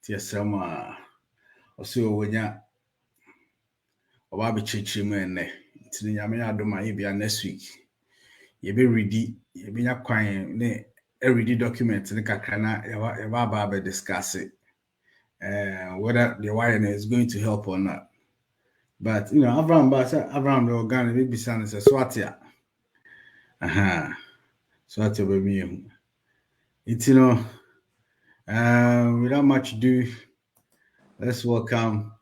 Tiasama also wenya oba be chichim ene tini nyame adoma ye bia next week ye be ready ye be nya kwan ne a ready document ne kakra na ye ba be discuss it whether the wine is going to help or not. But you know, Abraham the organ be bisan is swatia. Swatia baby. It's without much ado, let's welcome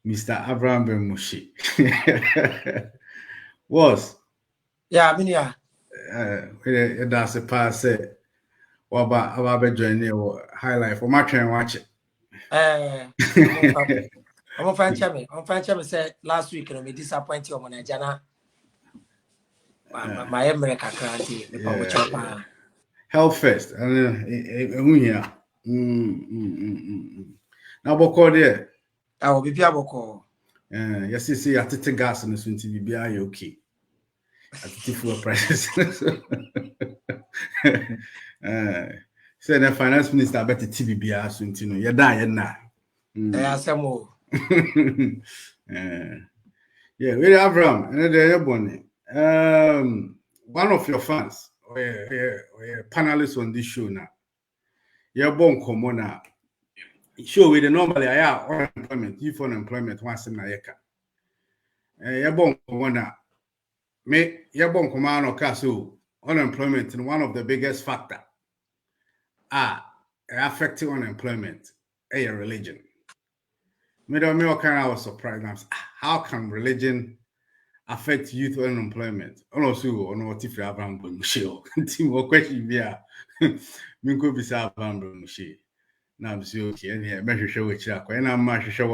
Mr. Abraham Bemushi. Was minia that's a pass what about joining high life or my train watch it. I'm fan say last week me disappoint you on Jana. My America cranty, the Health first, and here. Now, Boko there. I will be Biaboko. Yes, you see, I take gas and soon to be okay. At the fuel prices. Said the finance minister better TBBR soon to know. You're dying now. Some yeah, we have Abraham, and they're born. One of your fans, or panelists on this show now. You're born common now. Show with the normally I have unemployment, youth unemployment once in a year. You're born common now. Me, you're born command or castle unemployment and one of the biggest factor affecting unemployment a religion. Me don't know kind I was surprised. How can religion affect youth unemployment? Also, on what if Abraham Bushel? Team more question here. Me could be Abraham Bushel. Now I'm so okay. And measure show which I and I'm much show.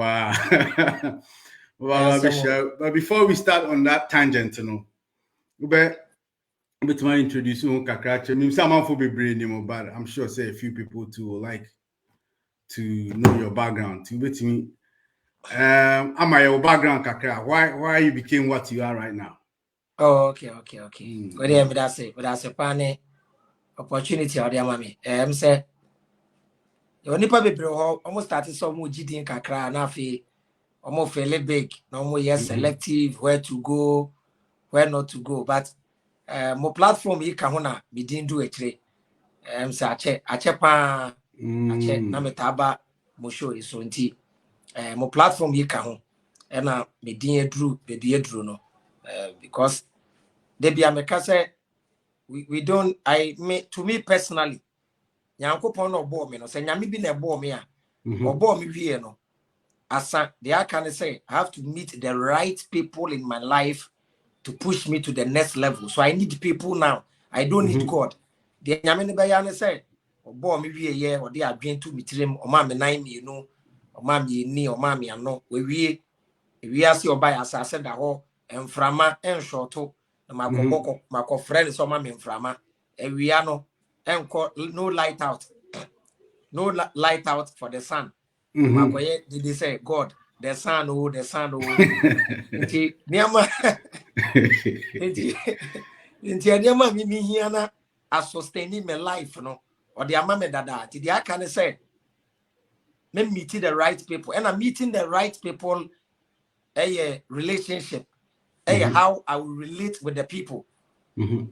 But before we start on that tangent, but my introduce you Kakracha. Some for be brain, but I'm sure say a few people too like to know your background. To bet me, am I your background, Kakra? Why you became what you are right now? Oh, okay. Good day, that's a funny opportunity or dear mommy. Say you only probably almost started some more GD Kakra and Afi, almost fairly big, no more yes, selective, where to go, where not to go, but more platform you can we didn't do it. Say I check na metaba mo show is so nti mo platform you can and me din edru no because they be America say we don't to me personally Yankopon no bo me no say nyame bi na bo me a obo me wie no asa they can say I have to meet the right people in my life to push me to the next level. So I need people now. I don't need God. The nyame be ya say obo me wie ye or they adwen to mitrem o ma me nan me no o ma me ni o ma me ano we asi oba asase da ho emframa enhwoto na makọ friend so ma me emframa ewia no enko no light out for the sun makoye did they say God the sun nti niama nti niama mi hia na a sustaining my life no or the amame dada ti dia can say me meeting the right people and I'm meeting the right people a relationship how I will relate with the people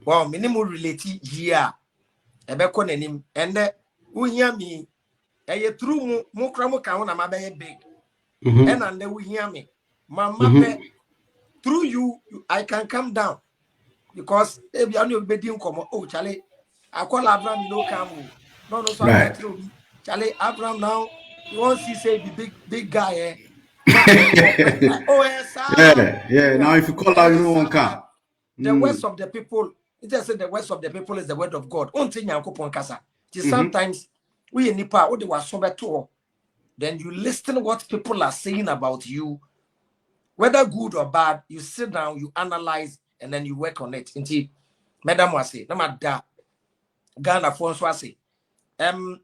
well minimum relate here ebeko nanim and uhia me through mo kramo ka na mabe big and then we hear me mama through you I can come down because if you are not bedding come oh Charlie I call Abraham no come no so right. Charlie Abraham now you want to say the big guy oh yes yeah now if you call out you won't come the words of the people it just said the words of the people is the word of God until Yankopon kasa sometimes we nipa what they were so better then you listen what people are saying about you whether good or bad you sit down you analyze and then you work on it until madam was say na mada Ghana for so say and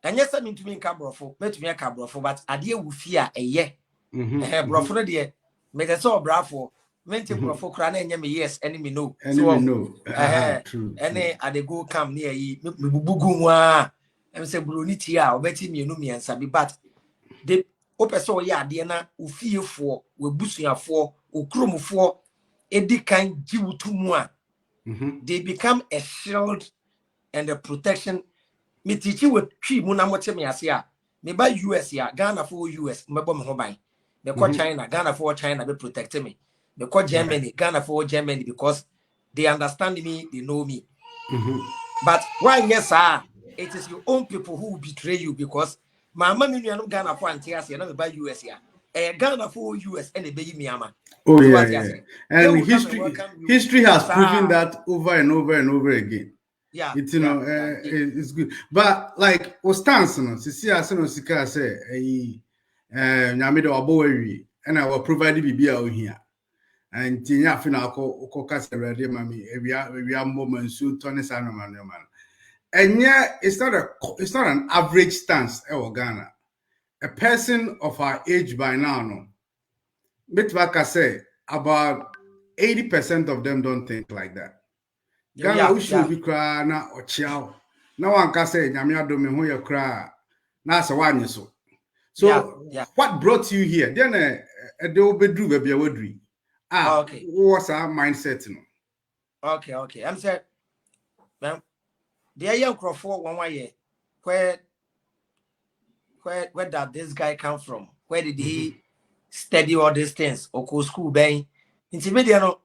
yes I mean to me cabrofo met me cabrofo but adie wu fia eye brofo no de me say so brafo menti brofo kra na enye me yes enemy no true ene ade go come near yi me bubugu hu a em say bruniti a obeti mienu miensa bi but the opeso ya ade na ufiefo we busuafo okromfo edi kan giwutu mu a they become a shield and a protection. Me teach with three muna mote me ase a me ba US ya Ghana for US me bo me ho ban me ko China Ghana for China be protect me ko Germany Ghana for Germany because they understand me, they know me. But why yes it is your own people who betray you because my mama me no Ghana for antias na me ba US ya Ghana for US and be me ama. Oh yeah. And history has proven that over and over and over again. Yeah, it's it's good. But like what stance no see as no sika say nyame de obowi and I will provide bibia o here. And tinya fina ko kasa ready mami we are moment so Tony Sanoman man. And yeah, it's not an average stance Ghana. A person of our age by now, no. Like say about 80% of them don't think like that. Ghana we should be cry na ochiao. Na one can say nyame adome ho ye cry. Na say wanye so. So what brought you here? Then de obedru baby wadri. Okay. What's our mindset no? Okay. I'm saying the young Crawford 1 year. Where did this guy come from? Where did he study all these things? Or go school bang? Intermediate no.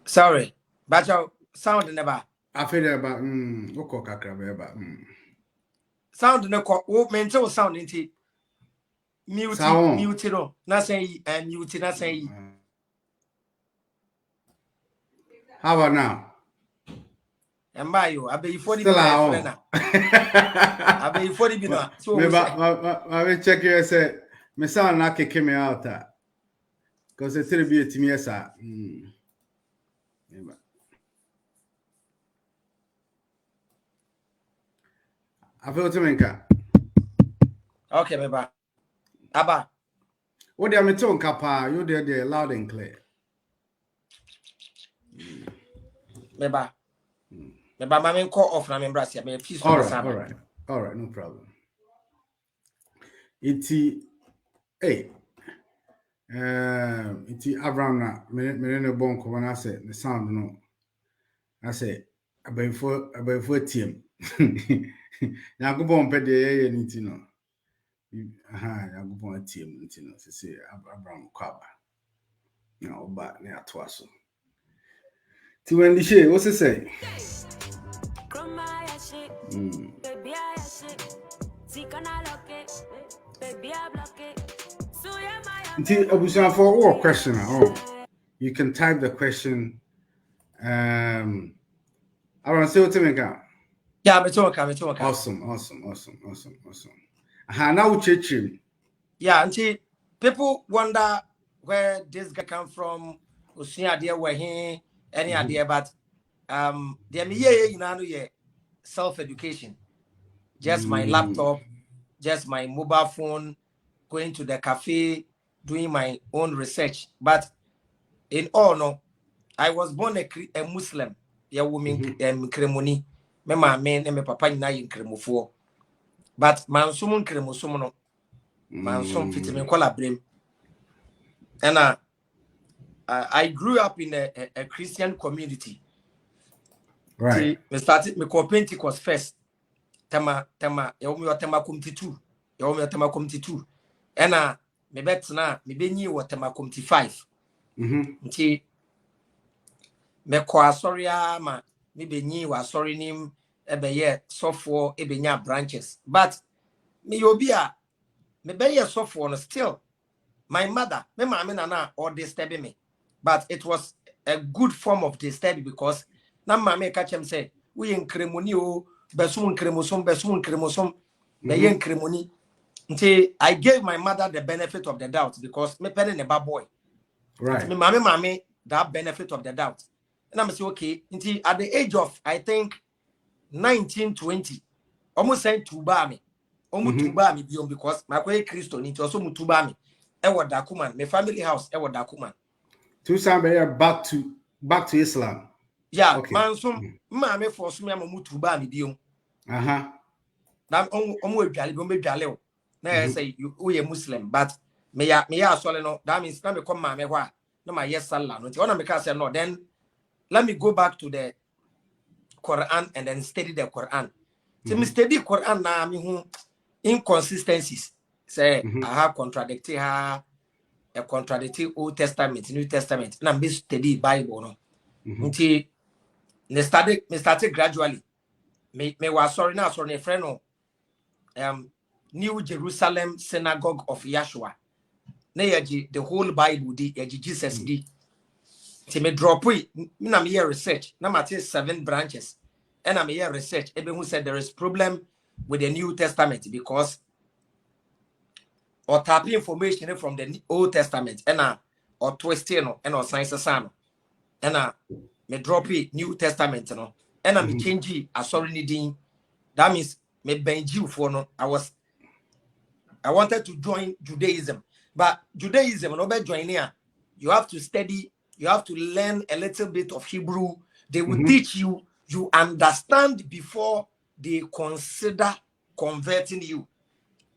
Sorry, but your sound never. I feel about oko kakra beba. Sound no ko mental sound into mute no. Na say mute na say. How about now? And by you, I be 40 Still I be 40 bino. So I will check you say me sound na kick me out because it's still be a team yes sir. I feel to menka. Okay, meba. Aba. What do you mean kapa? You there loud and clear. Meba. Meba mama call off na members here. Me feel so All right, no problem. Iti iti Abraham na me no bon ko na say the sound no. I say abefo team. Yakubon pe de ye nti no. Yakubon team nti no say Abraham kwaba. Na oba na ato aso. Ti when the shey, what's it say? For what question? You can type the question. I want to say what to make out. Yeah, me talk. Awesome. Now church. Yeah, and people wonder where this guy come from. Usually idea where he any idea, but the self-education. Just my laptop, just my mobile phone, going to the cafe, doing my own research. But in all, no, I was born a Muslim. Yeah, woman, kremoni. Me ma men and me papa na yin kremofo. But mansumun kremosumo no. Mansum fit me call brem. And I grew up in a Christian community. Right. Me started me call Pentecost first. Tema yawomi watema committee 2. Yawomi watema committee 2. And me bet na me benyi watema committee 5. Nti me kwa sorry ma me benyi wa sorry nim ebeye sofo ebenya branches. But me yobia me beye sofo no still my mother, my mama nana or disturbing me. But it was a good form of disturbing because na mama catch him say, we in kremoni o besun kremosom, be yen kremoni. Until I gave my mother the benefit of the doubt because me penny a bad boy. Right. Me mama that benefit of the doubt. And I'm say okay, until at the age of I think 19, 20, almost saying to bar me. Omutuba mi biom because my way Christo need also mutuba me. Ewa Dakuman, my family house, Ewa Dakuman. To somebody back to Islam. Yeah, Okay. man, some mammy force me a mutuba mi biom. Uh-huh. Now, almost jolly, now say you a Muslim, but me ya soleno. That means let me come my wa. No, my yes, salah. No, one of me can say no. Then let me go back to the Quran and then study the Quran. So me study Quran na me who inconsistencies. Say I have contradicted her, a contradicting Old Testament, New Testament. Na me study Bible no. Until me started gradually. Me was sorry now, sorry friend no. New Jerusalem Synagogue of Yahshua. Na yaji the whole Bible di yaji Jesus di. Ti me drop it. Na me hear research. Na ma 7 branches. And I'm here research. Everyone said there is problem with the New Testament because or tapping information from the Old Testament and or twisting and or science and me drop it New Testament no and me change it sorry needing that means me bend you for no I wanted to join Judaism but Judaism no be join here you have to study you have to learn a little bit of Hebrew they will teach you you understand before they consider converting you.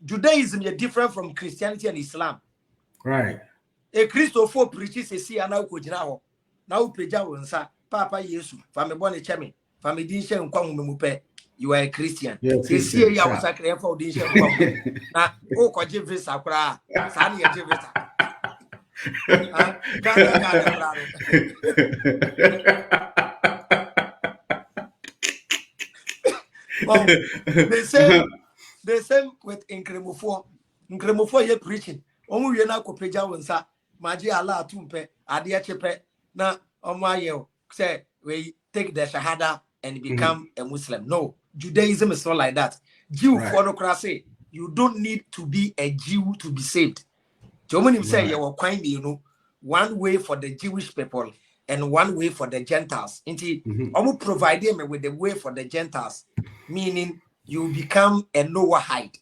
Judaism is different from Christianity and Islam. Right. A Christopher preaches a see and now peja wonsa Papa Yesu fami born a chemi fami dinshe nkwa mupe you are a Christian. Say see ya was sacred for dinshe nkwa na o koje visa kra sa na ye visa. Well, the same with Incremofor ye preaching. Omu ye na kopeja wonsa maji Allah tumpe ade chepe na omu aye say we take the shahada and become a Muslim. No, Judaism is not like that. Jew for no say you don't need to be a Jew to be saved. Jomonim say you were quite you know one way for the Jewish people and one way for the Gentiles. Inti omu provide me with the way for the Gentiles, meaning you become a Noahide.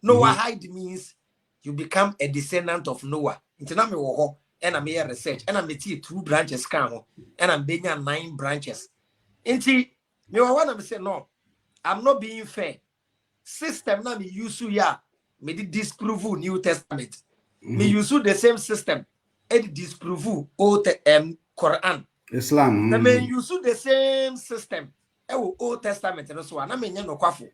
Noahide means you become a descendant of Noah. Inti na me wo ho and I'm here research and I'm 2 branches kan ho and I'm being 9 branches. Inti me wa wanna say no, I'm not being fair. System na me use ya me disprove New Testament. Me use the same system and disprove Old Quran. Islam. The men use the same system. Old Testament and so on. I mean, no quaffle.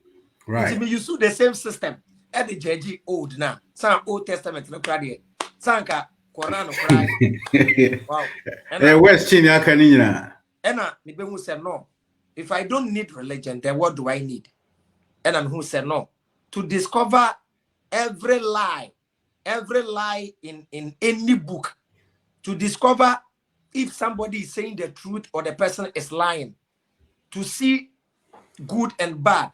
Right. Me use the same system. And the JG old now. Some Old Testament no cry. Sanka Quran no cry. Wow. And West China Canina. And me who said no. If I don't need religion, then what do I need? And I'm who said no. To discover every lie in any book, to discover if somebody is saying the truth or the person is lying, to see good and bad,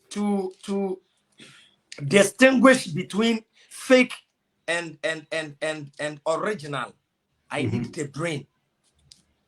to distinguish between fake and original. I need the brain.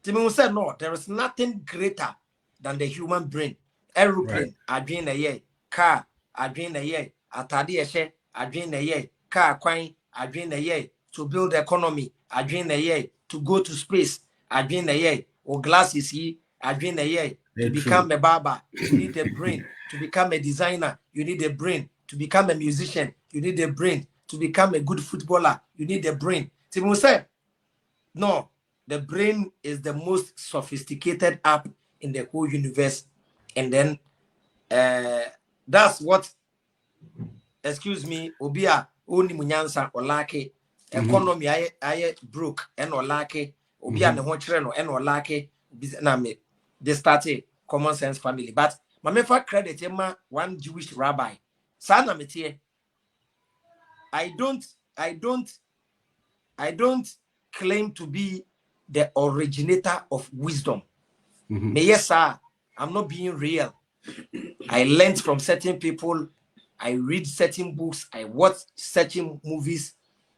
Timon said no, there is nothing greater than the human brain. Aeroplane, I dream a year, car, I dream a year, atadi eshe, I dream a year, car coin, I dream a year, to build the economy, I dream a year, to go to space, I dream a year, or glasses here, I dream a year, to become a barber, you need a brain, to become a designer, you need a brain, to become a musician, you need a brain, to become a good footballer, you need a brain. Timon said, no, the brain is the most sophisticated app in the whole universe. And then that's what, excuse me, Obia only munyansa or lake economy I broke and or lake Obia the honchre and or lake name they started common sense family. But my mefa credit him one Jewish rabbi. Sana metie I don't claim to be the originator of wisdom. Yes, sir, I'm not being real. I learned from certain people. I read certain books. I watch certain movies.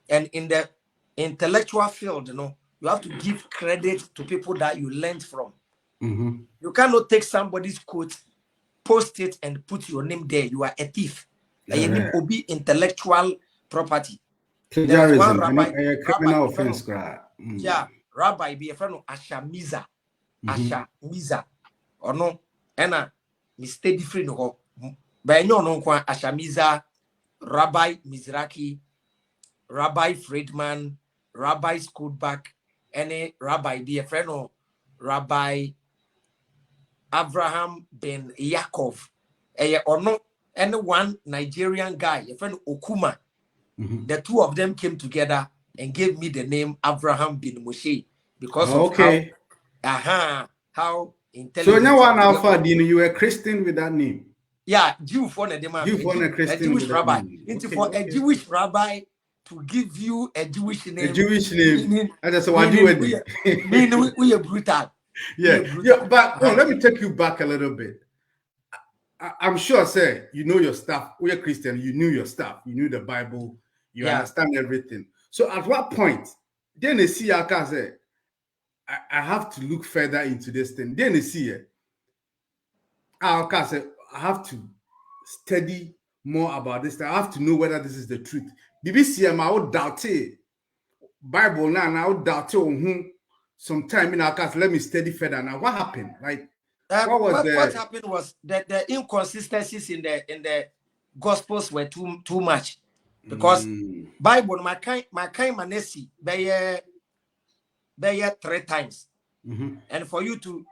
And in the intellectual field, you have to give credit to people that you learned from. You cannot take somebody's quote, post it, and put your name there. You are a thief. Obi intellectual property. There's one rabbi, criminal offense. Yeah, rabbi be a friend of Ashamiza. Ashamiza. Or no, and mistake different ho. But no kwa Ashamiza, Rabbi Mizraki, Rabbi Friedman, Rabbi Schoolback, any rabbi be a friend of Rabbi Avraham ben Yaakov. Or no, and one Nigerian guy, a friend Okuma. The two of them came together and gave me the name Avraham bin Moshe because of how intelligent. So now one alpha, you were Christian with that name. Yeah, Jew for a Jewish rabbi. For a Jewish rabbi to give you a Jewish name. A Jewish name. That's what you mean we are brutal. Yeah, but let me take you back a little bit. I'm sure, say, you know your stuff. We're Christian, you knew your stuff. You knew the Bible. You understand everything. So at what point, then they see I can say, I have to look further into this thing. Then they see it. I can say, I have to study more about this. I have to know whether this is the truth. BBC, I would doubt it. Bible now, I would doubt it. Sometime in our class, let me study further. Now, what happened? Like, what happened was that the inconsistencies in the Gospels were too much. Because Bible, my kind manesi, they 3 times. And for you to,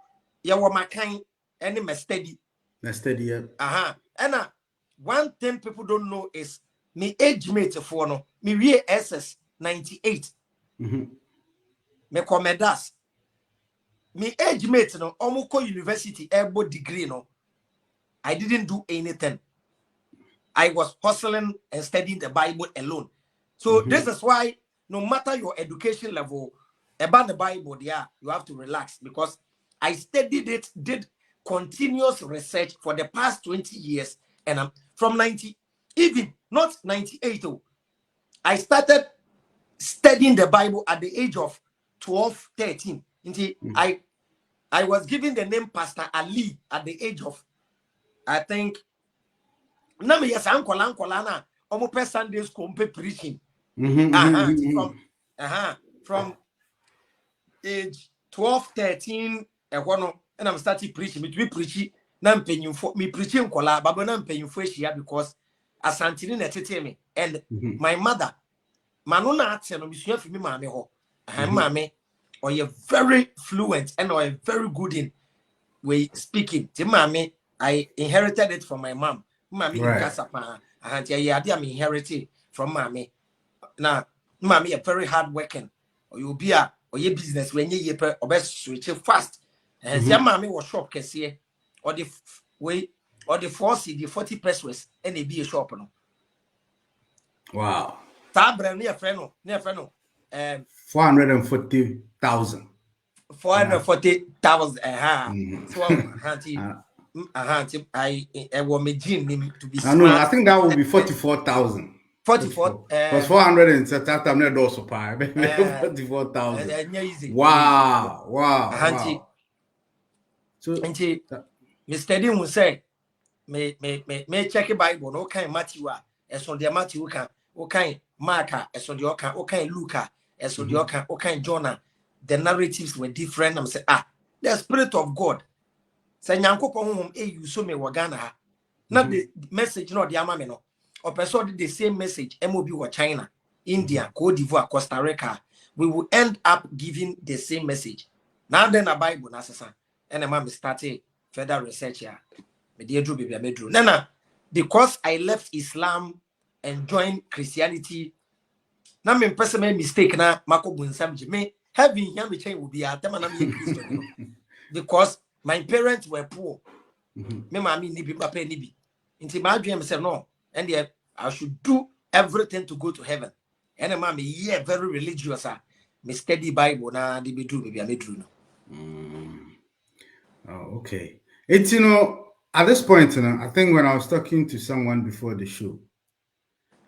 my kind, any mistake. And one thing people don't know is me age mate for no, me real SS 98. Me comedas. Me age mate no, omoko university ebo degree no. I didn't do anything. I was hustling and studying the Bible alone. So this is why no matter your education level about the Bible, you have to relax, because I studied it, did continuous research for the past 20 years. And I'm from 90, even not 98. I started studying the Bible at the age of 12, 13. I was given the name Pastor Ali at the age of, I think, na me yes ankola na omo per Sunday school pe preaching from age 12 13 and I'm starting preaching me to be preaching na mpanyimfo me preaching kola baba na mpanyimfo ehia because asantini na tete me and my mother manu na ate no misua fi me maame ho maame or you very fluent and or very good in way speaking ti maame I inherited it from my mom. Mommy kasapa and I inherited from mommy. Now, mommy are very hard working. Or you'll be a or your business when you or best switch fast. And your mommy was shop cashier or the way or the 40 pesos and it be a shop. Wow. Tabra near friend. 440,000. 440,000. So I want me gene to be smart. No, I think that will be 44,000. 44. Because 400 and I'm not also pie. 44,000. Wow. So, Mr. Dean will say, may check a Bible, no kind Matthew, as on the Matthew can, okay, Marka, as on the Oka, okay, Luca, as on the Oka, okay, Jonah. The narratives were different. I'm saying, the Spirit of God. Say Nyankopon you so me wagana. Not the message, not the amameno. Or person the same message, MOB or China, India, Cote d'Ivoire, Costa Rica. We will end up giving the same message. Now then a Bible, Nasa, and a mom started further research here. Nana, because I left Islam and joined Christianity. Now me personal mistake na Mako Bunsam me having him change will be a Christian. Because my parents were poor. Me mami nibi papa nibi. Inti my dream said no, and yet I should do everything to go to heaven. And mommy, yeah, very religious. Me study Bible na di be do baby, I me do no. Oh, okay. It's at this point, I think when I was talking to someone before the show,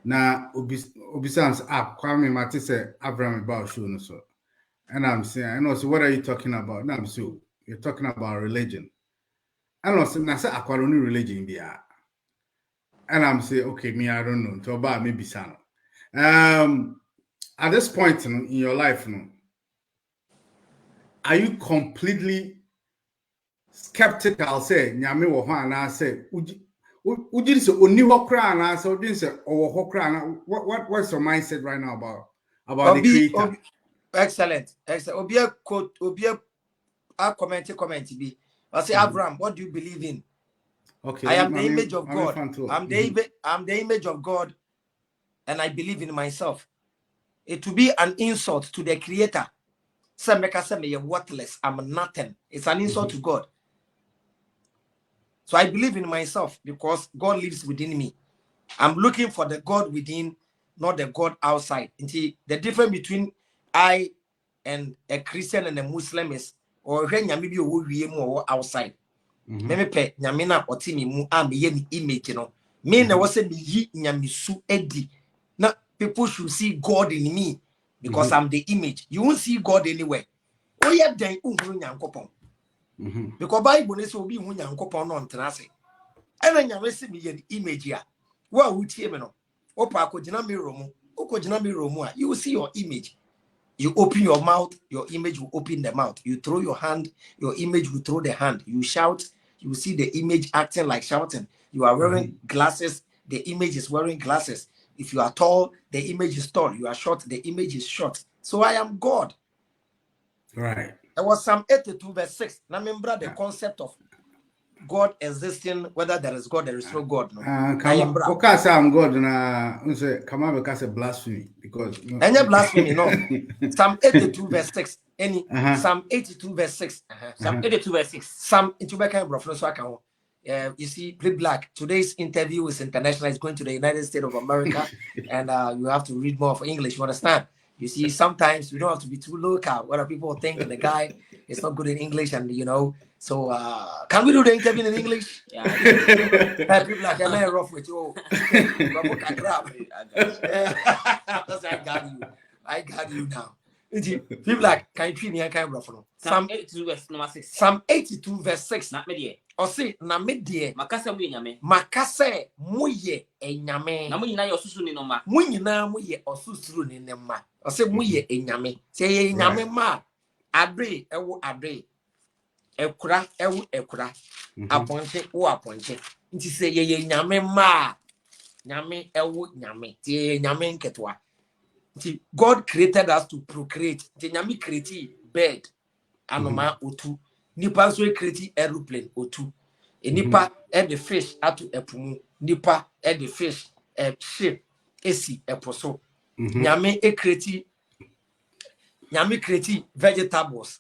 now Obisans Kwame Mati said Abraham about show no so. And I'm saying, so what are you talking about? No, I'm so you're talking about religion. And also, I say, I call only religion be and I'm saying, okay, me, I don't know. To about maybe son. At this point in your life, are you completely skeptical? Say, nyame wo ho ana say, would you say oni ho kra na say, would you say owo ho kra na? What's your mindset right now about the creator? Excellent. Obia quote, Obia comment be. I say, Abraham, what do you believe in? Okay, I am the image of God. I'm mm-hmm. the image of God, and I believe in myself. It will be an insult to the creator. Some make us say me worthless. I'm nothing. It's an insult to God. So I believe in myself because God lives within me. I'm looking for the God within, not the God outside. The difference between I and a Christian and a Muslim is, or when maybe you outside. Me pe nyamina otimi mu a me ye image no. Me na was say me yi nyamisu edi. Now people should see God in me because I'm the image. You won't see God anywhere. Oh yeah, then uhuru nyankopon. Because Bible is obi hu nyankopon no ntenase. Ena nyame se me ye image ya. Wa wutie me no. Opa akogina mirror mu. Okogina mirror mu a you will see your image. You open your mouth, your image will open the mouth. You throw your hand, your image will throw the hand. You shout, you see the image acting like shouting. You are wearing glasses, the image is wearing glasses. If you are tall, the image is tall. You are short, the image is short. So I am God. Right. There was Psalm 82 verse 6. Now remember the concept of God existing, whether there is God, there is no God. No. Okay, say I'm God na say come on because blasphemy because any blasphemy no. Psalm 82 verse 6. Any Psalm 82 verse 6. Psalm 82 verse 6. Psalm into so I can you see, Play Black. Today's interview is international. It's going to the United States of America, and you have to read more for English. You understand? You see, sometimes we don't have to be too local. What people think the guy is not good in English, and you know. So, can we do the interview in English? Yeah. Play Black, I'm very rough with you. I got you now. People like can you treat me and kind of Psalm 82 verse number 6. Psalm 82 verse 6. Not me Or say na me die makasa mu nyame. Makase muye enyame. Na mu nyina ye osusu ni no ma. Mu nyina muye osusuru ni ne ma. Or say muye enyame. Say ye enyame ma. Adre ewo adre. Ekura ewo ekura. Aponche wo aponche. Nti say ye enyame ma. Nyame ewo nyame. Ti ye nyame nketwa. God created us to procreate. The nyami create bird, anoma otu. Nipa so create aeroplane otu. Nipa the fish atu epumu. Nipa the fish ship esi eposo. Nyame create vegetables.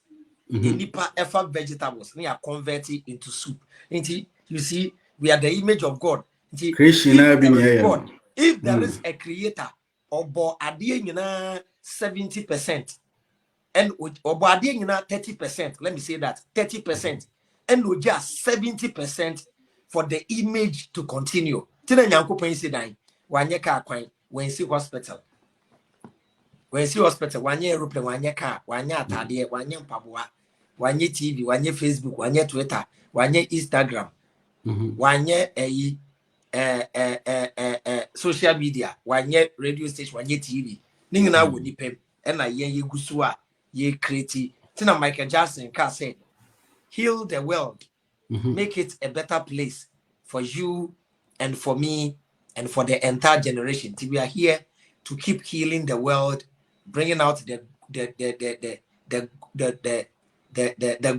The nipa efa vegetables. They are converted into soup. You see, we are the image of God. If there is a creator, obo adie nyina 70% and obo adie nyina 30%, let me say that 30% and no just 70% for the image to continue. Tina nyankopon say dan wanye car kwan when see hospital wanye aeroplane wanye car wanye atade wanye mpaboa wanye TV wanye Facebook wanye Twitter wanye Instagram wanye social media, wanye radio station, wanye TV. Ningina woni pem. Na ye gusu a ye create. Tina Michael Jackson can say, heal the world, make it a better place for you and for me and for the entire generation. We are here to keep healing the world, bringing out the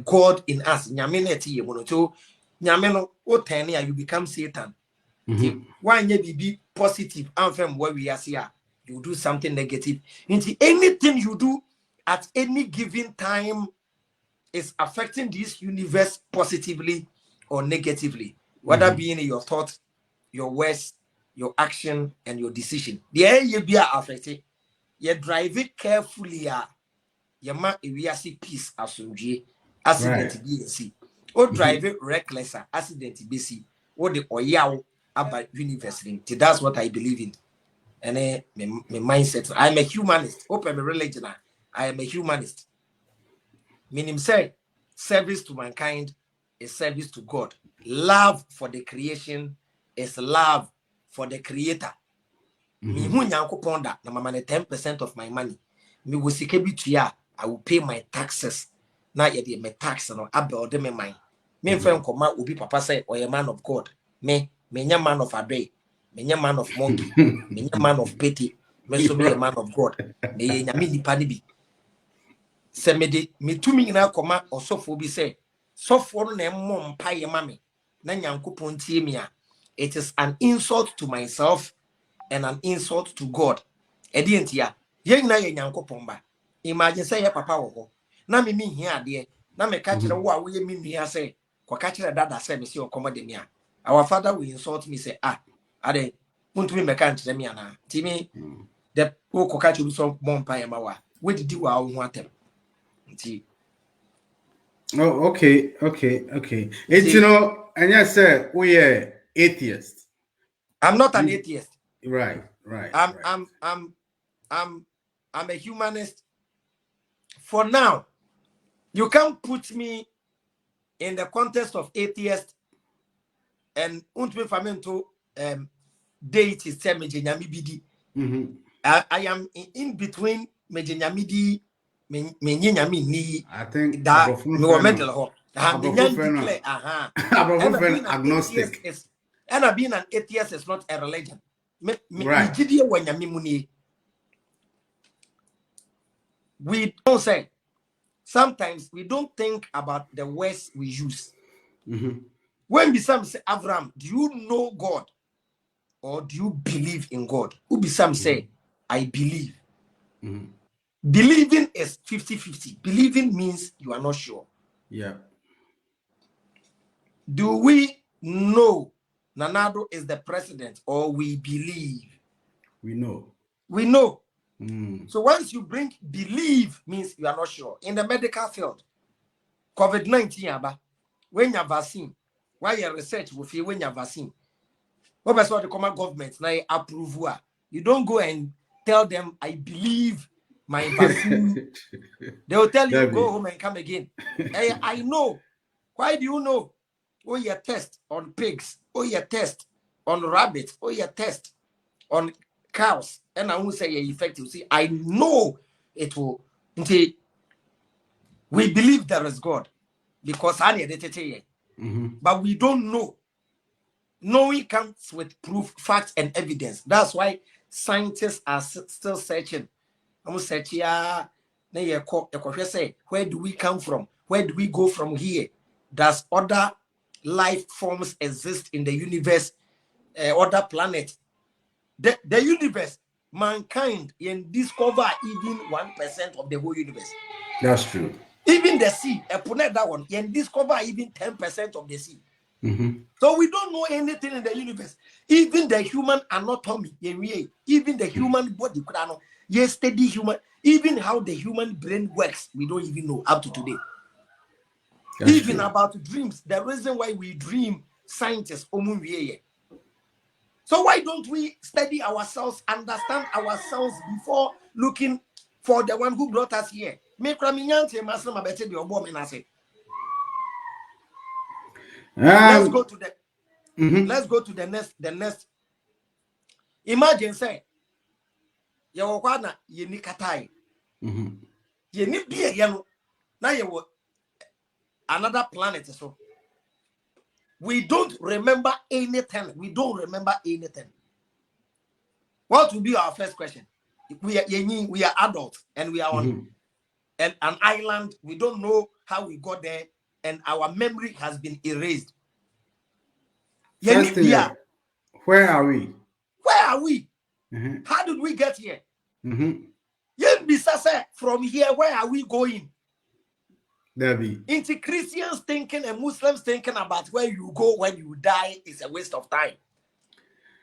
God in us. Nyameneti ye monoto. Nyameno otenia you become Satan. Why be positive and from where we are here? You do something negative. Into anything you do at any given time is affecting this universe positively or negatively, whether being your thoughts, your words, your action, and your decision. The air you be affected, you drive it carefully. You might see peace as you accident be see. Or drive it reckless accident be see. Or the oyaw about university. That's what I believe in. And my mindset. I'm a humanist. Open my religion. I am a humanist. Meaning say service to mankind is service to God. Love for the creation is love for the creator. Me who nyankopon da na mama 10% of my money. Me wo sika bi tua, I will pay my taxes. Na ye de my tax no abel de me mine. Me friend koma obi papa say or a man of God. Me nya man of ade. Me nya man of monkey. Me nya man of pity. Me so me a man of God. Me ye nya me nipa ni bi. Se me de me tumi nyina koma osofo bi say sofo no na emmom paye ma me. Na nyankopon tie me a. It is an insult to myself and an insult to God. Edientia, yen na ye nyankopon ba. Imagine say your papa wo ho. Na me hia ade. Na me ka kire wo a wo ye me nua say, kwa ka kire dada say me say okomode me a. Our father will insult me say, ah, ade, puntumi me ka kire me ana. Timi the wo ko ka kire so bompa ye ma wa. We didi wa wo ho atem. Nti Oh, okay. It's and I said we are atheist. I'm not an atheist. Right. I'm a humanist. For now, you can't put me in the context of atheist and untme famento deity bidi. I am in between mejenyamidi menyenyami ni I think that no medal ho. Declare agnostic. And being an atheist is not a religion. Right. We don't say. Sometimes we don't think about the words we use. When some say, Avraham, do you know God? Or do you believe in God? Who be some say, I believe. Believing is 50-50. Believing means you are not sure. Yeah. Do we know Nanado is the president or we believe? We know. We know. So once you bring believe means you are not sure. In the medical field, COVID-19, when you vaccine, why your research will feel when you vaccine. What was what the common government now approve? You don't go and tell them I believe my vaccine. They will tell you go home and come again. I know. Why do you know? Oh, your test on pigs. Oh, your test on rabbits. Oh, your test on cows. And I won't say you're effective. See, I know it will. We believe there is God because I need it. But we don't know. Knowing comes with proof, facts, and evidence. That's why scientists are still searching. I'm searching. Where do we come from? Where do we go from here? Does other life forms exist in the universe? Other planets? The universe, mankind, and discover even 1% of the whole universe. That's true. Even the sea, that one, and discover even 10% of the sea. So we don't know anything in the universe. Even the human anatomy, even the human body, study human, even how the human brain works, we don't even know up to today. That's even true. About dreams, the reason why we dream, scientists. So why don't we study ourselves, understand ourselves before looking for the one who brought us here? Let's go to the let's go to the next. Imagine say you wana yeni katai. Yeni biye yano na you another planet. So we don't remember anything. What will be our first question? We are adults and we are on an island. We don't know how we got there, and our memory has been erased. First thing, where are we? How did we get here? From here, where are we going? Into Christians thinking and Muslims thinking about where you go when you die is a waste of time.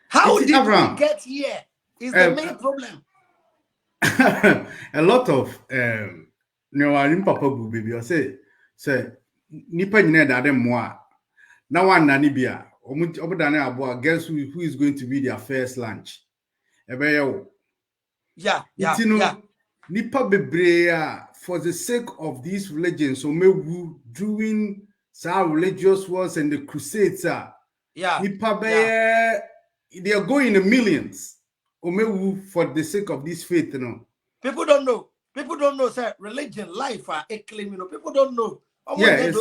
How did we get here? Is the main problem. A lot of papa baby or say nipa nyina da dem mo a na wan na ni bia obodane abo guess who is going to be their first lunch yeah nipa bebre for the sake of these religions so mewu during some religious wars and the crusades nipa they are going in the millions. For the sake of this faith, you know. People don't know. People don't know, sir. Religion, life are a claim, you know. People don't know. Yeah,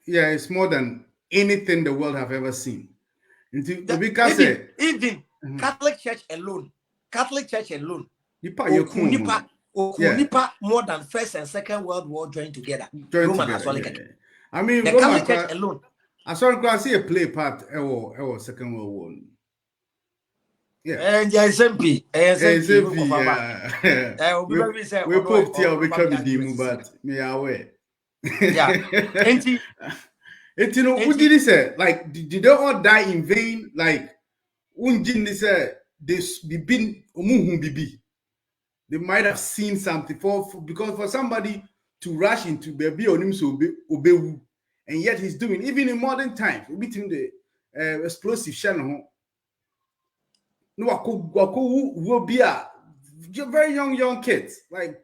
it's more than anything the world have ever seen. Even Catholic Church alone, Nipa more than First and Second World War joined together. Roman Catholic. I mean, the Catholic Church alone. I saw see a play part or Second World War. Yeah. And SMP. We pope here we come the but me aware. Yeah. And you know, what did he say? Like, did they all die in vain? Like, they might have seen something because for somebody to rush into baby on him so obey, and yet he's doing even in modern times between the explosive channel. No, will be very young kids, like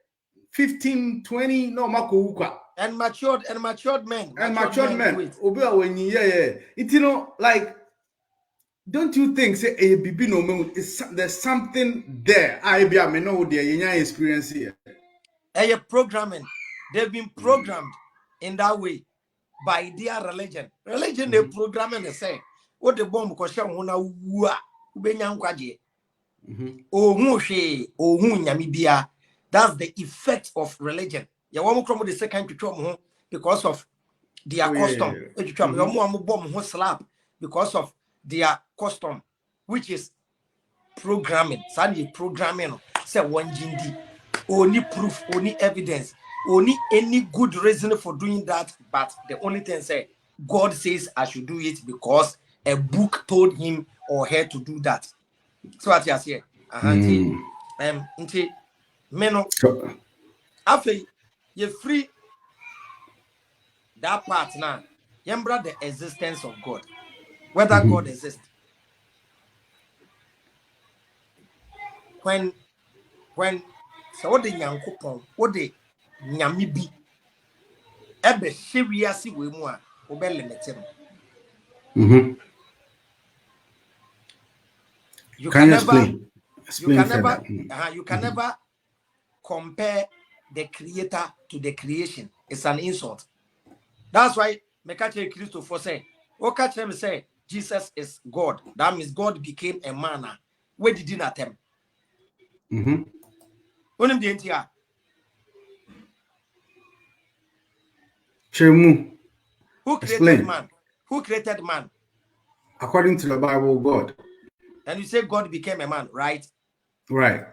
15, 20, no mako and matured men. It, you know, like, don't you think say a baby no there's something there? I know the experience here. Programming. They've been programmed in that way by their religion. They programming they say what the bomb question una wa ubenya nkwaje. That's the effect of religion. You want to the second to because of their custom. Slap because of their custom, which is programming. Suddenly programming say one jindi. Only proof, only evidence, only any good reason for doing that. But the only thing say God says I should do it because a book told him or her to do that. So what you say? Meno. After you free that part now, you brought the existence of God. Whether God exists. When so what the Yankopon, what the Nyamibi, ebe serious we mu a obe limit him. You can never compare the creator to the creation. It's an insult. That's why Mekache Christopher say, Okache say Jesus is God. That means God became a man. Where did he not him? Who created man? Who created man? According to the Bible, God. And you say God became a man, right? Right.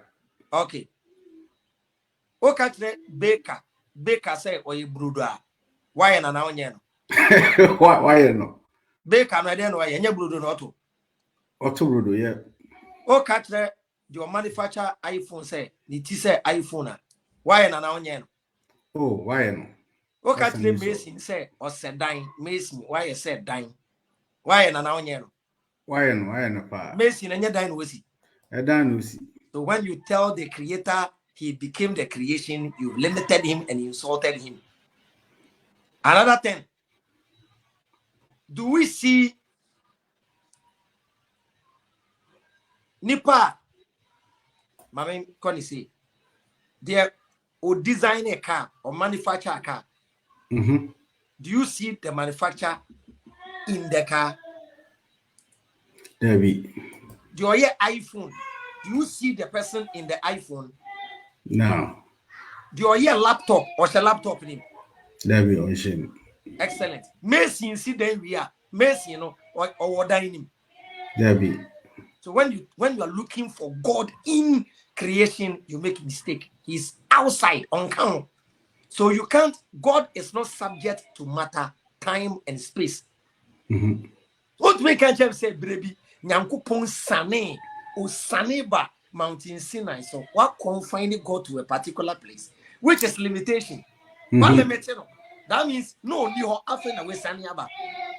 Okay. Okay, Baker say, or you brother. Why an onion? Why no? Baker, I don't know why you're brother not. Auto brother, yeah. Okay, your manufacturer iPhone say, it is a iPhone. Why an onion? Oh, why no? Okay, Mason say, or said dying. Mason, why you said dying? Why an onion? Why no? Mason and your dying was he? So when you tell the creator he became the creation, you limited him and insulted him. Another thing, do we see Nipa? Mama, can you see? They or design a car or manufacture a car. Do you see the manufacturer in the car? Debbie. Do you hear iPhone? Do you see the person in the iPhone? No. Do you hear laptop or the laptop in him? Debbie on shame. Excellent. Mason see then we are Mason, you know, or dying him. Debbie. So when you are looking for God in creation, you make a mistake. He's outside on count. So you can't. God is not subject to matter, time, and space. What we can just say, baby, Nyankopon sane o sane ba Mountain Sinai. So what confining God to a particular place, which is limitation. What limited? That means no ni ho afen na we sane aba.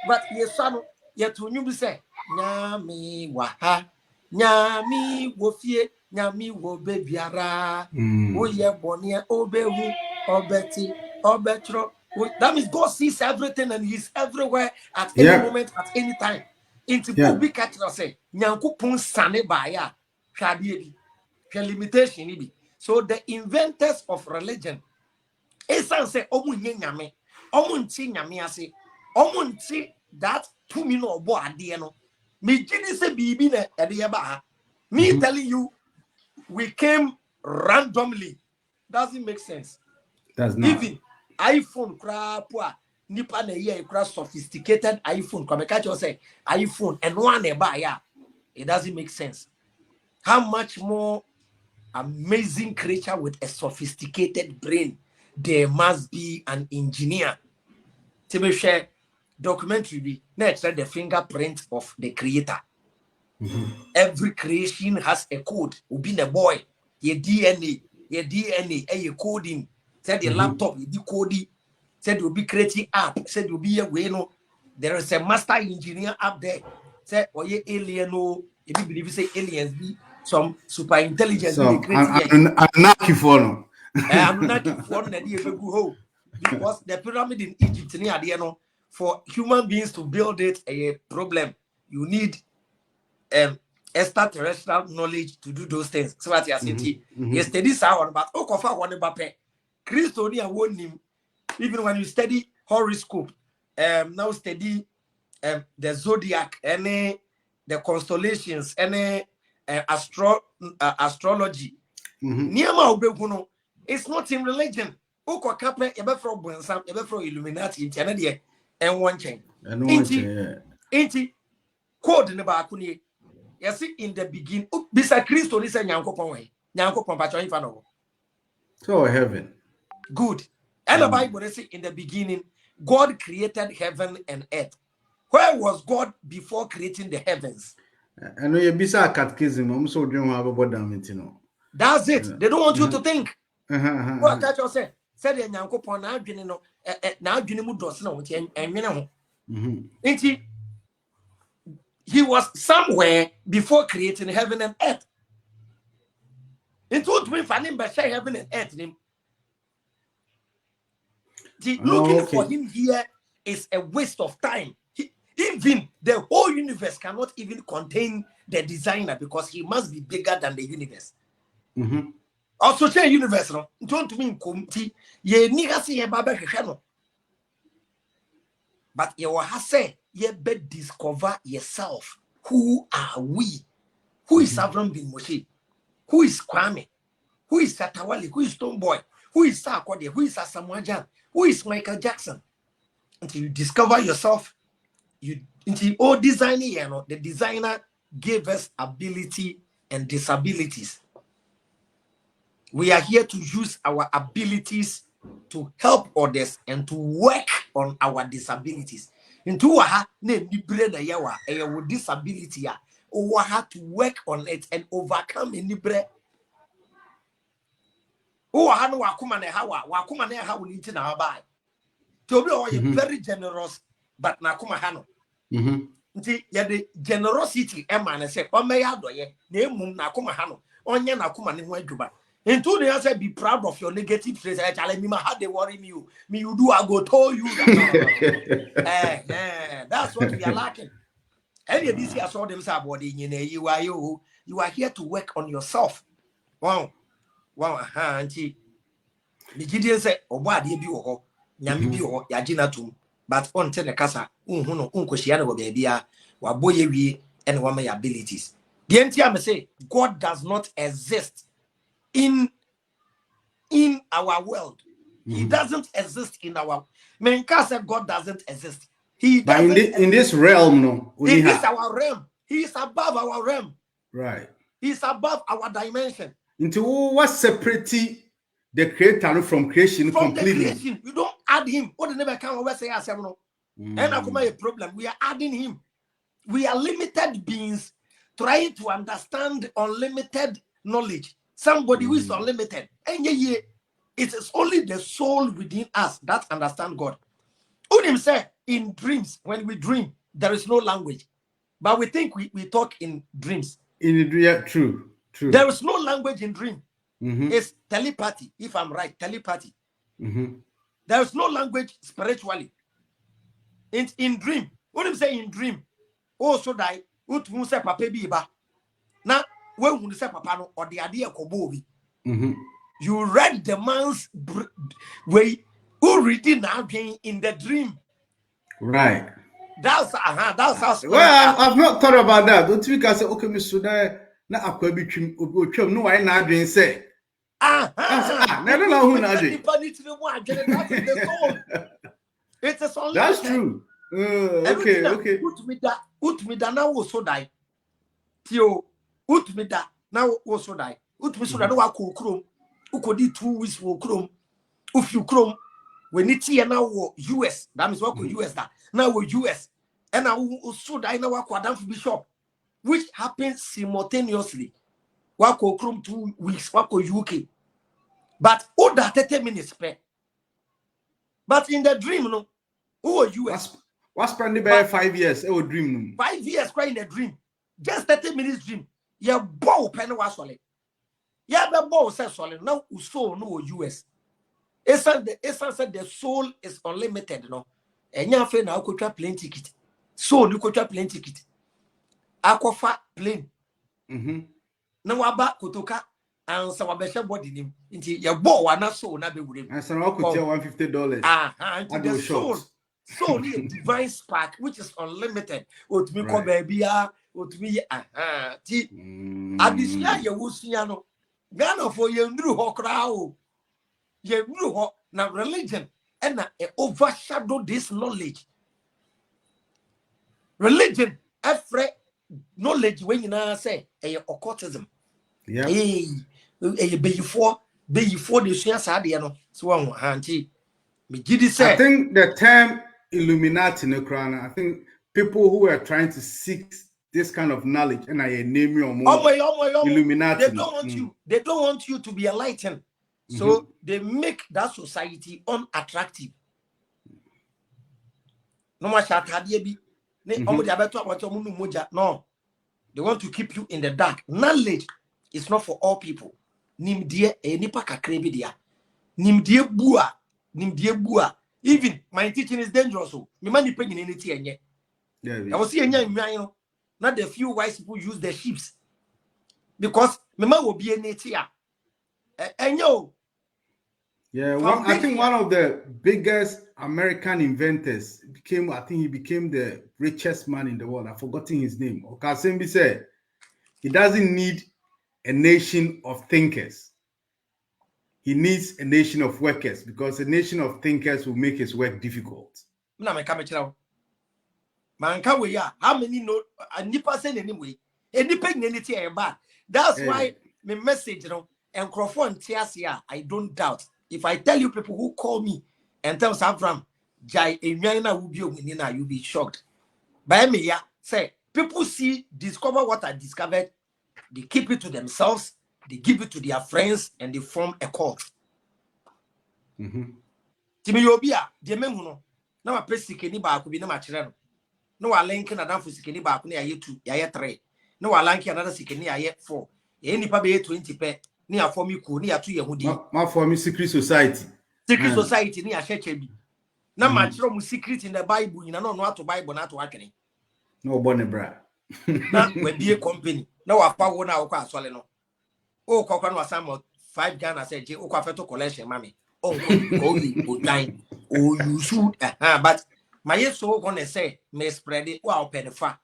But yesano yet when you say nyami waha nyami wofie nyami wo bebiara o ye bonia obehu obeti obetro. That means God sees everything and he's everywhere at any moment, at any time. Into book be catch us say Nyankopon sane baya hwade limitation ni bi. So the inventors of religion esan say omu nye nyame omu nti nyame ase omu nti that to me no obo ade no me gini say bibi na ede ye ba ha. Me telling you we came randomly doesn't make sense. Does not. Even iPhone kra po a nipa na ye kra sophisticated iPhone come catch you say iPhone and one e ba ya, it doesn't make sense. How much more amazing creature with a sophisticated brain there must be an engineer to be share documentary be next the fingerprint of the creator. Every creation has a code. Ubi a boy, your DNA, a coding. Said the laptop, you be coding. Said you'll be creating app. Said you'll be a way no. There is a master engineer up there. Said or ye alien no. If you believe say aliens be some super intelligence. So I'm not for I'm not for because the pyramid in Egypt near for human beings to build it a problem. You need extraterrestrial knowledge to do those things. So what you are saying, you study sound, but Okofa one Mbappe, Christonia won him. Even when you study horoscope, now study the zodiac, any the constellations, any astrology. Niama obekuno, it's not in religion. Oko kape ebe from Bonsam, ebe from Illuminati, and one chain. Inti code ne ba akuni. Yes, in the beginning, Bisa Christo is a Yankopon. Yankopon Pacho Infano. So heaven. Good. And the Bible says in the beginning, God created heaven and earth. Where was God before creating the heavens? I know you Bisa catechism. I'm so doing have about damn it, you know. That's it. They don't want you to think. What catch you say? Said the Yankopon now, you know, now you know, does not and you know. He was somewhere before creating heaven and earth. It would be funny, but say heaven and earth. Looking for him here is a waste of time. Even the whole universe cannot even contain the designer because he must be bigger than the universe. Also, say universe, no. Don't mean committee. Ye nigga see a baba no. But you have say ye be discover yourself. Who are we? Who is Avram bin Moshe? Who is Kwame? Who is Satawali? Who is Stoneboy? Who is Sarkodie? Who is Asamoah? Who is Michael Jackson? Until you discover yourself, until all designing, you know, the designer gave us ability and disabilities. We are here to use our abilities to help others and to work on our disabilities. Into a disability, or have to work on it and overcome any bread. Oh, I know Wakumane how we need to now buy. To be very generous, but Nakuma Hano. The generosity, Emma, say, oh, may I do ye, name Nakuma Hano, Onya Nakuma Juba. Into the answer, be proud of your negative traits. I tell me, how they worry me, you do, I go tell you that. That's what we are lacking. And this year, I saw them say, you are here to work on yourself. Wow, auntie. The Gideon said, oh, why did you ho? Yami bi ho, Yajina tum. But on the casa, Unkoshiano, baby, wa boye we and one my abilities. The NTM say, God does not exist in our world. He doesn't exist in our Menka said God doesn't exist. He doesn't in this realm, no. He is our realm. He is above our realm. Right. He is above our dimension. Into what separating the creator from creation from completely. The creation, you don't add him. What the never can always say as no. And a problem. We are adding him. We are limited beings trying to understand unlimited knowledge. Somebody who is unlimited. And it is only the soul within us that understand God. Unim say in dreams, when we dream, there is no language. But we think we talk in dreams. True. There is no language in dream. It's telepathy, if I'm right, telepathy. There is no language spiritually. In dream. What do you say in dream? Oh, so die. Utmu se papa bi ba. Na when you say papa no or the idea kobo bi. You read the man's way who reading now in the dream. Right. That's how Well, I've not thought about that. Don't you guys say, okay, Mr. Sudan, na akwa bi twim no why na adwen say. I don't know who na adwen. That is the soul. It's a soul. That's true. Okay. Utmida na wo so die. Tio utmida na wo so die. Utmi so da wa ko krom. Ukodi 2 weeks wo krom. Ufi krom. When it's here now US, that means what US that now US, and now so die now what bishop, which happens simultaneously. Wako krum 2 weeks, wako UK, but all that 30 minutes pay. But in the dream, no, who US? What's spending by 5 years? It would dream. 5 years, quite in a dream, just 30 minutes dream. Yeah, bow pen was solid. Yeah, the bow says solid. Now so no US. Essence said the soul is unlimited, no. And you have now could plane ticket. So you could plane ticket. Aquafa plane. No about Kotoka and some besha body name. Into your bow and not so not be with him. And some could tell $150. The soul. So the divine spark, which is unlimited. What me call baby, what me at this year you will see no. Ghana for you new hokrao. You know now religion and overshadow this knowledge. Religion, every knowledge when you now say occultism. Yeah. Before the science no so auntie. I think the term Illuminati no crown. I think people who are trying to seek this kind of knowledge and I name you more Illuminati. They don't want you. They don't want you to be enlightened. So they make that society unattractive. No no, they want to keep you in the dark. Knowledge is not for all people. Even my teaching is dangerous. I was seeing not the few wise people use their ships because will be a nature. And yeah, I think one of the biggest American inventors he became the richest man in the world. I've forgotten his name. Okasembi said he doesn't need a nation of thinkers. He needs a nation of workers because a nation of thinkers will make his work difficult. How many know a nipper saying anyway? Any anything bad. That's why my message, and Crawford Tiasia, I don't doubt. If I tell you people who call me and tell Abraham, Jai Emina will be a winner, you'll be shocked. By me, say people discover what I discovered, they keep it to themselves, they give it to their friends, and they form a cult. Timiyobia, the memuno. Now I press Sikeni Baku be no material. No, I link another for Sikeni Baku near you 2, ya 3. No, I like another Sikeni, I 4. Any probably 20 pay. Near for me, near 2 Yahudi. My for me, secret society. Secret society near Shechebi. No much wrong with secret in the Bible, you know not to Bible, not to working. No bonnet bra. Now we be a company. No, I found one hour soleno. Oh, Cocan was some 5 Ghana said, oh, Cafeto collection, mammy. Oh, you dying. Oh, you shoot. But my yes, so gonna say, may spread it. Wow, pedophile.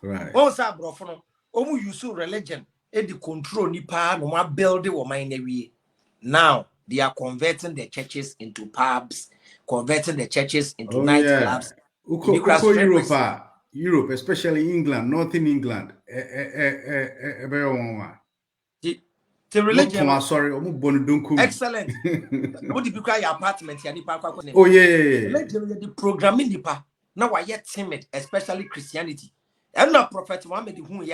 Right. Oh, sir, brofono. Oh, you so religion. The control nipa no more building or mine every. Now they are converting the churches into pubs, converting the churches into nightclubs. Europe, especially England, Northern England. The religion. Sorry, excellent. What did you cry your apartment? Oh yeah. The programming nipa. Now I yet timid, especially Christianity. I'm not prophet Muhammad who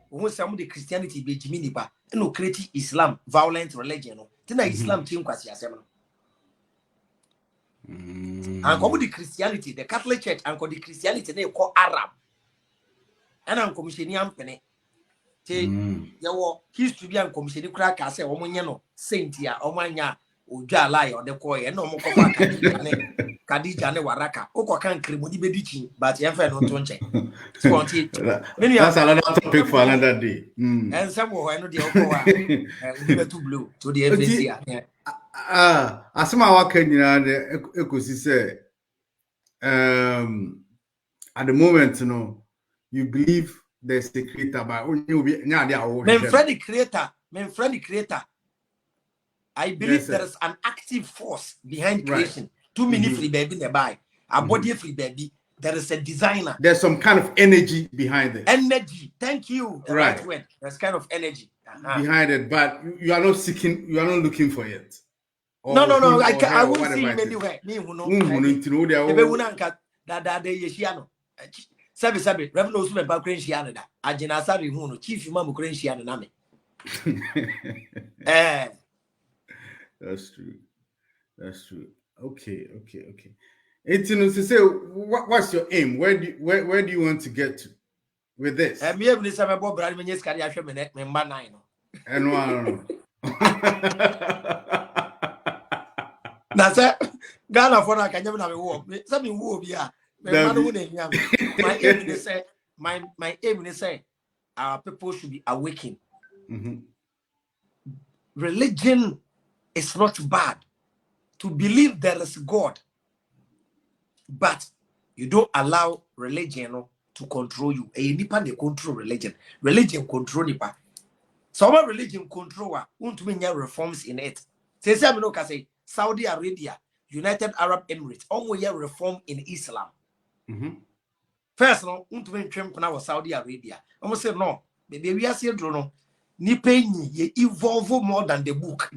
who some of the Christianity be Jiminipa, and no create Islam, violent religion. Then Islam team kwasi asem. And come the Christianity, the Catholic Church, and the Christianity they call Arab. And I'm commissioning penny. Your history and commissioning crack as a woman, saint ya, omanya, Uja lie or the coy and no more Kadija ne waraka. Oko kan krimuni bedichi, but yefe no tonche. Sponti. That's another topic for another day. And somewhere I know the Okoa and to blue to the FNC. Asema waka nyina de ekosi say at the moment you believe there's a creator but you be nya dia wo men friend creator I believe there is an active force behind creation. Too many free baby nearby. A body free baby. There is a designer. There's some kind of energy behind it. Energy. Thank you. The right word. There's kind of energy behind it, but you are not seeking. You are not looking for it. No. I won't see him anywhere. Me who know. Sabi. Reverend Osume ba kren shiano da. Agina sabi hu no chief imam kren shiano na me. That's true. Okay. It's to say, what's your aim? Where do you want to get to with this? Me even say me bo brad me nyes kari ahwe me mba 9 no. No. Na say Ghana for na kanya na me wo. Say me wo bi a me mba no na hia. My aim is say our people should be awakened. Religion is not bad. To believe there is God, but you don't allow religion to control you. Nipa they control religion. Religion control nipa. So what religion control won't mean reforms in it. Say Saudi Arabia, United Arab Emirates, almost reform in Islam. First, no, won't mean Trump now Saudi Arabia. Almost say no, baby we are still no. Nipa ye evolve more than the book.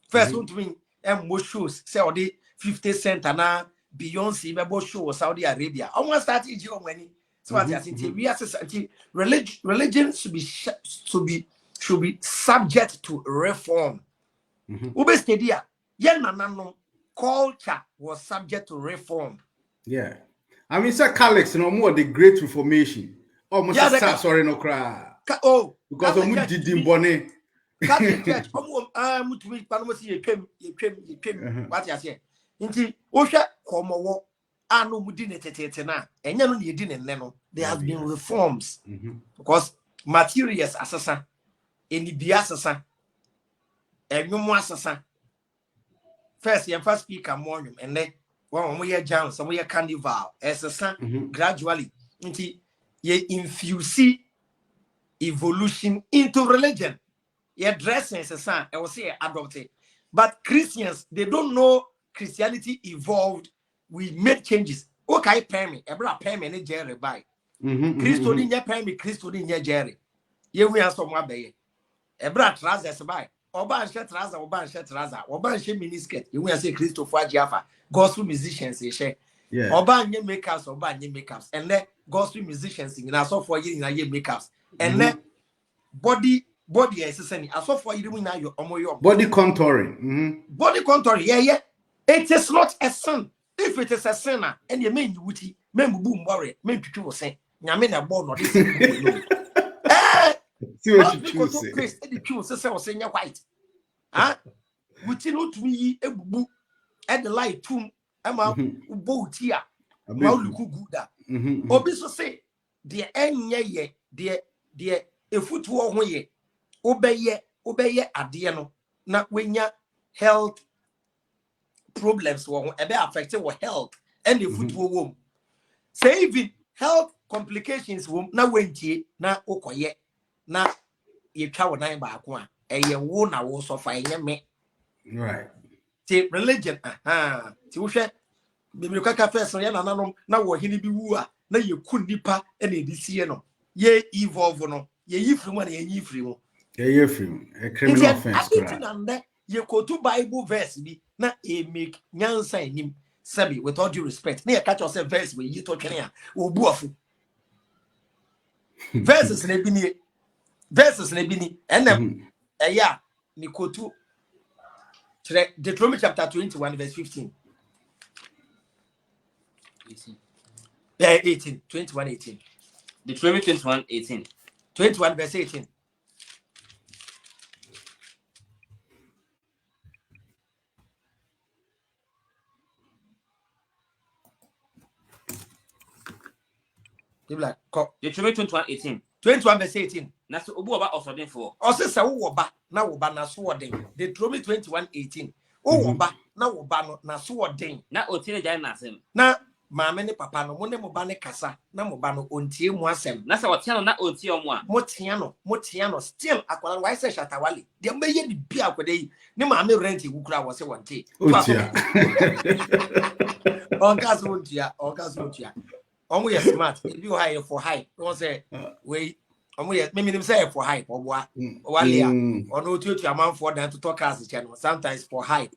First, won't mean more shows. Say all the 50 cent and now Beyonce mebo show Saudi Arabia. Almost started your money. So what I think we are society religion should be subject to reform. Ube stadia culture was subject to reform. Yeah. I mean, sir, Catholics, more the Great Reformation. Almost sorry, no cry. Because of what did Bonnet. Catholic Church, what you say? Inti Osha Komo Anu Mudine Tetena, and Yanu Yedin and Neno. There has been reforms because materials assassin in the Biasasa and no more assassin. First, your first speaker morning, and then one year jam, some year carnival, assassin gradually into ye infuse evolution into religion. Your dressing is a son, I will say adopted. But Christians, they don't know Christianity evolved. We made changes. Okay, pay me. Ebra pay me, Jerry by. Christo didn't pay me, Christo didn't Jerry. Here we are somewhere by. Ebra trousers by. Oban shirt trouser, Oban shirt trouser, Oban shirt miniskirt. You will say Christopher Jaffa, gospel musicians, they share. Oban ye makeups, and then gospel musicians in our software in a year makeups. And then body essentially as of for you now your body contouring. Body contouring, yeah. It is not a sin. If it is a sinner, and you mean witty, men boom worry, men to was saying, Yamina born or this. See what you choose. The choose was saying you're white. Ah, would you know to me a boo at the light tomb? I'm out boat here. Good. Obiso say, dear end ye, dear, a foot war ye. Obey adiano na wenya health problems were affecting our health and the foot womb. Saving health complications womb na wenti na okoye na ye twa nine ba akwa eye wo na wo so fa me. Right. Ti religion ti wo hwe bibiri kaka first ya nananom na wo hini bi wu a na ye kun nipa na edisie no ye evolve no ye yifri mu na ye yifri mu. Yeah, film a criminal offense. You go to Bible verse be na a make nyansa nim sabi with all due respect. Na catch yourself verse where you talk here. Obuafu. Verses na bini and then yeah ni go to Deuteronomy chapter 21 verse 15. 18. 21 18. Deuteronomy 21 18. 21 verse 18. You like Deuteronomy 21:18. 21 verse 18. Na so obu oba osodin for. Or say wo ba na wo ba na so den. Deuteronomy 21:18. Wo ba na wo ba no na so den. Na otie ne gyan na asem. Na maame ne papa no mo ne mo ba ne kasa na mo ba no ontie mu asem. Na se wotia no na otie omo a. Mo tia no still akwala why say shatawale. De meye di bi akwada yi. Ne maame rent wukura wo se wonte. Otia. Onka so ontia. Omo ye smart. If you high for high, don't say we omo ye me nim say for high oboa. Wale a ono tutu amanfo dan to talk as channel. Sometimes for high.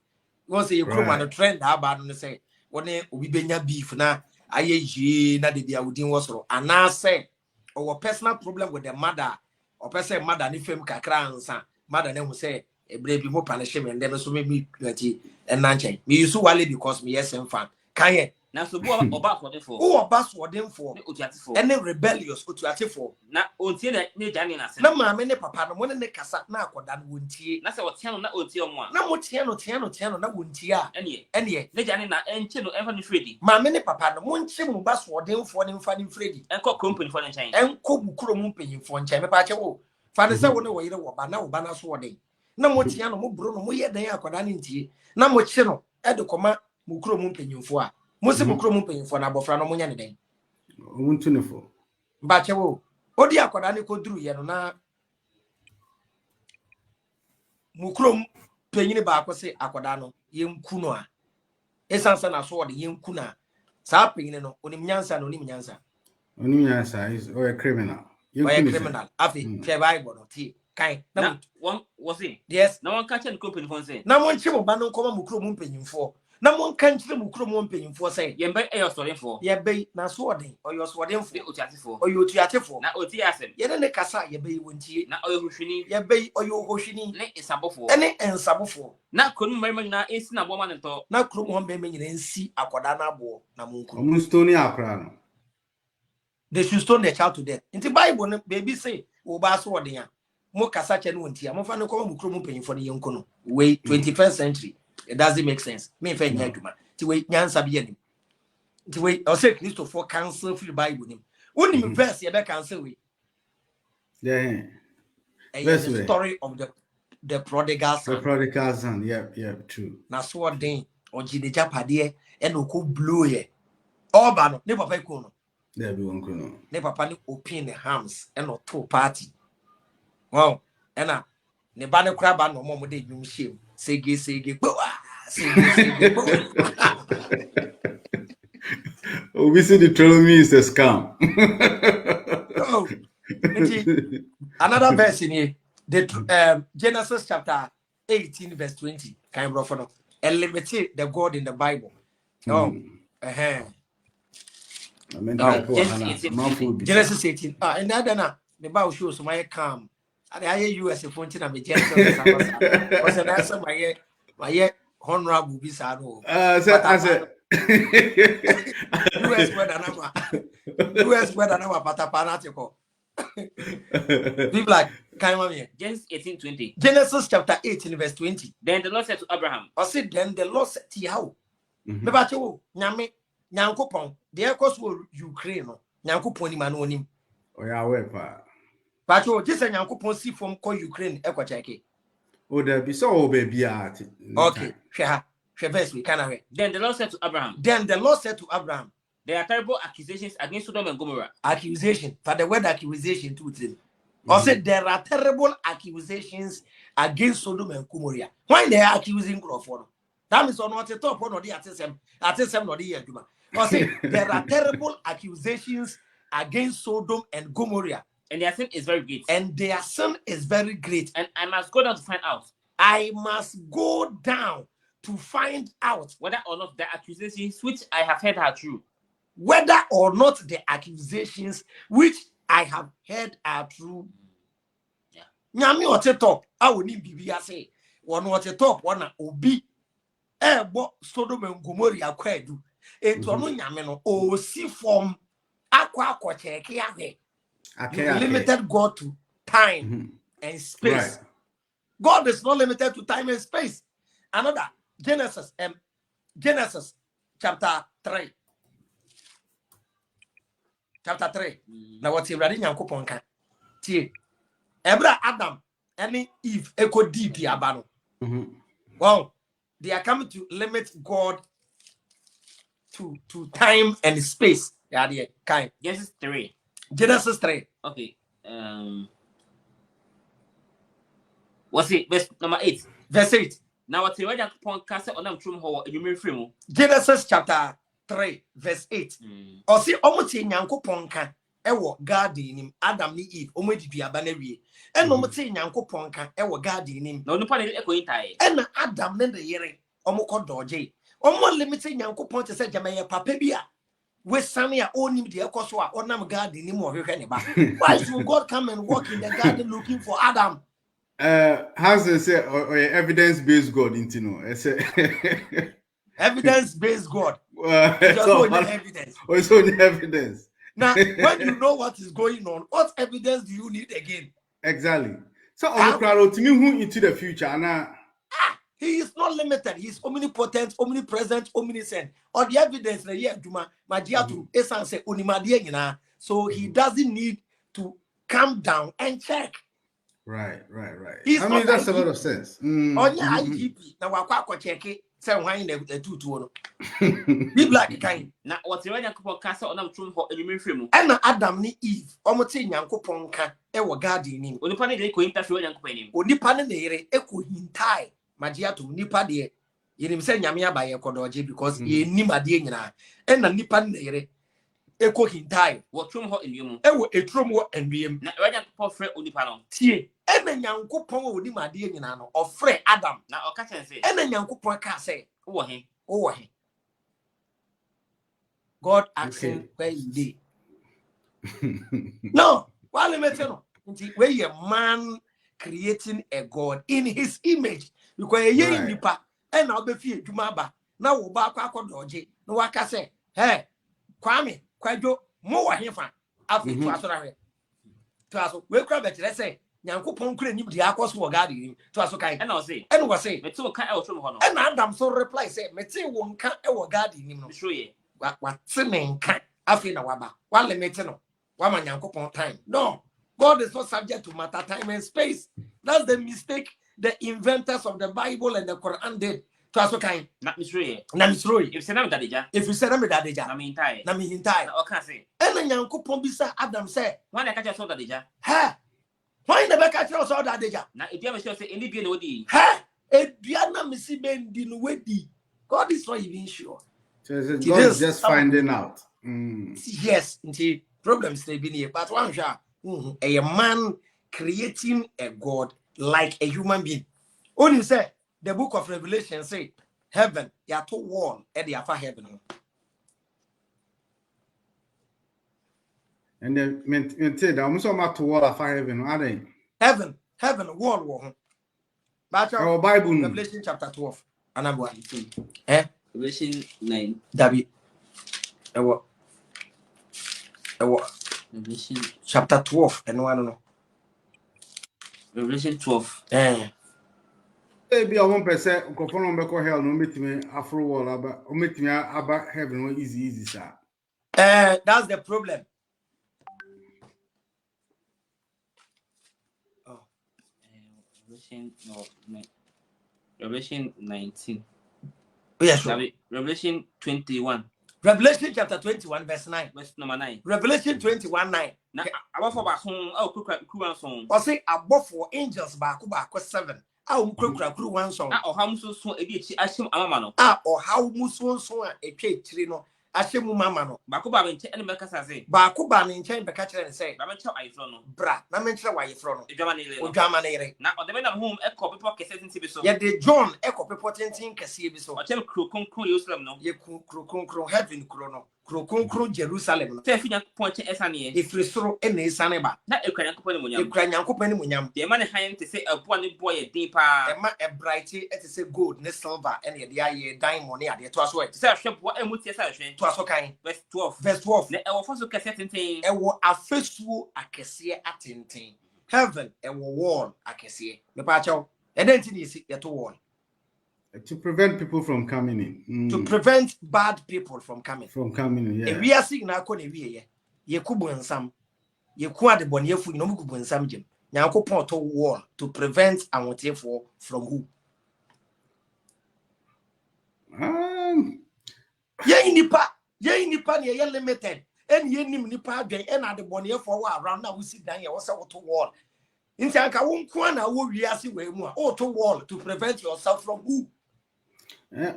You say you come on a trend about no say wone obi benya beef na aye yi na de bia wudin wo soro. Ana say or personal problem with the mother or person mother ni fam kakra ansa. Mother na hu say e bre bi mo punishment dem so me plati en nanchen. Me use wale because me yes fan. Kan ye Na so bu oba osodin for. who oba swodin for Ne otiate for. any rebellious otuate for Na ontie ne gyan na asem. na maame ne papa no mo ne kasa na akoda no wontie Na se wotia no na otie omo a. na mo tie no na wontie a Ene ne gyan na enche no enfa no fredi. maame ne papa no mo nche mo ba swodin for ne mfa ne fredi Enko company for ne nchen. enko bukuro mo mpanyimfo nche me pa che wo fa ne se wo ne wo yire wo ba na wo ba na swodin na mo tie no mo bro no mo ye dan akoda ne ntie na mo che no e de koma mo kuro mo mpanyimfo a mo se mo kuro mo mpanyimfo na abofra no mo nya ne den Omuntunefo. ba che wo odi akoda ne koduru ye no na mukrom penyini ba akose akoda no yenku no a esansa na so wode yenku na sa penyini no onim nyansa no onim nyansa Onimyansa is a criminal. You criminal afi fe bible no ti kai Na one was it? yes Na one catch and company for say. na mo nche mo ba no nkoma mukrom mpenyimfo na mo nka nchire mukrom mpenyimfo say Yembe e osodin for. ye be na so wode oyo so wode mfo Ne otiate for. oyo tuate fo Na otie asem. ye ne kasa ye be wontie Na oyo hwhwini ye be oyo hohwini ne isabofo. ene ensabofo Na konu mmarima nyina ensi na boma ne to. na krom ho be nyina nsi akoda na abo na mo nkuru Omunstoni akra no. they should stone their child to death. In the Bible, baby say, "Oba so odiya." Mo kasa che no ntia. Mo fa no ko mo kro mo penyin for the yenko no. Wait, 21st century. It doesn't make sense. Me fa nya aduma. Ti we nyansa bi anim. Ti we o say Christo for cancel free Bible nim. Woni me verse ye be cancel we. Yeah. The story of the prodigal son. The prodigal son. Yeah, true. Na so odin ogide japade e no ko blow ye. Oba no ne papa ko no. There be one kuno. Ne papa ni open the hams and no two party. Wow, ena ne ba ne kura ba no mo de nwum hiem. Sege gbo. Sege gbo. Oh, we see the Deuteronomy is a scam. Oh. Another verse in here. The Genesis chapter 18 verse 20. Can you bro for no? Eliminate the God in the Bible. Oh. Genesis 18. And that na the Bible shows my calm. I US phone na me Genesis. Was an answer my honorable bisano. US word anama patapanatico. Be like Genesis 18:20. Genesis chapter 18 verse 20. Then the Lord said to Abraham. Or said then the Lord said to you. Me ba chewo nyame nyankopon de ekoso Ukraine no nyankopon ni ma no onim. Oya we pa. Ba chewo just nyankopon si from ko Ukraine e ko cheke. O da bi so o baby ati. Okay, hwe verse we kana hwe. Then the Lord said to Abraham. Then the Lord said to Abraham. There are terrible accusations against Sodom and Gomorrah. Accusation. For the word accusation to them. Or said there are terrible accusations against Sodom and Gomorrah. Why they are accusing Crawford? That means on what the top one or the atism not the Duma. Or say there are terrible accusations against Sodom and Gomorrah. And their sin is very great. And their sin is very great. And I must go down to find out. I must go down to find out whether or not the accusations which I have heard are true. Whether or not the accusations which I have heard are true. Yeah. Nyami ote top. I will need Bibia say. One ote top. One obi. Bo Sodom and Gomorrah kwedu. Eto no nyame no. O si form. Akwa cheke yahe. You limited God to time and space. Right. God is not limited to time and space. Another Genesis chapter 3. chapter 3. Now what's Awurade Nyankopɔn ka? Tie. Ebra Adam and Eve echo deep the abano. Wow, they are coming to limit God to time and space. Yeah, the kind. Genesis 3. Genesis 3. Okay. What's it? Verse number 8. Verse 8. Now what's Awurade Nyankopɔn ka sɛ ɔnam trom hɔ adwuma mfiri mu. Genesis chapter 3 verse 8. Or see omuti Nyankopɔn ka ewo garden nim Adam ni Eve omedidi aba na wie. And omuti Nyankopɔn ka ewo garden nim. Na onipa ne ekɔ intae. And Adam ne de yere omukɔ dɔgye. Omo limiti Nyankopɔn te sɛ gyama ye papa bi a we sane a onim de ekɔ so a onam garden nim ohwehwɛ ne ba. Why should God come and walk in the garden looking for Adam? How's it say or evidence-based God into no? Evidence-based God. It's only evidence. It's only evidence. Now, when you know what is going on, what evidence do you need again? Exactly. So, to me, who into the future? He is not limited. He is omnipotent, omnipresent, omniscient. Or the evidence, so he doesn't need to come down and check. Right. He's I mean, that's IGP. a lot of sense. On your IGP, now I check it. Say why in the two be black kind. Na what's Awurade Nyankopɔn ka sɛ ɔnam trom hɔ adwuma mfiri mu. And Adam ni Eve, omote Nyankopɔn ka ewo garden nim. Onipa ne de ekɔ intae Nyankopɔn nim. Onipa ne yere eko hintai. Magia to nipa de yenim se nyame aba ye kodoje because ye nim ade nyina. And na nipa ne yere eko hintai. Wɔ trom hɔ enwiem. Ewo etrom wo enwiem. Na Awurade Nyankopɔn frɛ onipa no. Tie. Ena Nyankopɔn wo nim ade nyina no. Ofrɛ Adam. Na ɔka kyɛn sɛ. Ena Nyankopɔn ka sɛ Wɔ he? Wɔ he? God asking where you dey. No, why let me tell you? Where you man creating a God in his image. Because a year nipa and I'll be fear to maba. Now we back doje. No waka say, hey, Kwame, Kwajo, more himfa. After to us. To us, we grab it, let's say. Nyankopɔn kure nim de akɔ so wɔ garden to aso kai ɛna ɔse ɛna wɔ se mete wo ka ɛwɔ trom hɔ no ɛna Adam so reply say mete wo nka ɛwɔ garden nim no sure ye wa te ne nka afei na waba wa limit no wa ma Nyankopɔn time. No, God is not subject to matter, time and space. That's the mistake the inventors of the Bible and the Quran did to aso kai na sure ye na misro if say na me dadeja na me hintae na me hintae na ɔka se ɛna Nyankopɔn bisa Adam say wɔn na ka kyerɛ so dadeja ha why never catch us all that deja? Na edua me say any bia na odi. Ha! Edua na me si bendi no wedi. God is not even sure. So God is just finding out. Yes, the problem is been here. But one shot, a man creating a God like a human being. Only say the book of Revelation say heaven, you are to wall at the upper heaven. And then maintain almost about to wall of heaven, are they? Heaven, wall. But our Bible, Revelation chapter 12. And I'm going Revelation 9. Dabi. Revelation chapter 12. And one no. Revelation 12. Maybe I won't say, Cophone Beko hell, no meet me after wall, but meet me about heaven, easy, sir. That's the problem. Revelation 19. Oh, yes, sure. Revelation 21. Revelation chapter 21, verse 9. Verse number 9. Revelation 21, 9. Now, about for back home, oh, crew song. Or say above for angels back 7. Crew one song. Or how much so a ditch, I assume Amano. Or how much so a cake trino. Ashemu mamano. Bakuba in Chen Becasa. Bakuba in Chen Becatcher and say, Ramacho I flono. Bra, Namentra why you from Germany. Now, the men of whom echo pocket setting so. Yet the John echo reporting Cassibi so. I tell crew Uslam no. Ye crew heaven chrono. Crew Jerusalem. Fair point Essani. If you throw any saneba. Not a crank company. You cry young company munyam. The man hanging to say a one boy a deeper. A brighty, it is a gold, ne silver, and the eye diamond near the twas way. Sir, what and what's your session? Twas okay. Verse 12. Verse 12. Our first cassette thing. A first woo a cassia at tinting. Heaven, a wall, a cassia. The pacho, and then you see at wall. To prevent people from coming in. To prevent bad people from coming. From coming in, yeah. If we are seeing now, ye kubu nsam ye ku ade bone yefu no kubu nsam gem nyankopon to wall to prevent awotefo from who ye nipa ne ye limited en ye nim nipa adwen en ade bone yefo wa around na wusi dan ye wo se wo to wall inti anka wo nko na wo wiase we mu a o to wall to prevent yourself from who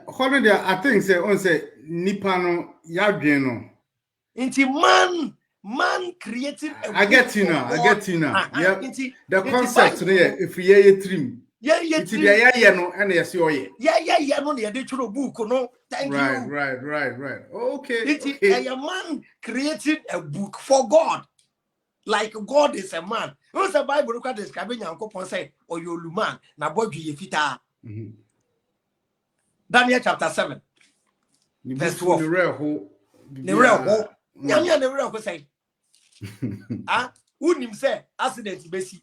holiday I think say on say nipa no yadwen no inti man created a I get you now. Yeah. The concept if we trim. It's the no and yes you yeah no dey churo book no thank you right okay it's a man created a book for God like God is a man no say Bible record describe Nyankopon say oyoluman na bodwe ye fita Daniel chapter 7 verse 12 the real ho nyame the real ho say unim say accident besi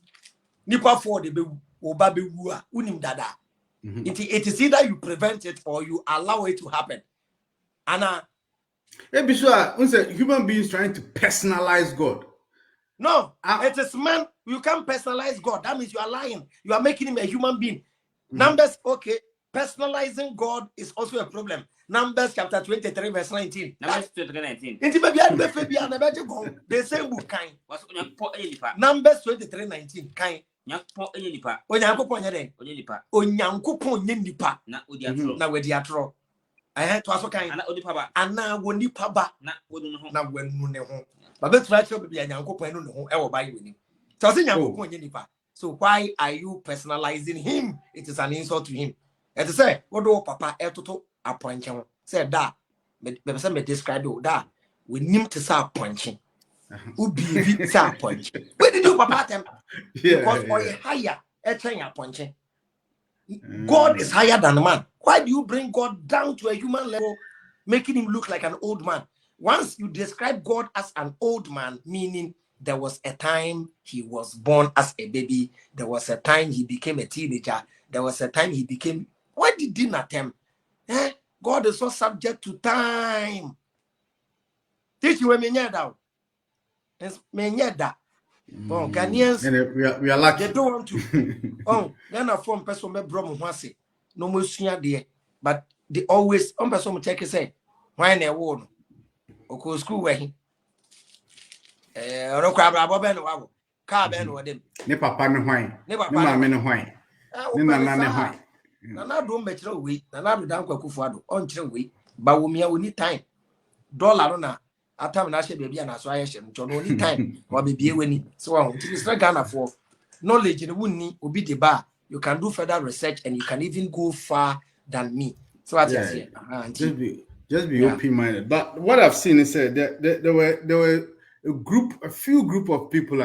nipa for the be oba be wu a unim dada it is either you prevent it or you allow it to happen and be sure say human beings trying to personalize God. No, it is man. You can't personalize God. That means you are lying. You are making him a human being. Numbers, okay. Personalizing God is also a problem. Numbers chapter 23, verse 19. Numbers 23:19. The same book kind. Numbers 23:19. Kind. I had to ask kind. And now when you papa, now when you but let's try to be a Yankopon no e buy winning. So say Yankopon nipa. So why are you personalizing him? It is an insult to him. And to say, what do papa e toto appointment? Say that me say me describe you that we need to say appointment. Ubi say appointment. Where did you papa them? Because for a higher e train appointment. God is higher than man. Why do you bring God down to a human level, making him look like an old man? Once you describe God as an old man, meaning there was a time he was born as a baby, there was a time he became a teenager, there was a time he became... Why did he not attempt? God is so subject to time. Teach you when me down. Oh, Ghanaians, we are lucky. they don't want to. Oh, then a form person me bro mo say no mo sua there, but they always person mo check say why na wo no oko school we ro kwa bra be no wawo ka be no dem ne papa ne hwan ne mama ne hwan ne nana ne hwan na do mbekire we na do dan kwakufu ado on kire we ba wo mia oni time dollar no na atam na she baby na so ayeshe ncho no any time wa bebie wani so wa until it's Ghana for knowledge in wunni obi de ba you can do further research and you can even go far than me so what you say just be open minded. But what I've seen is that there were a few group of people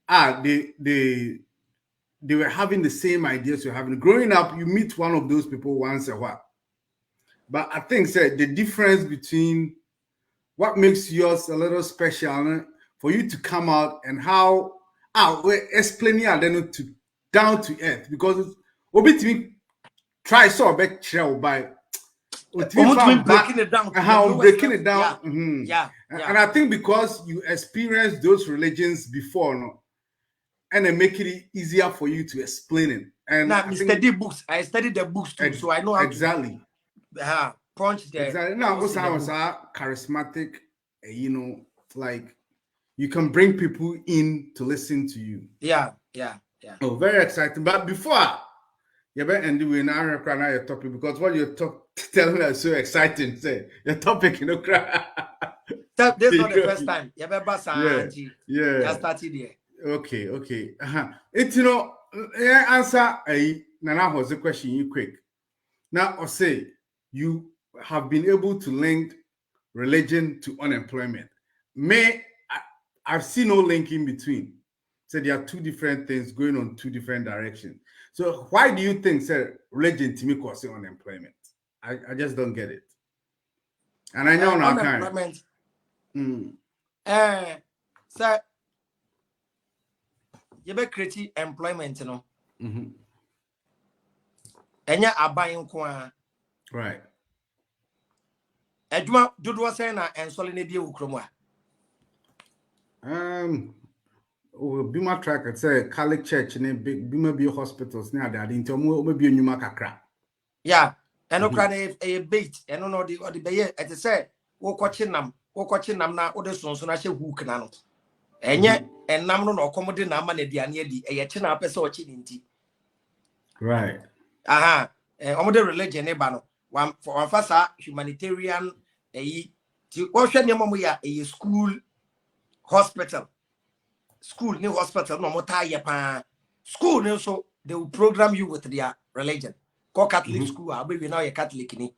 they were having the same ideas you're having. Growing up, you meet one of those people once a while. But I think the difference between what makes yours a little special for you to come out and how we're explaining then to down to earth because obi to me try so back by breaking it down breaking it down and I think because you experienced those religions before and they make it easier for you to explain it and now I studied the books too so I know how exactly to punch there exactly now also I was charismatic like you can bring people in to listen to you. Yeah. Oh, very exciting. But before you better end with your topic because what you're telling us is so exciting. Say your topic, cry. This is not the first time. You better yeah. started there. Okay. It's answer Nana was the question you quick. Now I'll say you have been able to link religion to unemployment. I've seen no link in between. So there are two different things going on two different directions. So why do you think, sir, religion to me causes unemployment? I just don't get it. And I know now unemployment. Sir, you be create employment, And you're buying kwa. Right. Eduma do saying and solid be ukromwa. Bima track at say Catholic Church and Bima be hospitals now that into maybe a new macacra. Yeah, and no a bait, and no the bay at the say, walk watching them now, or the sons, and I say who can. And yet, and nam no accommodate Naman at the Aniadi, a china peso chinity. Right. Aha, and the religion, Ebano, one for one fasa humanitarian, a ocean Yamoya, a school, hospital, school, new hospital, no more tie school, no so they will program you with their religion. Go Catholic school, I believe now a Catholic ni.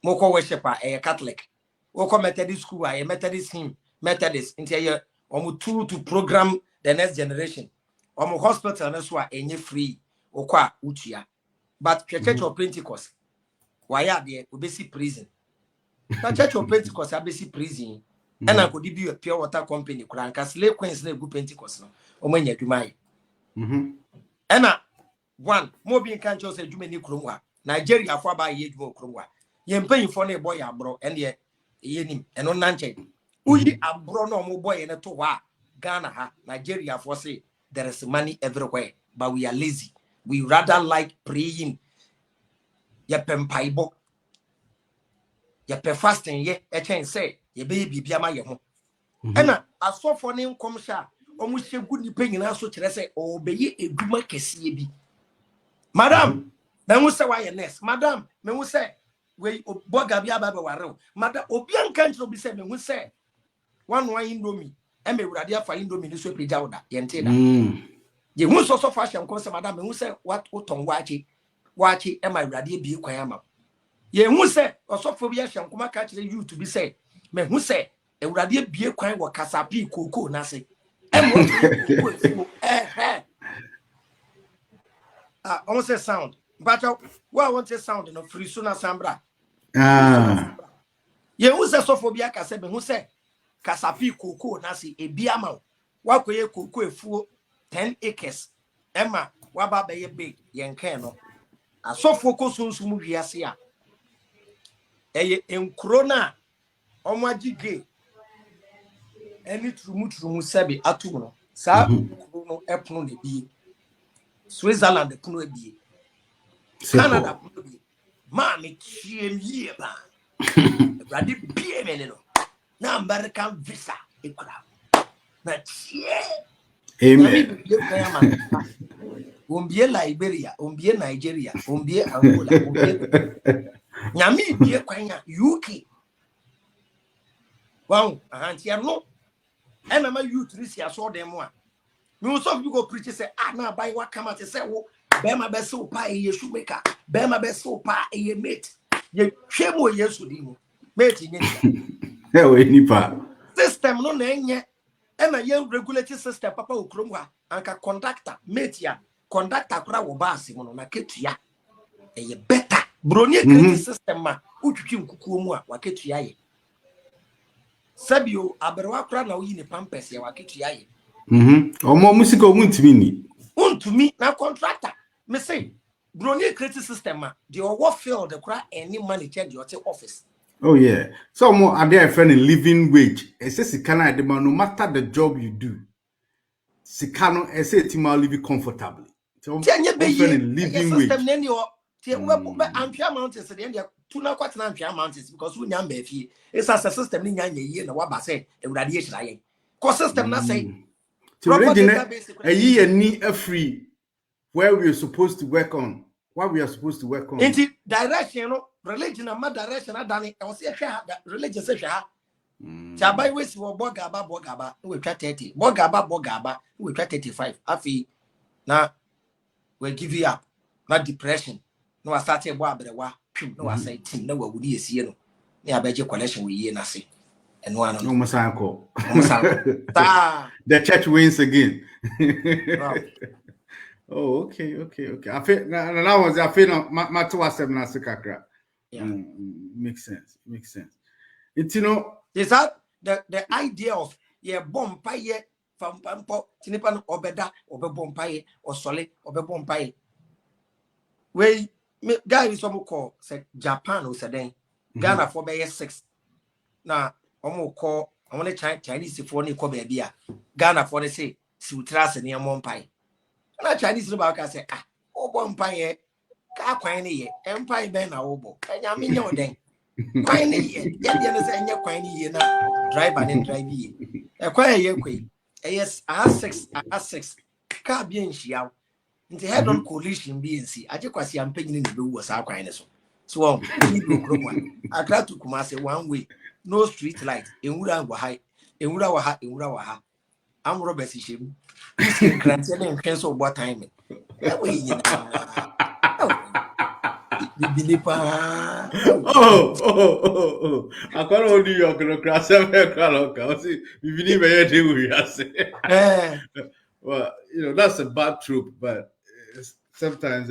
Moko worshiper, a Catholic. Woko Methodist school, a Methodist hymn, Methodist, into a tool to program the next generation. Hospital, that's why any free, okwa utia. But Church of Pentecost, why are there? Obesi prison. Now Church of Pentecost, Obesi prison. And I could give you a pure water company, because slave queens, slave good Pentecost. O when you do my. And one, more being can't say you many krumwa. Nigeria for by ye more krumwa. Yen paying for a boy abro, and ye, yenim, and on nanche. Uji abro no more boy and a toa. Ghana ha, Nigeria for say there is money everywhere, but we are lazy. We rather like praying. Ye pempaibo. Ye pe fasting ye, a chain say, ye baby biama ye home. And I saw for name come sha, almost a good opinion also to say, oh, be a good market be. Madam, then we say why your nest, Madam, men we say, we bogabia baba waro. Madam, Obian can't be said, men we say, one wine indomie, and me radia for indomie, so pretty out that, yentida. Ye won't so fashion, cause Madam, and we say, what uton watchy, and my radia be quayama. Ye who say, or so phobia shall come catch you to be said, men who say, a radia be a quine or casapi, cuckoo, nasi. And what almost a sound. But what I want to sound in a free sooner sambra. Ye who says sophobia casabe who say casapi cocoa nasi a biama. What could you cocoa a full 10 acres? Emma, what about a big yankano? A so focus on some movia. In Corona, on my gay. Any true sabi atuno. Sa no epno de bi. Switzerland the puno bi. Canada puno bi. Mammy chiem ye ba. Radi bi meneno. Na American visa ekura. Na chie. Amen. Umbie Liberia, umbie Nigeria, umbie Angola, umbie Nyami bi kwanya UK. Wow, auntie no. And my youth this year saw them one. You some people go preach say, now buy what come out say, oh, Bema be so pa ye shoemaker, Bema be so pa ye mate. Ye shemo yesu di mo. Mate nipa. System no nenye. And a young regulated system, Papa Ukrumwa, anka conductor, mate ya, conductor kura wo basi mono na ketu ya. Ye better. Brony create system ma, uchuki nkuku mu a waketu ya ye. Sabio aberwa kura na uyi ni pampers ya waketu ya ye. Omo music omuntimi ni. Untumi na contractor. Me say, Brony creative system ma, the what field the kura any manager the office. Oh yeah. So more are there a friend in living wage. It says Sikana demand no matter the job you do. Sikano I say to live comfortably. So friend in living wage. System neni o tie we ampia mountains the end tuna kwat na ampia mountains because we nyam be fie. It's as a system ni nya ye na wa ba say ewurade ye hira ye. Co system na say proper database a year ni a free where we are supposed to work on. What we are supposed to work on. Into direction, no religion and my direction. I done it. I was religion says, Chabai ways for Bogaba, we try 30. Bogaba, we try 35. Afi now we give you up. Not depression. No, I started wa. No, I say, no, what would you see? No, I bet your collection with ye nasi. And one no Masanko. The church wins again. Oh, okay. I feel now was I feel my 2 7 kakra. Yeah. Makes sense. It's is that the idea of bomb pie from Pampo, Tinipan Obeda, Obe Bompaye, or Sole, Obe Bompaye. We guy is some call said Japan who said then Ghana for 6. Now, Omo call I want to Chinese for any come here. Ghana for the say, Sutrasa near Mompai. And Chinese about say, ah, oh, Bompire, Quiny, Empire Ben, Obo, and I mean your day. Quiny, and your Quiny, drive and drive ye. A quiet year quick. Yes, I six, car being she out. Into head on coalition being see. I just was I'm paying in the blue was our kindness. So, I tried to come as 1 week. No street light. In Ura Waha, in Ura Waha. I'm Robert Shim. This is granted and cancel what time. Oh. I can't hold you. You're going to crash every crowd. I see. You believe I do. Well, that's a bad trope, but sometimes.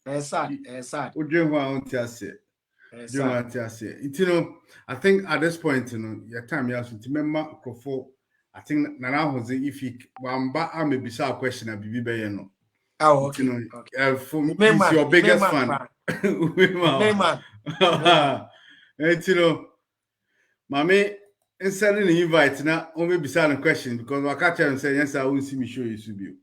It's sad. What do you want to say? I think at this point, your time you have to remember before. I think Nana was if he I may be a question at BB. Oh, okay. For me, he's your biggest fan. And Mommy, instead of the invite now, only be silent question because I catch him and say, yes, I will see me show you to be.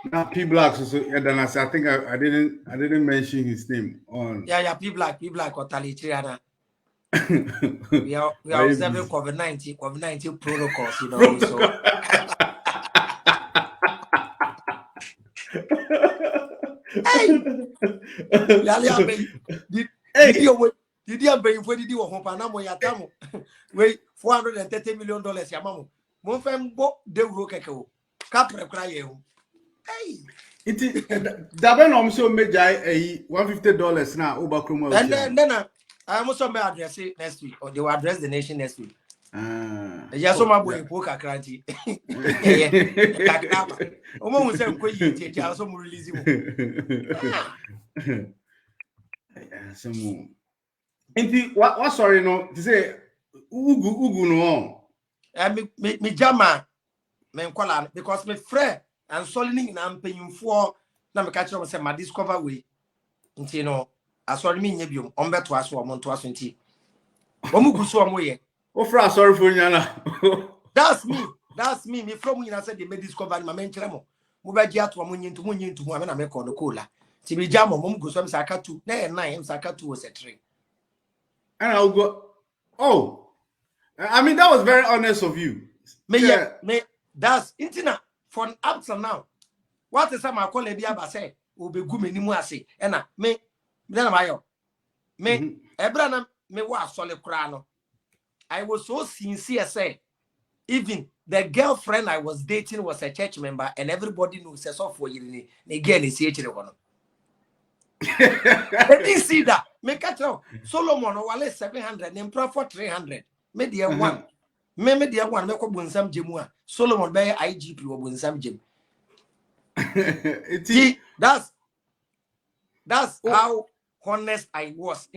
Now P Black so I think I didn't mention his name on. Yeah, P Black or Talitriana. we are observing COVID-19 protocols, so did you pay for the deal of Panama Yatamo? Wait, $430 million, Yamamo. Monfembo de Rokeko. Capra cry. Hey, that when I'm so made $150 now over Chrome. And then I almost saw my address next week, or they will address the nation next week. Yes, so my boy, Poker Cranty. Almost said, "Quit, I also release you." Some what sorry, no, to say, Ugu, no. Me Jama, men call because my friend and solid I'm paying for. Now, me catch up and my discover way. I saw me nebium, to us or Montois 20. Omugu so amoye. Oh, sorry for you. That's me. Me from when I said they made discover my main tremo. Mubaji to Munyin to one and I make on the cola. Tibi Jamo, Mumgo, some Sakatu, 9 Sakatu was a tree. And I'll go. Oh, I mean, that was very honest of you. Me, that's internet from up to now. What is my call a biaba say? Will be good anymore. Say, and me, then me, Abraham, me was solid crano. I was so sincere, say, even the girlfriend I was dating was a church member, and everybody knows a soft for you. Again, it's here. Let me see that. Make it out. Solomon or Wale 700, and for 300. Media one. Media one, make up some Jimua. Solomon by IGP or Winsam Jim. That's how honest I was.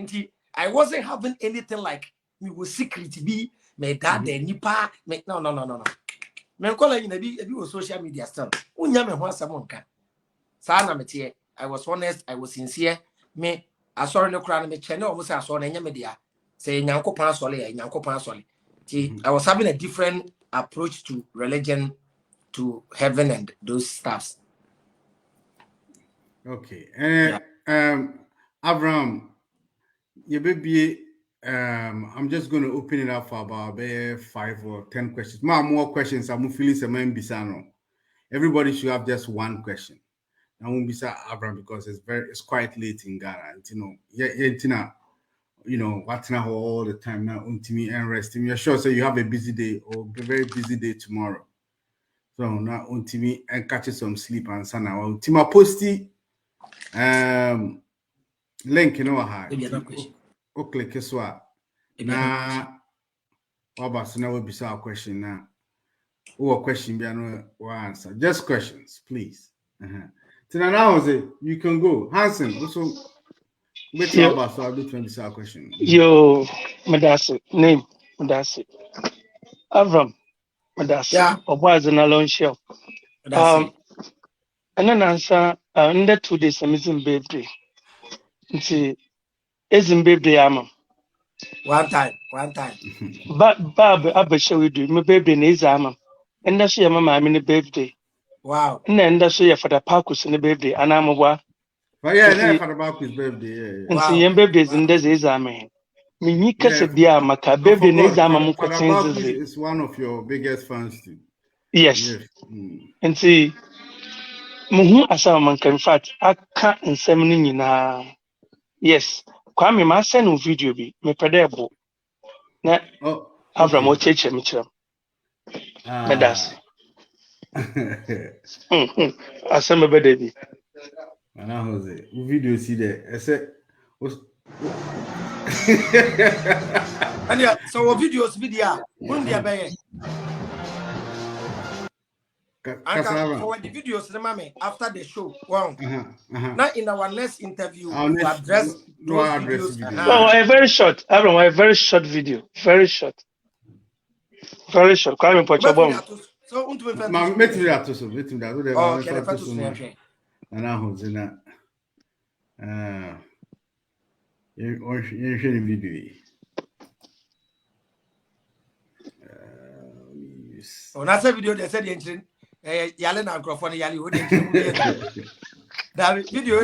I wasn't having anything like me was secret to be me dad nipa me no. Me call you be social media stuff. Unya me ho asam nka. Sa na me I was honest, I was sincere. Me asori no kra na me chene o mo say asori na nya me dia. Say nyankopon asori. I was having a different approach to religion, to heaven and those stuffs. Okay. Abraham, your baby, I'm just going to open it up for about 5 or 10 questions. More questions. I'm feeling some bisano. Everybody should have just one question. I won't be Abraham because it's quite late in Ghana. What's now all the time now to me and resting. You're sure so you have a busy day or a very busy day tomorrow. So now to me and catch some sleep and sana. Tima posty link how click so na about now will be our question now. Or question be no answer. Just questions, please. Now you can go. Hansen also so I'll do 20 question. Yo, Madasi, name Madasi. Avram, Madasi. Yeah. Or was an alone shelf. And then answer under 2 days, I'm missing birthday. See, Isn't baby ama. One time. But Abba show you do my baby is ama. And that's your mamma in the birthday. Wow. And that's your for the parkus in the birthday. And I'm a wa. But yeah, never for about his birthday. Yeah. And Wow. see, young babies in this is amen. Minika Yeah, said, dear Maka, I baby is forgot. ama Father mukotenzi. Bakus is one of your biggest fans too. Yes. Mm. And see, Muhu Asaman, in fact, I can't in semining na. Yes. Kwame, my send video be me predebo. Na Oh, Avram okay. Ocheche Mitchell. Medas. Asamba baby. And I was it. Video see there. I said, And yeah, so videos video. Wouldn't there be? For the videos, remember after the show. Wow. Now in our next interview, we address those videos. Oh, a very short. Avram, a very short video. Very short. Very short. Kwame Pochobom. So, on that video, they said the engine, Yalen and Crawford, Yali, that video,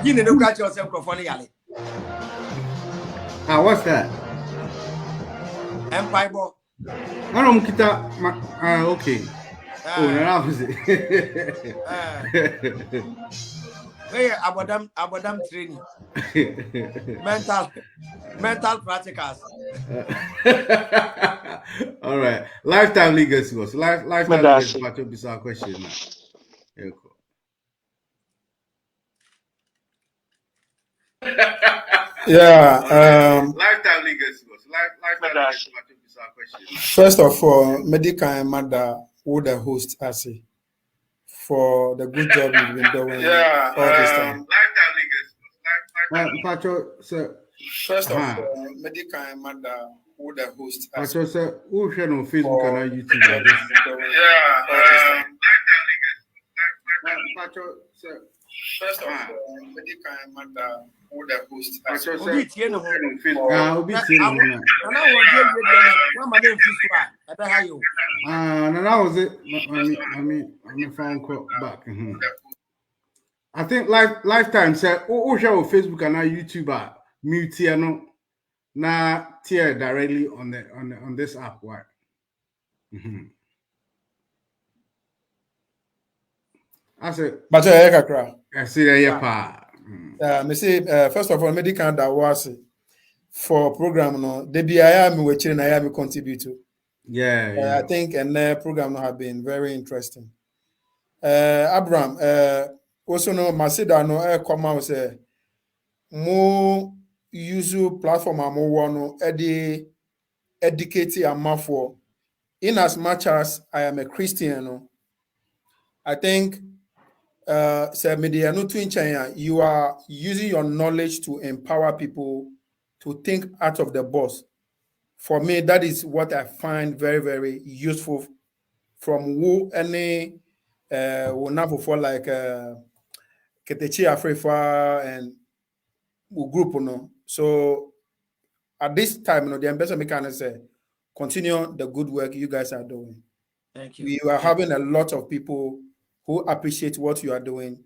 you know, catch yourself, Crawford, Yali. What's that? Empire Ball. I don't get that. Okay. Oh, no, that was it. Hey, about them training. Mental practicals. All right. Lifetime legacy was lifetime legacy part of this question now. Yeah. Lifetime legacy was lifetime legacy part of this question. First of all, Medica and Mother would the host Asi for the good job you've been doing all this time. Lifetime legacy was First of all, Medica and Mother would the host Asi. Pacho sir, who share on Facebook and YouTube? Pacho sir. First of all, Medica and Mother would the host Asi. Pacho sir, And that was it. I mean, phone call back. I think lifetime said, who share on Facebook and YouTube mute no na tear directly on this app. Why? I said, but I see that me say first of all, Medica that was for program no. The I am watching I am contribute to. Yeah. I think and program have been very interesting. Abraham, also no Masida no come out say more use platform more one educate am for in as much as I am a Christian. No, I think say media no twin China, you are using your knowledge to empower people to think out of the box. For me, that is what I find very, very useful from who any for like Ketechi Afrifa and group no. So at this time, the ambassador mechanic say continue the good work you guys are doing. Thank you. We are having a lot of people who appreciate what you are doing,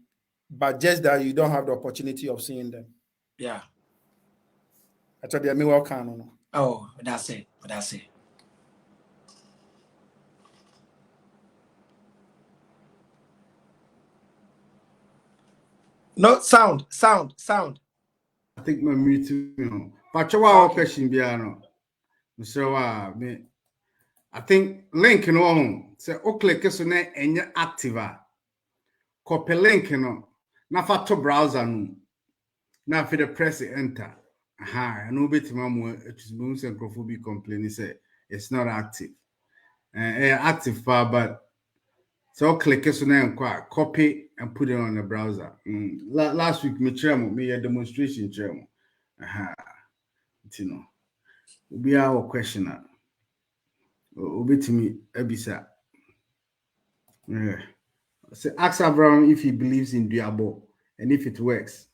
but just that you don't have the opportunity of seeing them. Yeah. I told you, welcome. Oh, that's it. No sound. I think my mute, but your question piano. So I think link no home. Say click so na enye active. Copy link no. Na fa to browser no. Na for the press enter. No bit mamu it is boom and crofobia complaining say it's not active. Active far, but so click so na copy and put it on the browser. Last week me a demonstration chemo. You know. Be our questioner. Obi to me, Ebisa. Say ask Abraham if he believes in Diabo and if it works.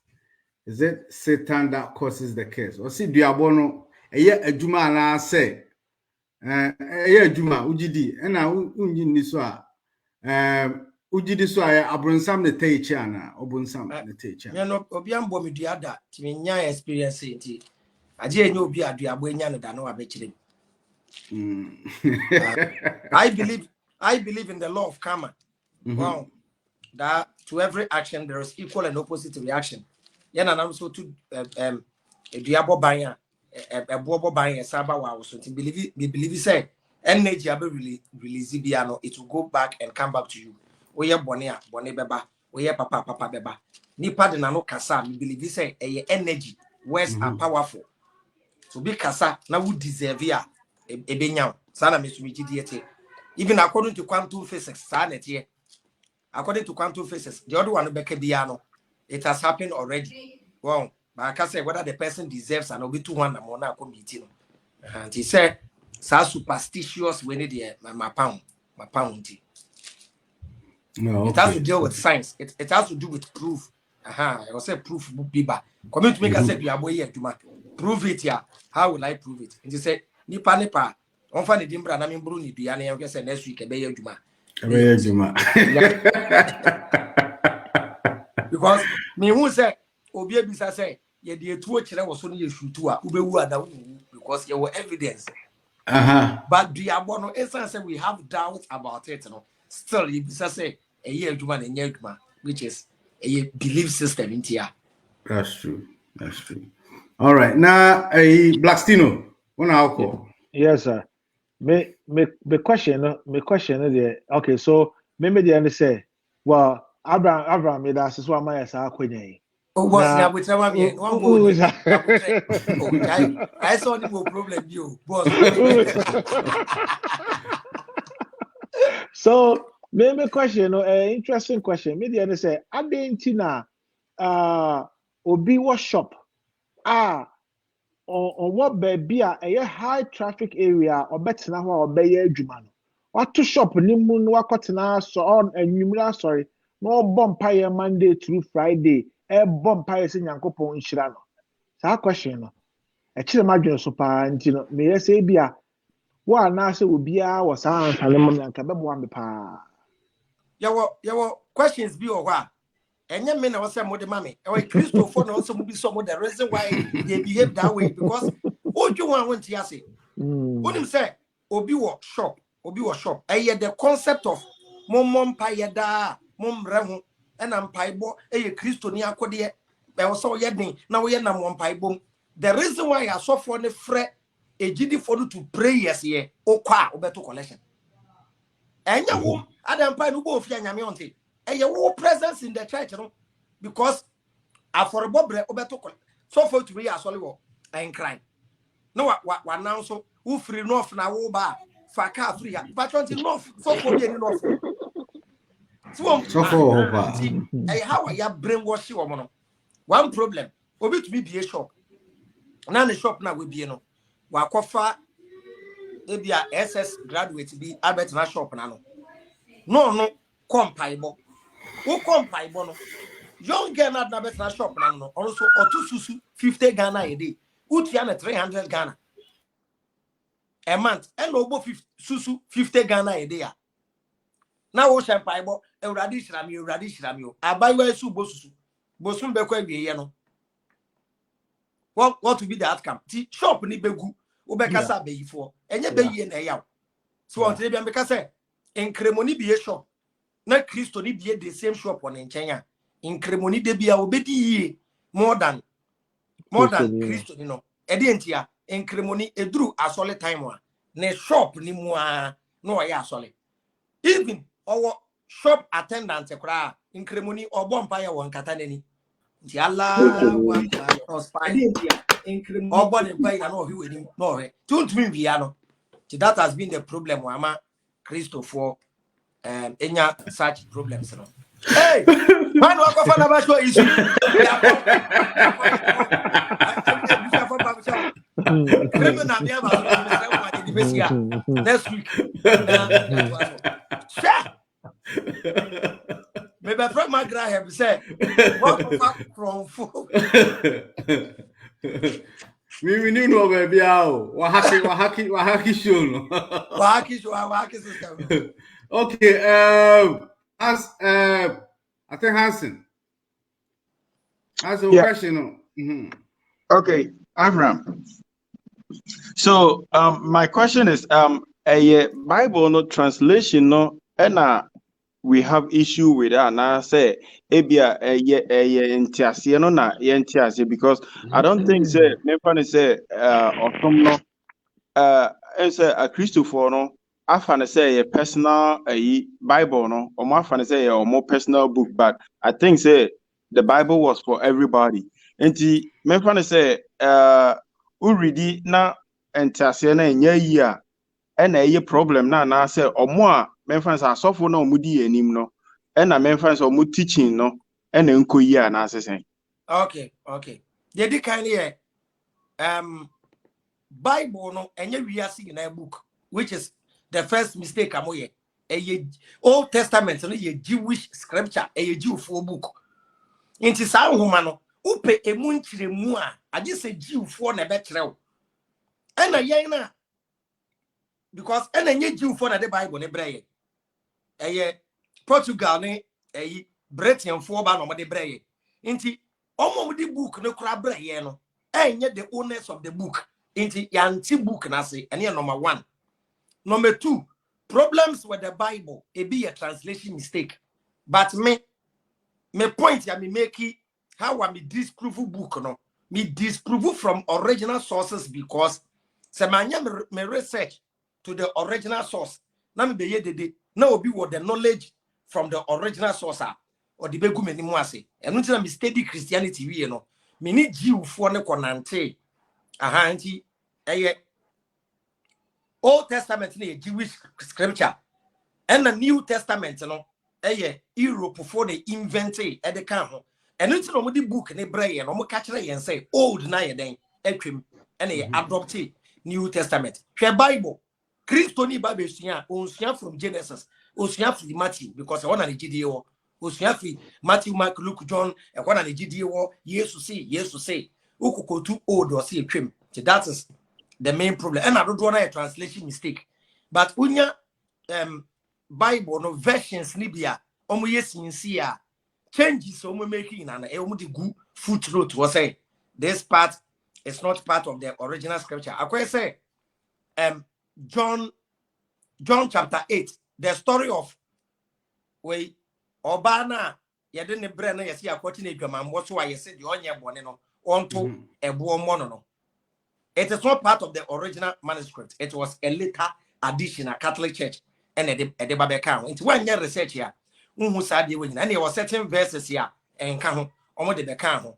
Is it Satan that causes the curse? Or see diabono a juma na say juma ujidi na unji ni so a ujidi so a abronsam ne teichi ana obunsam ne teichi. Me no obi ambo me duada ti me nya experience nti aje enye obi aduabo enya no da no abekire. I believe in the law of karma. Wow. That to every action there is equal and opposite reaction. Yana nam so to duabo banya bobo banya saba wa so to believe say energy abe release biano, it will go back and come back to you. Oye bone beba, oye papa beba. Nipa de na no kasa, me believe say energy words are powerful. So be kasa na would deserve ya ebenya. Sana me sumiji diete. Even according to quantum physics, sanity. According to quantum physics, the other one biano, it has happened already. Well, but I can say whether the person deserves an obi 200 mona committee. And he said, so superstitious when it my pound. No, it has to deal with science. It has to do with proof. I will say proof biba. Come to make us say you are boy prove it here. How will I prove it? And he said, nipa. On find the dimbra na mimbru ni duane ya say next week ebe yeduma. Because me who say obi ebisa say ye de etu okire wo so no ye shutu a ubewu ada because there were evidence. But diabo no essence we have doubts about it no. Still you bisa say e ye aduma na nya aduma, which is a belief system in here. That's true. All right. Now Blackstino, one alcohol. Yes, sir. Me question there. Okay, so maybe the end say, well, Abraham made us so my as akwenye. Oh, what's now with one I saw no problem you, boss. So maybe question, interesting question. Maybe the end say, Adentina, obi workshop. On what baby a high traffic area or better now or bay jumano. What to shop nimun wakotana so on and numerous sorry. No bumpire Monday through Friday, a bumpire in Yankopo in Shirano. So question. A chill imagine super and may I say bia. What Nasa would be our sound and lemon and Kabam pa. Your questions be or what? And young men also more the mommy. Or Christopher also will be some of the reason why they behave that way because what you want to say? What him say? Obi was shop. I hear the concept of mom payada, mom rehu, and I'm paibo, a Christo near Codia. I was so yedning. Now we are not one paibom. The reason why I saw for the fret a GD for you to pray yes ye or qua or better collection. And your womb, Adam Pine who both Yamionte. And your presence in the church, you know, because I for a bob obeto so for to be a solid and crying. No, what now so who free north now bar faka free, but north so for being north. So for how are you brainwash you woman? One problem will be a shop. Now the shop now will be no. Wakofa maybe a SS graduate be Albert na shop now. No, come paibo. Who come paibo no? Young girl not na better shop now. Also, or 2 susu 50 Ghana a day. Utiana 300 Ghana a month. And over susu 50 Ghana a day. Now ocean paibo a radish ramio. I buy where su bosu. Bosum bekwe yeno. What to be the outcome? Shop ni begu. Ubekasa be for. And ye be yen a yaw. So on Trebian because in Cremoni be a shop. Not Christo ni be the same shop on in Kenya. In Cremoni de be a obedi more than Christo, you know. Edientia in Cremoni a drew a solid time one. Ne shop ni mua no ya solid. Even our shop attendant a cry in Cremoni or Bompire one Catanani. Yalla was fine. Or body pay and all who in no. Don't mean piano. That has been the problem, Wama Christo for any such problems. Hey, man, walk off on a show issue. Next week. Maybe from my Abraham said, what from food? We knew no baby how. Wahaki show no. Wahaki system. Okay, I think Hansen. That's a question. Okay, Abraham. So my question is a Bible no translation no and we have issue with that and I say ebia entiase no na entiase because I don't think say me fan say otom no say a Christopher no afan say a personal Bible no or my fan say a more personal book but I think say the Bible was for everybody. Enti me fan say uridi na entiase na enya yi a na problem na say omo a me fan say asofo na omudi enim no na me fan say omo teaching no na nkoyi a na asesen. Okay. They did kind of Bible no enye wiase in a book, which is the first mistake amoye. Old Testament no ye Jewish scripture, a Jew for book. Inti sa nhoma no upe emu nkyiremu a age se Jew for na bekyerɛw. Ena yen na because ena nye Jew for na the Bible ne breye. Portugal ne Britain for ba no mo de breye. Inti omo di book no kura breye no. Enye the owners of the book. Inti yanti book na se ene number 1. Number 2, problems with the Bible it be a translation mistake. But me point ya me make it how I me disprove book no. Me disprove from original sources because se manya me research to the original source. Na me be ye dede na obi what the knowledge from the original source or the begu me ni mu ase. Eno nti na me study Christianity we no. Me ni Jew for ne konante. Aha nti Old Testament is Jewish scripture, and the New Testament no Europe before they invented at the camp. And it's no the book ne brain no mo catch and say old na ye den etwem and adopted New Testament. Share Bible. Christo ni Bible on from Genesis, on from Matthew because I want to GDO. On from Matthew, Mark, Luke, John, and one of the GDO. Yes to say. Uko too old or see etwem. That is the main problem. And I don't want a translation mistake. But unya Bible no versions nibia omo sincere changes omo making and omo the good footnote was say this part is not part of the original scripture. I say John chapter 8, the story of we Obana yedene bre na yesi akwoti na dwamam wo so wa yesi de onye bone no onto ebo mono no. It is not part of the original manuscript. It was a later addition at Catholic Church and at the Babeka. It's 1 year research here. Who said you win, and there was certain verses here and come on the Becano.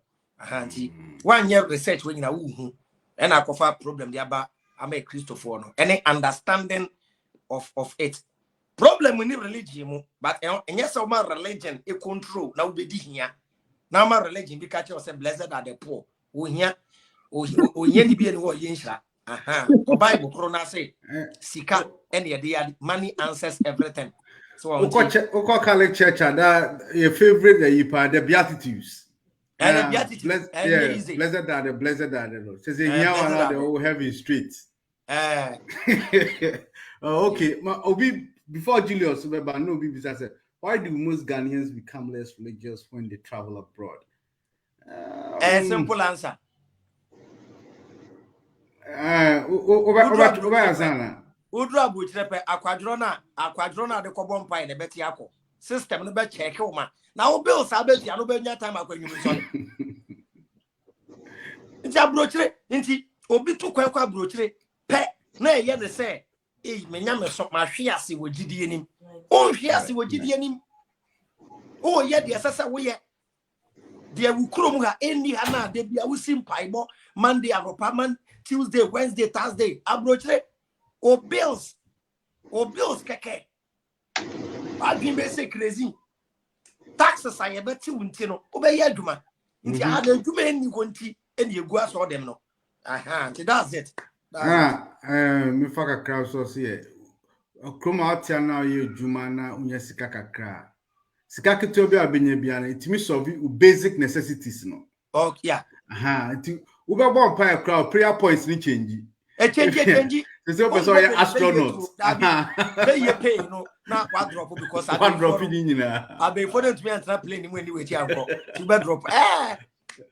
1 year research when you know, and I cover problem there, but I make Christopher no any understanding of it. Problem with religion, but and yes, my religion it control now be here. Now my religion because you say blessed are the poor. Who here. O yeni bi eno yinhra Bible corona say sika and the money answers everything. So Oko Catholic Church and that your favorite the Beatitudes. And the Beatitudes blessed are the Lord. Says here one the whole heavy street. Okay, Obi before Julius but no be said why do most Ghanaians become less religious when they travel abroad? A simple answer. Udra butrepe akwadrona de kobon pai ne beti akọ system no be check o ma na wo bills abeti no be nya time akwanyu so nti abrochire nti obi to kwa abrochire pe na ye ne se menya me so ma hwe ase wo gidie nim o hwe ase wo gidie nim o ye de sesa wo ye de wukrom ha eni ha na de bia wo simpaibo Monday agopa man Tuesday, Wednesday, Thursday, abrochire o bills keke. I been say crazy. Taxes I bet you no obey aduma. Nti had aduma ni konti eni egu aso dem no. That's it. Me fuck crowd so here. Okroma atia na ye aduma na unya sika kakra. sika ketewa bi abenye bia na itimi solve basic necessities no. Oh yeah. Nti we be born pa crowd prayer points ni change. Change. So person ya astronaut. They you pay no na what drop because I drop ni nyina. I be for them to be answer plane when you wait anko. You be drop.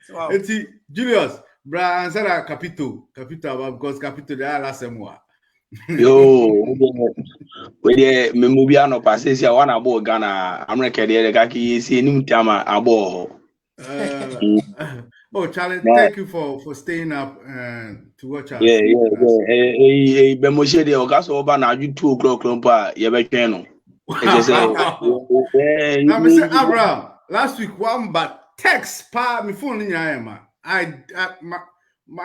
So Eti Julius, bra answer capital because capital they are last semwa. Yo, we dey memobiano passes ya one abo Ghana America dey ka ki see nim tama abo. Oh, Charlie, thank you for staying up to watch us. Yeah. Bemoshe dey oga so ba na ju 2 o'clock pa ye be twen no. E just say now Mr. Abraham, last week one but text pa me phone ni ma. I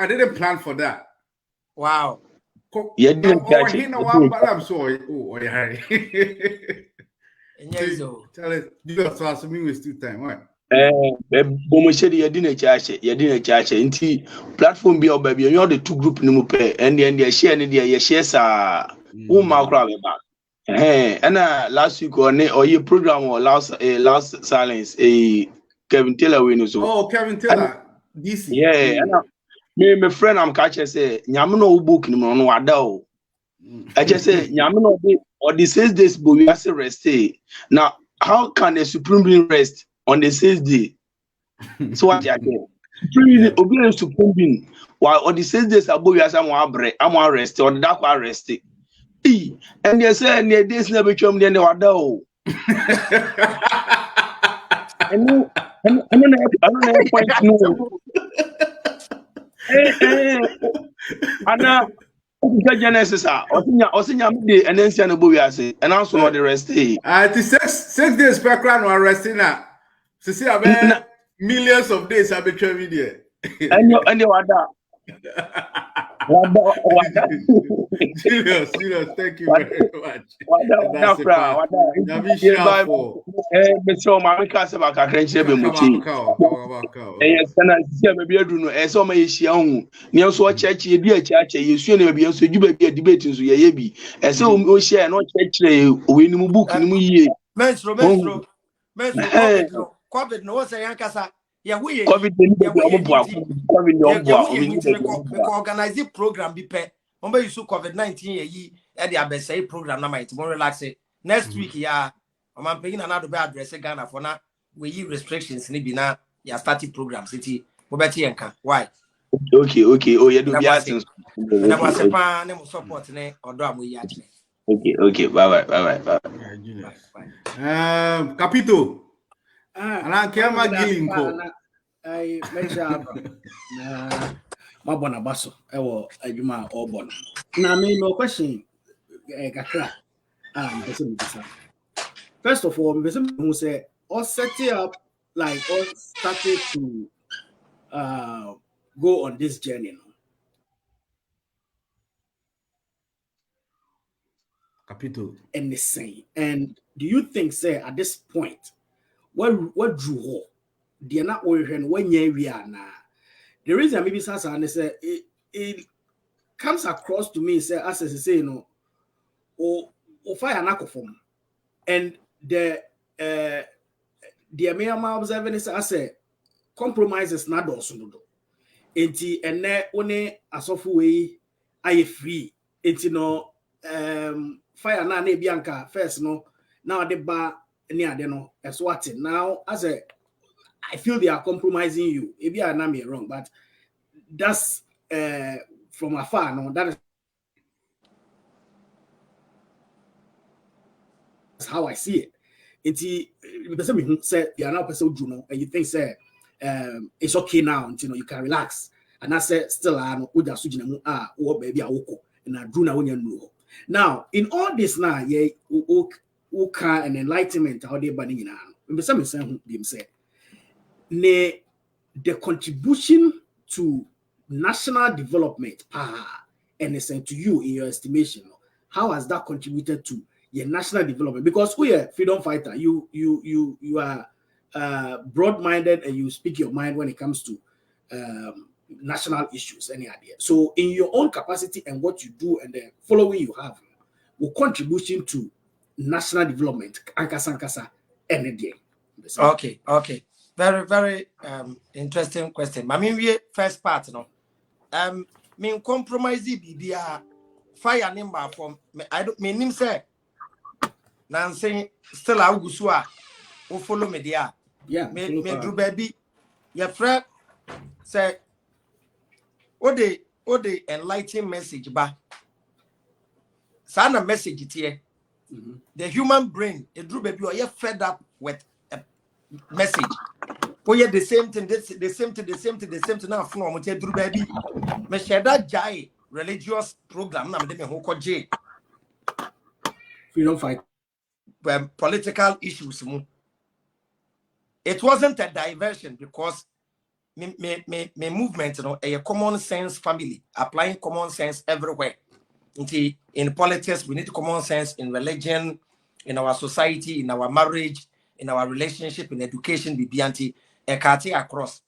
didn't plan for that. wow. Yeah, didn't catch it. I'm sorry. Oh, yeah. Tell us, you just ask me waste 2 time. What? Bomoshe dey di na chache nti platform bi oba bi you the 2 group ni mu pe and the share ni dey share sa who ma kra be back. And last week or your program or last silence Kevin Taylor we no so. Oh, Kevin Taylor. DC. Yeah, and my friend I'm catch say nyame no book ni mo no wada o. I just say nyame no or the 6 days but we has rest. Now how can the supreme being rest on the 6th day? So what you do? Supreme being while on the 6 days above we has am rest or that kwa rest. And they say near this never chum then wada o. I don't know point no. Ana Genesis osinya me and then say no bo wiase and also no the rest the 6 days per crown or resting na see about millions of days I be traveling there and you wada Serious, thank you very much. COVID no say yankasa yeah we organize program be pe on use COVID-19 ye e dey abesai program na might more relax next week ya o man pegin na do be address Ghana for na we yi restrictions ni bi na ya starting program city we beti enka why okay oh you do be asking na wa sepa ne mo support ne odo am yi atre okay bye Capito ana kema gilinko I measure na mabona baso ewo adwuma obon na me no question kakra first of all person who say or set it up like or started to go on this journey no? Capito And the same, and do you think say at this point what drew they are not worrying when we are now? The reason maybe Sasa and say it comes across to me say as I say or fire form and the may observing is as a compromises not also do enti ene one asofu we aye free enti no fire na bianca first no now the bar near the no as what now as a I feel they are compromising you. Maybe I am wrong, but that's from afar. No, that is how I see it. It's the say you are now person Juno, and you think say it's okay now. You can relax. And I say still I know uja sujina or baby awoko and I do na when you now in all this now yeah uka and enlightenment how they banning in an. Some say the contribution to national development and to you in your estimation, how has that contributed to your national development? Because we are freedom fighter, you are broad-minded and you speak your mind when it comes to national issues. Any idea? So in your own capacity and what you do and the following you have, will contribution to national development, ankasa any day. Okay. Very, very interesting question. I mean, we first part, no. Mean compromise BBA fire number from I don't mean him say Nancy still Augusua who follow me there. Yeah, Me Drew baby. Your friend say what the enlightening message ba sana message it here. The human brain, a Drew baby, or you're fed up with a message. Oh yeah, the same thing, the same thing now from what Drew baby. Me share that jai religious program na me dem ho koje freedom fight political issues. It wasn't a diversion because me movement, you know, a common sense family, applying common sense everywhere. In politics, we need common sense in religion, in our society, in our marriage, in our relationship, in education, BBNT, a party across.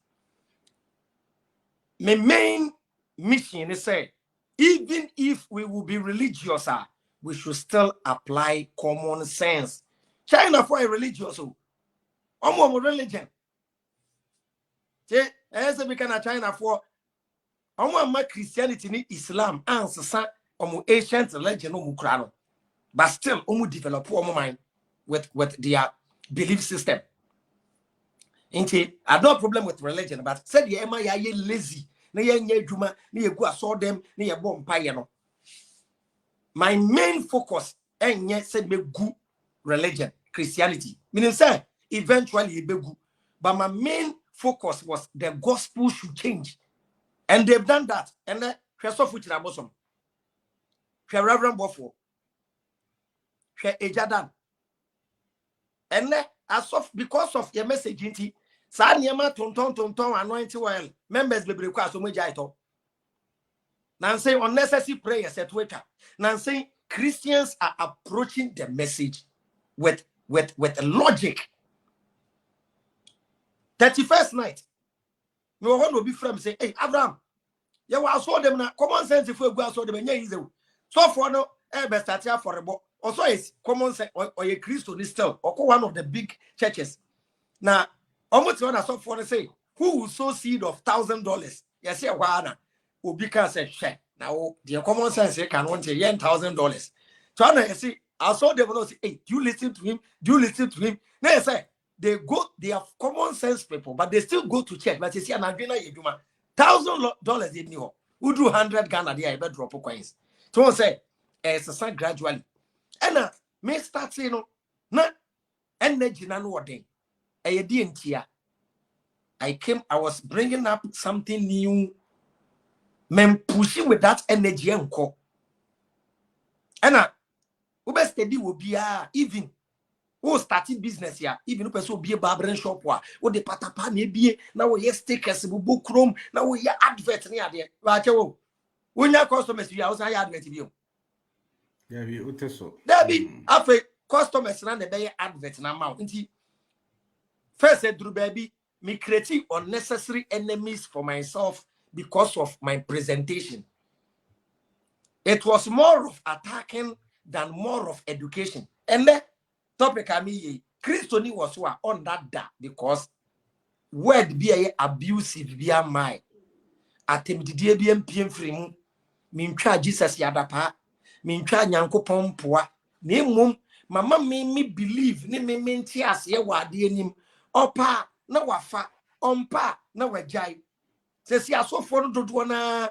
My main mission is say, even if we will be religious, we should still apply common sense. China for a religious, religion. As we can China for Christianity, Islam, and ancient religion, but still, develop mind with their belief system. I have no problem with religion, but said the Emma lazy. My main focus said me good religion, Christianity. Meaning say eventually be good. But my main focus was the gospel should change. And they've done that. And then Christopher Bosom. Reverend Buffo. Ejadan. And then because of your message, Sanyama tonton anointing oil. Members be require so much jaito. Now saying unnecessary prayers at Twitter. Now saying Christians are approaching the message with logic. 31st night. We want to be friends say, hey, Abraham, you will saw them now. Common sense if we go saw them easy. So for no best start for a book. Also is common sense or a Christian still or one of the big churches. Now, almost what I saw for say, who will sow seed of $1,000? Yes, yeah, wana. Ubika said, share. Now, the common sense can want $1,000. So I see, I saw them say, hey, do you listen to him? Do you listen to him? They say, they have common sense people, but they still go to church. But you see, $1,000 in New who do 100 Ghana, they are drop coins. So I say, it's a sign gradually. And me start saying, no, na energy na no wording. I was bringing up something new. Men pushing with that energy and co. And best steady will be even who started business here, even person will be a barbering shop or the patapa maybe now we stickers book room now we advert near there. When your customers we also advert you. Yeah, we uteso. There be after customers run the bay advert now. First said Drew baby, me creating unnecessary enemies for myself because of my presentation. It was more of attacking than more of education. And the topic I mean, Christoni was on that because word be abusive be my attempted be free mean try Jesus yadapa mean try nyanko pompoa name mama me believe ni me mentias ye wade anim opa na wafa ompa na wajai se si asofo no dodo na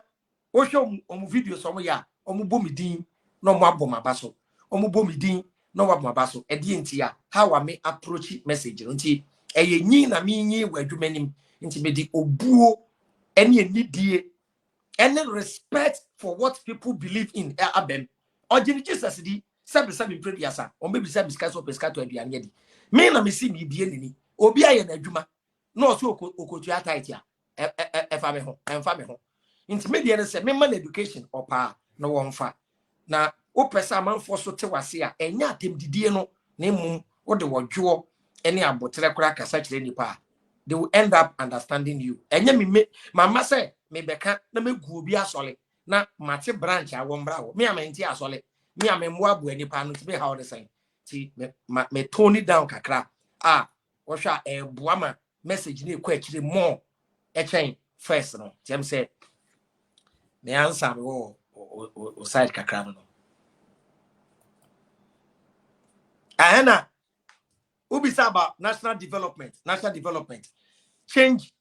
wo hwe video so mo ya omubo midin na omo abomabaso omubo midin na wabomabaso e die ntia how am me approach message nti eye nyi na me nyi wadwumanim nti me di obuo ene enidie any respect for what people believe in abem ojini Jesus di sabi prediasa on be bisa biskaso pescato aduane di me na me si me bie nini obi aye na adwuma na oso okotu atite a efa me ho emfa me ho nti me die ne se me man education opa na wonfa na o pesa manfo so te wase a enya atemdidie no na mum wo de wodwo ene abotre kora kasa kire nipa they will end up understanding you enya me mama say me beka na megu obi asole na mate branch a wo mbra wo me amenti asole me amemwa bu anipa no tibe how the sign ti me tone down kakra Washa a buama message ni kwechiri more a chain first no. Jam say the answer o side kakra no. Ahena ubisa about national development. Change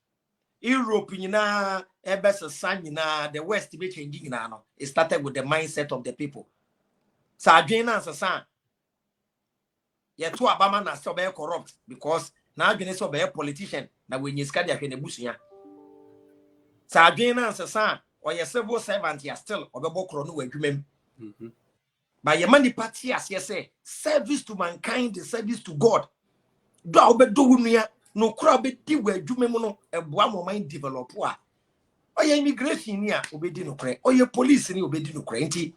Europe nyina ebesa san nyina the West be changing nyina no. It started with the mindset of the people. So adwen na san ye to abama na so be corrupt because na adwene so be politician na we nyiska dia hwe na busua. So adwen na san or ye civil servant ya still obebo kro no wadwumam. But ye mani party as ye say service to mankind, service to God. Do obedo wunua no kra be di wadwumam no eboa mo mind develop a. Oye immigration ni a obedi no kra. Oye police ni obedi no kra. Nti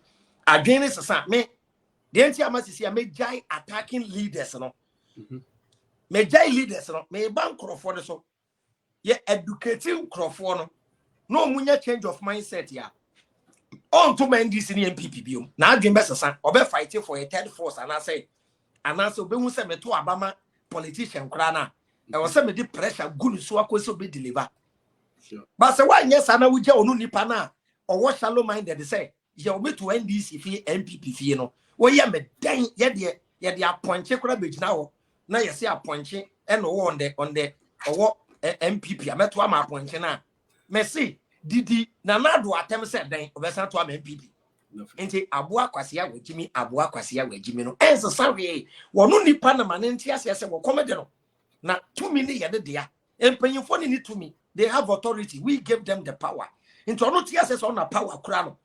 adwen ne san me the entire masses here may jai attacking leaders, no. May jai leaders, no. May bank Crawford so. Ye educating Crawford, no munya change of mindset ya. On to men this in MPP biom. Now dream best son. Obe fighting for a third force, and I say obe who say me to Obama politician krana. I was say me the pressure good so akweso be deliver. Sure. But say why yes ana wuja onu nipa na or what shallow minded say. You obe to NDC fi MPP fi no. Well, yeah, me dang, yeah, the appointee could have been now. Now you see appointee and on the or MPP. I met one appointee now. Messi, Didi, Nanado attempt said, then, over to MPP. Enti abua kwasia we Jimmy, abua kwasia we Jimmy no. Enso sawe, wonu ni Panama nenti ase wo komede no. Na 2 minutes yede dia. Empanyimfo ni 2 minutes. They have authority. We give them the power. Into ono ti ase so na power kura no.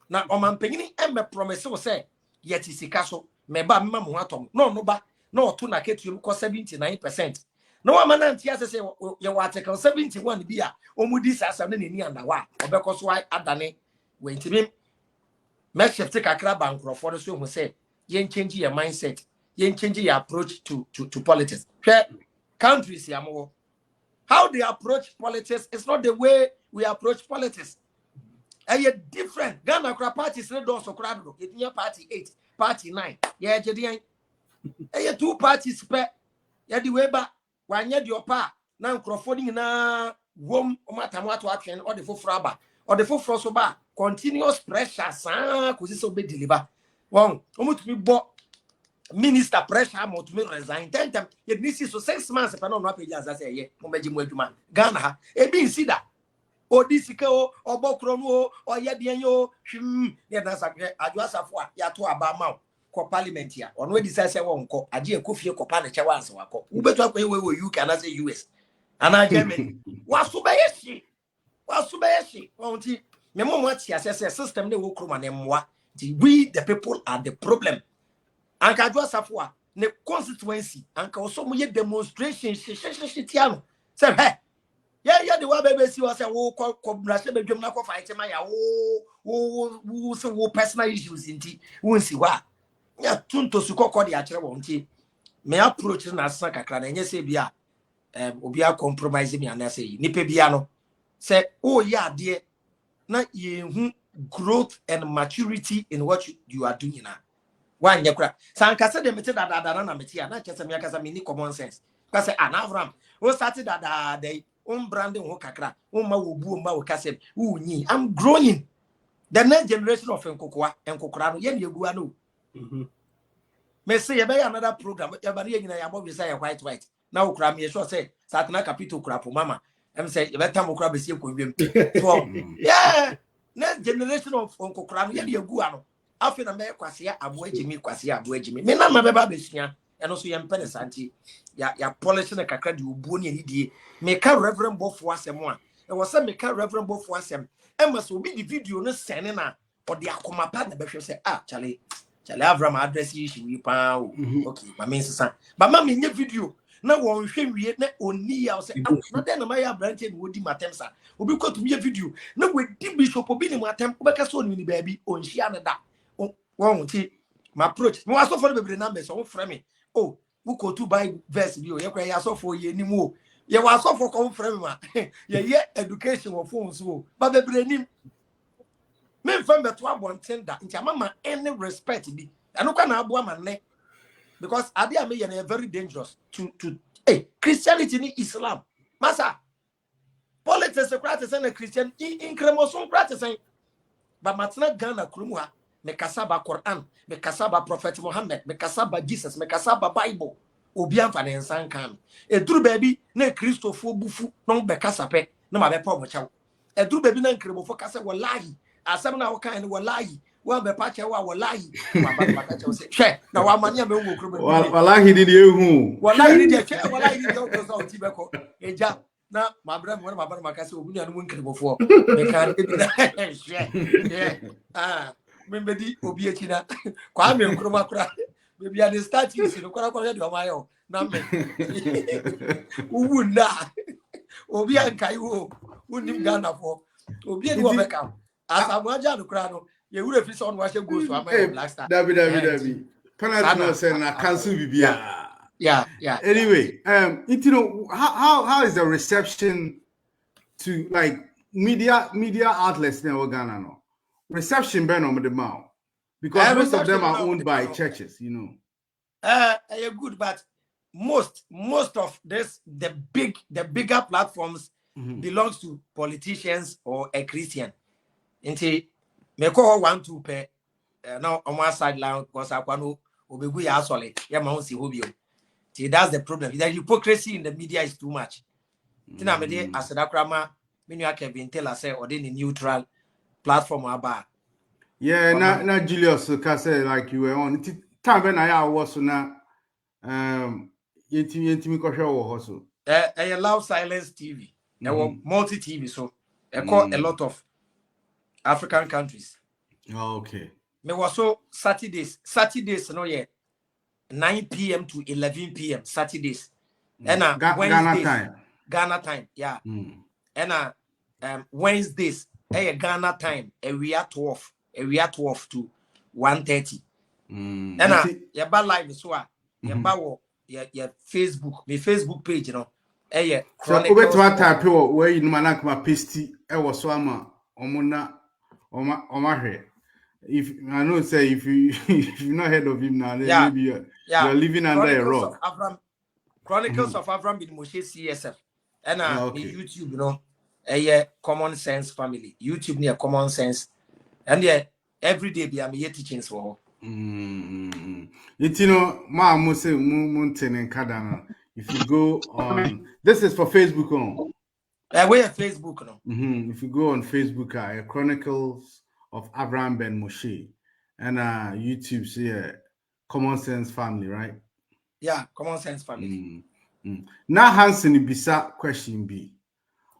Na omampanyini emme promise wo say yet isika so meba mma mo atom no ba no to na ketu ko 79%. No wa mananti ase say ye wa article 71 bi a omudi sasa na ni andawa obekọ so adane we ntimi me shift kakra bankrofo so hu say yen change your mindset, yen change your approach to politics. Countries yamo how they approach politics is not the way we approach politics. Different. Ghana kra parties no do so kra do. Etinya party 8, party 9. Yeah, jedian. 2 parties pe. Ya di weba wanya di opa na nkrofo na wom omatamu ato atwen or the fofraba or the fofro so ba continuous pressure sa ko so be deliver. Won omutumi bo minister pressure mo to me resign. Tentem ye nisi so 6 months pe no no apedi asase ye mo beji mo adwuma. Ghana ha e bi nsida odisike o obokro no o yedian yo ye na sakre adwasafo a ya to abama ko parliament ya ono we decide won ko age ekofie ko pa ne che wanse wako ubetu akwa we UK na say US ana Germany wasubayeshi wonti me mo ati asese system ne wo kroma ne mwa we the people are the problem anka adwasafo a ne constituency anka oso mo ye demonstration shitiano say hey yeah, the way baby see was a wo brashe bedwam na ko fight ma ya wo so wo personal issues inti won si wa ya tunto su kokko de akere wo nti me approach na asa kakra na nyese bia obi a compromise me na say nipa bia no say oh ya de na ye hu growth and maturity in what you are doing na wan nyekra sankase de mete dada na mete ya na kese me akasa me ni common sense because AVRAHAM o started dada branding ho kakra ma wo bu ma wo kasem unyi I'm growing the next generation of nkokora no ye ne egua no me say ye be another program ye ba ye nyina ya bo bisa ye white na wo kra me sure say satana capital kra po mama em say ye betam kra be sie ko wiem so yeah next generation of nkokora no ye ne egua no afi na me kwase aboa jimi me na ma be ba besua eno so ye mpene santi ya polish na kakra di obuo ne anidie me ka reverend bofo asem a e wo se me ka reverend bofo asem e ma so bi di video no sene na o de akoma pa na be hwe se chale AVRAHAM address issue wi pa okay ma me nsesa ba ma me nye video na wo hwe wie na oni ya o se na den na ma ya branch ni wodi matemsa obi kwatum ye video na we di bishop obi ni matem obeka so ni baabi on hia ne da won ti my approach me was so for be na me so frame me oh we go to buy verse bi o ye kwa ya so for ye nim o ye was so for come frame ma ye education of phones o ba be nim me fam be to abonten da nti amama any respect bi eno kwa na abo ama ne because ade am ye na very dangerous to Hey, Christianity ni Islam. Masa, politics practice and Christian in cremoson practice. But matna Ghana Krumwa, me kasaba Quran, me kasaba Prophet Muhammad, me kasaba Jesus, me kasaba Bible. Obian fa nensan kan. E duru baby na Christopher bufu no be kasape na ma be pa omocha. E duru baby na nkremofo kasa wallahi. Asem na wo kan ni wallahi. Wa be pa che wa wallahi. Wa ba ba ka che se. Hwe na wa mane am wo kro baby. Wallahi ni ehu. Wallahi ni de che wallahi ni de o so ti be ko. Eja na ma bra mo na ma ba ma kasa obu anu nkremofo. Me kan e bi na hwe. Ah, me be di obi echi na. Kwa me nkroma kura. Maybe I start using the corner of my own. Number who would not Obi and Kaiwo, who knew Ghana for Obi and Wabeka. As I'm one Jan Crano, you would have on what you go to my black star. David. Panama said, I cancel Bibia. Yeah. Anyway, you know, how is the reception to like media outlets in Ghana? No reception ben on the mouth. Because most of them are owned by churches, you know. You're good, but most of this, the bigger platforms belongs to politicians or a Christian. Until me call 1-2 pair now on one sideline because I want to be solid. Yeah, my own see see that's the problem. The hypocrisy in the media is too much. Then I'm there as a grandma, when you can be tell us or then a neutral platform about. Yeah, not Julius say like you were on time when I was so now yetimi ko hwe wo hoso Loud Silence TV. There were multi TV, so I call a lot of African countries. Oh, okay. Me was so Saturdays no yeah 9 p.m. to 11 p.m. Saturdays. And Ghana time, yeah. And Wednesdays, Ghana time, we are 12 to 1:30. And your live so your Facebook, my Facebook page, you know. So over to what type where you know like my pasty was so omona if I know say if you're not heard of him now, then maybe you're living under a rock. Chronicles of Avraham bin Moshe CSF. And YouTube, you know, Common Sense Family. YouTube near Common Sense. And every day be I'm here teachings for her. You know, ma say mountain and Kadana. If you go on, this is for Facebook on. Where Facebook no. If you go on Facebook, Chronicles of Avraham ben Moshe, and YouTube say Common Sense Family, right? Yeah, Common Sense Family. Now Hansen bisa question B.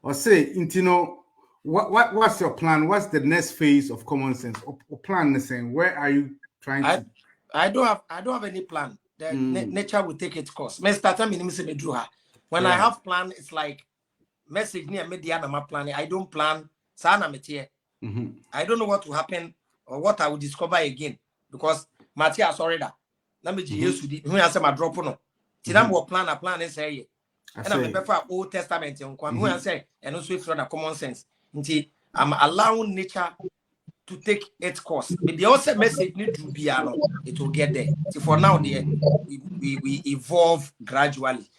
Or say, you know, what's your plan? What's the next phase of Common Sense? Or plan the same? Where are you trying to? I don't have any plan. The nature will take its course. When I have plan, it's like message near media my plan. I don't plan. I don't know what will happen or what I will discover again because Matia sorry that. Let me just use who answer my drop no. Tinam will plan a plan and say and I'm prefer Old Testament who answer and also from a common sense. I'm allowing nature to take its course. But the also message need to be it will get there. So for now, we evolve gradually.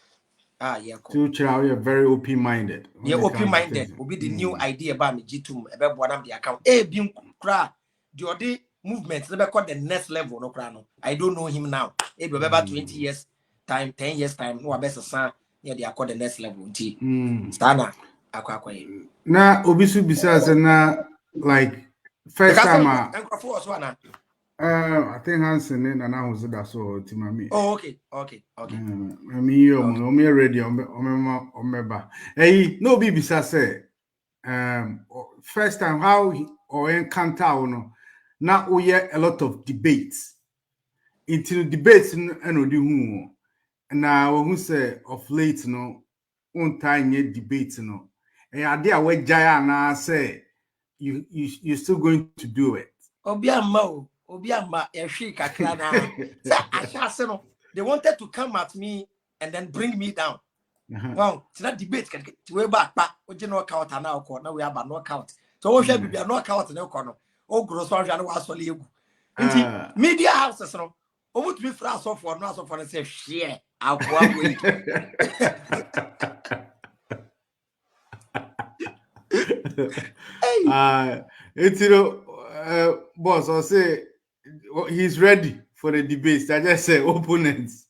Cool. You're very open-minded. Yeah, open-minded will be the new idea about me. G2 about what I'm the account. Being cry the other movement never called the next level. No crano. I don't know him now. About 20 years time, 10 years time. No, I best son. Yeah, they are called the next level. Stana. Now, Obisu besides na like. First time, I think Hansen and I was that so Timami. Oh, okay. I mean, you're ready. Hey, no, baby, say, first time, how or encounter, no, now we hear a lot of debates. Into debates, and who now who say of late, no, on time yet debates, no, and idea where Jaya say. You're still going to do it. Obiama, they wanted to come at me and then bring me down. Well, it's not debate can get way back, but we knock out and now we have a knockout. So we shall be a knockout in the corner. Oh, gross one was for you. Media houses, no, almost be fast off for not so for say, share. It's boss, I'll say he's ready for the debates. I just say opponents,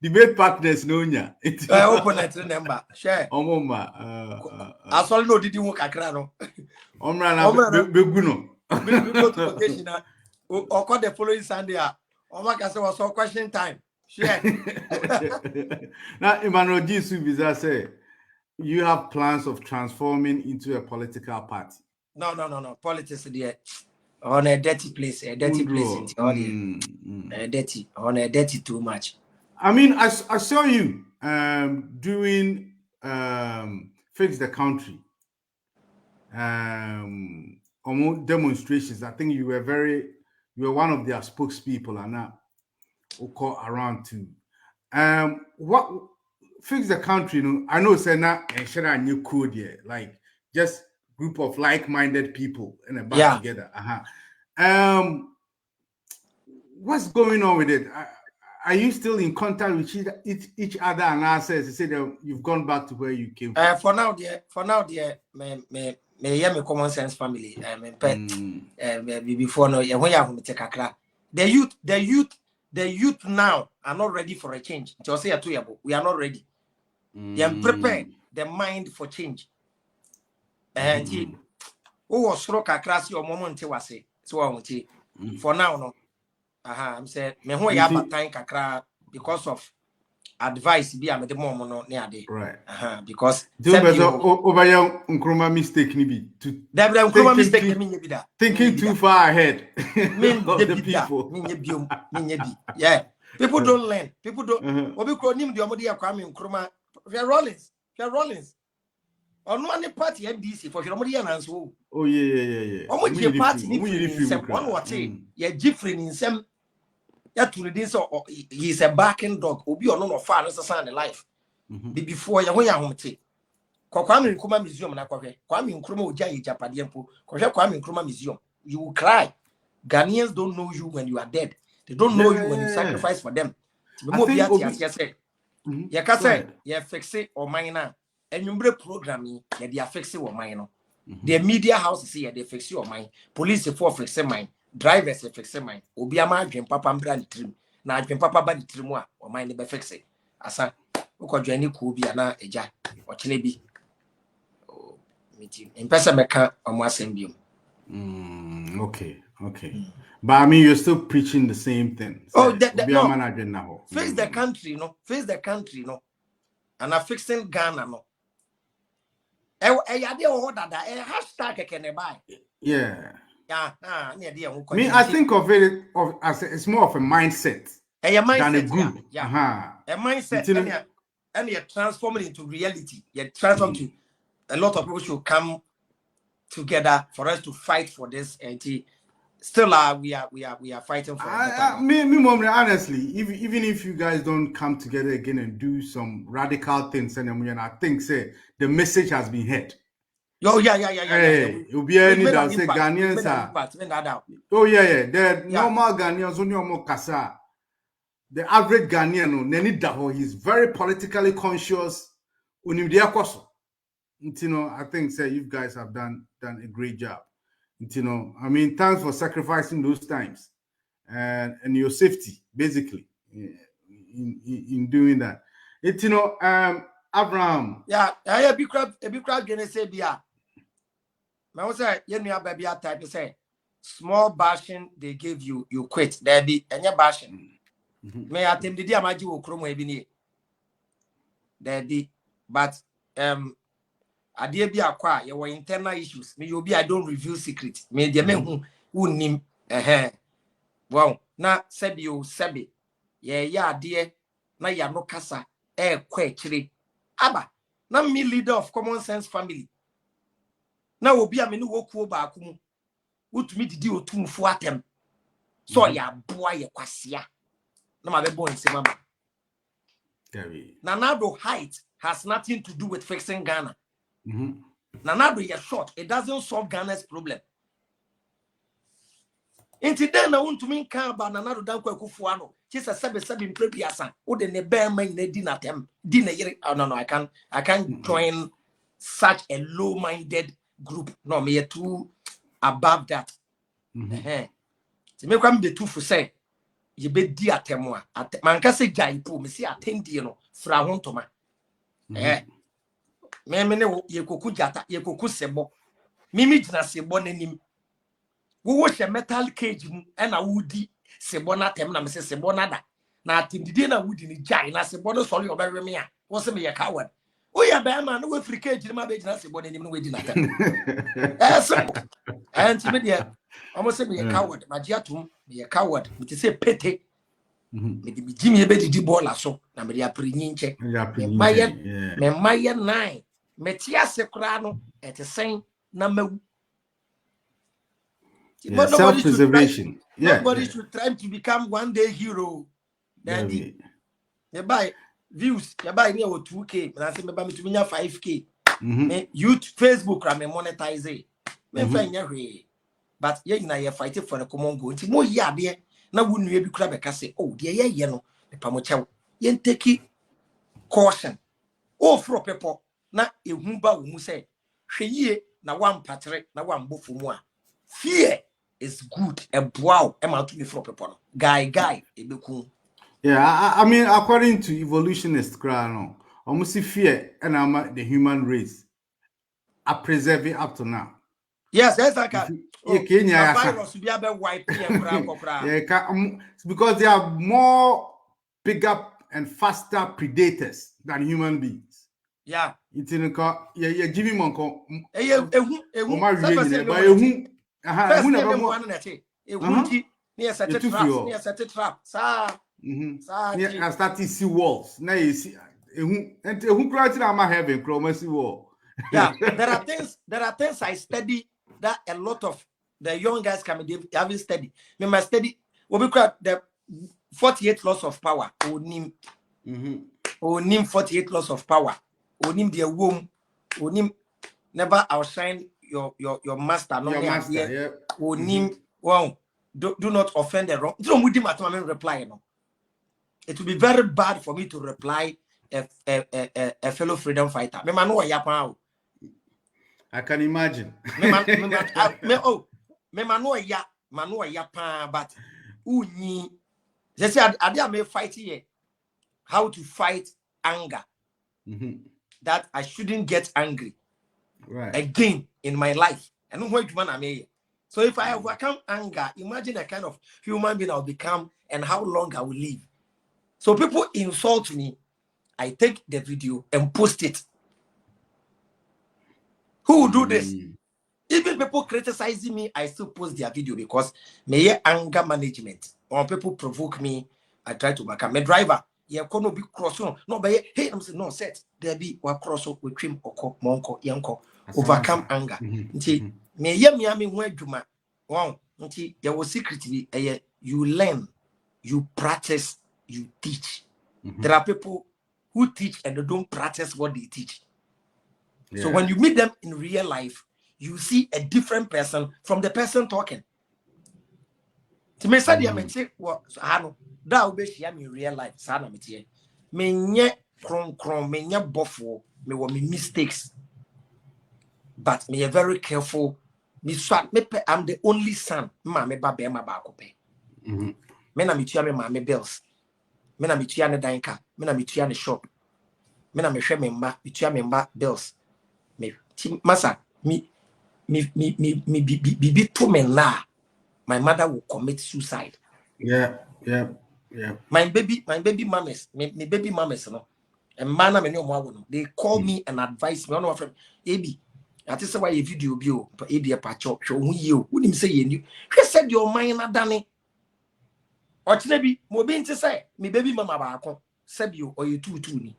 debate partners, no nya. Opponents remember, share. I saw no did you work a crano. Beguno. We go to vacation or call the following Sunday. My say was so question time. Share. Now, Emmanuel G. Subiza say, you have plans of transforming into a political party. No. Politics there on a dirty place, dirty. Dirty on a dirty too much. I mean, I saw you doing Fix the Country demonstrations. I think you were one of their spokespeople and now who call around too. What Fix the Country, I know say now and share a new code here, like just group of like-minded people in a bar together. What's going on with it? Are you still in contact with each other and ourselves? You say that you've gone back to where you came from. For now, me common sense family. Before no, when you take a crack. The youth now are not ready for a change. Just say we are not ready. They are prepared the mind for change. And who was struck across your moment was say so I want for now no. I'm saying me who ya time kakra because of advice be am the mom no near day. Right. Because over your Nkrumah mistake ni be to Nkrumah mistake me be that. Thinking too far ahead of the people. Yeah. People don't learn. People don't obi kro nim the omodi Kwame Nkrumah. We are Rollins. On one party MDC for your money and so. Oh yeah. Almost your party one what yeah different in some. Yeah, to this so he's a barking dog. Obi or no far necessary life. Before you when you home take. Kwame Nkrumah Museum na kwahwe. Kwame Nkrumah oja ye Japadempo. Kwahwe Kwame Nkrumah Museum. You will cry. Ghanaians don't know you when you are dead. They don't know you when you sacrifice for them. You can say you fix it or mine and you bring programming, they are fixing or mine. The media houses here, they fix your mind. Police for fixing mine. Drivers fixing mine. Obiama dream papa brand trim. Now dream papa body trim or mine be fix it. Asa, who journey could be an eja or chinebi. Meeting in Pessameka or Masembium. Okay. But I mean, you're still preaching the same thing. So, no. Face the country, no. And I fixing Ghana, no. Hashtag can buy. Yeah. Me, I think of it as it's more of a mindset. A mindset than a group. A mindset and you transform it into reality. You transform to a lot of people should come together for us to fight for this. And still, we are fighting for it. Me, honestly, even if you guys don't come together again and do some radical things, and I think say the message has been heard. Oh yeah. It'll be any that say Ghanaians are. Oh yeah. The normal Ghanaians only more kasa. The average Ghanaian, Neni Daho, he's very politically conscious. I think say you guys have done a great job. I mean, thanks for sacrificing those times and your safety, basically, in doing that. Abraham. Yeah, a big crowd gonna say, yeah. I was say, baby, type to say, small bashing they give you, you quit. There be any bashing. May I tell the dear Maji will chrome ebony. There be, but I dear be acquire your internal issues. May you be I don't reveal secrets. May the men who name well, now Sebi. Yeah, dear. Now ya no casa quite Abba. Now me leader of common sense family. Now will be a menu walk over what me do to for them. So ya boy kwasia. No my boy in Semama. Nanado height has nothing to do with fixing Ghana. Nanado is short. It doesn't solve Ghana's problem. Until then, I want to mean about Nanado Danko Kufuano. just a seven prepiasa, or the bear man dinner them, dinner. Oh no, I can't join such a low-minded group. No, me too above that. To make one the two for say, you be dear temoa. Man can say jaipo, me see attend fra hontoma. Me ye kuku jata, ye kuku sebo. Mimi jina sebo nenim. We wash a metal cage and a woody sebona tem na me say sebona da. Na atindidi na woody ni jai na sebo no sorry obere me a. Wo se me ye coward. We ya be man we free cage ma be jina sebo nenim no we di na tem. Simple. And to me there almost say me a coward. Magiatum me a coward. Me say pete. Me di Jimmy be di ball so na me dia prinyinche. Me maye 9. Me tia se kra no et sen na mawu. Self-preservation. Nobody should try to become one day hero. Daddy. You buy views, you buy near 2K, and I say me buy me to 5K. YouTube, Facebook, I me monetize it. Me find your way. But yeah, now you're fighting for the common goal. It's more yeah, dear. Now wouldn't you be crab a say, oh dear, yeah, no, the pamocha. Yen take caution. Oh, for people. Na a humba who say, she na one patre, na one book for more. Fear is good. A wow, am out to be for people. Guy, yeah, I mean, according to evolutionists, almost fear and the human race are preserving up to now. Yes, that's like a virus to be able wipe because they are more bigger and faster predators than human beings. Yeah. It's in a Jimmy Monko. I started to see walls. Now you see who cried in my heaven, chromacy wall. Yeah, there are things I study that a lot of the young guys haven't studied. Me my study what we call the 48 laws of power. Onim 48 laws of power. Onim the womb. Onim never outshine your master. No, your master. Yeah. Onim wow. Do not offend the wrong. Don't with him at reply. No, it will be very bad for me to reply a fellow freedom fighter. Me man know yapa. I can imagine. Me man know yapa, but uni. They say I may fight here. How to fight anger? That I shouldn't get angry again in my life. I know what man I may. So if I overcome anger, imagine the kind of human being I'll become and how long I will live. So people insult me, I take the video and post it. Who will do this? Even people criticizing me, I still post their video because my anger management. When people provoke me, I try to overcome. My driver, yeah, no be cross no, but hey, I'm saying no set. There be what cross with trim or monko yanko overcome anger. Me miami wejuma. Wow, there was secretly you learn, you practice, you teach. There are people who teach and they don't practice what they teach. Yeah. So when you meet them in real life, you see a different person from the person talking. To me, say me say what hano that will be in real life. Sana me tie me nye kron me nye bofo me wo me mistakes, but me very careful. I'm the only son. Me ba be ma ba ko pe. Me na me tua me ma me bills. Me na me tua ne danka. Me na me tua ne shop. Me na me hwe me mba, me tua me mba bills. Me masa me be to me na. My mother will commit suicide. Yeah. My baby mamas, me baby mamas no. And man me no mo they call me and advise me on one friend. Ebi that is why a video bio ebi a patcho show hu you wouldn't say you said your mind na dane or bi mo be nti say me baby mama ba akon said you or you two ni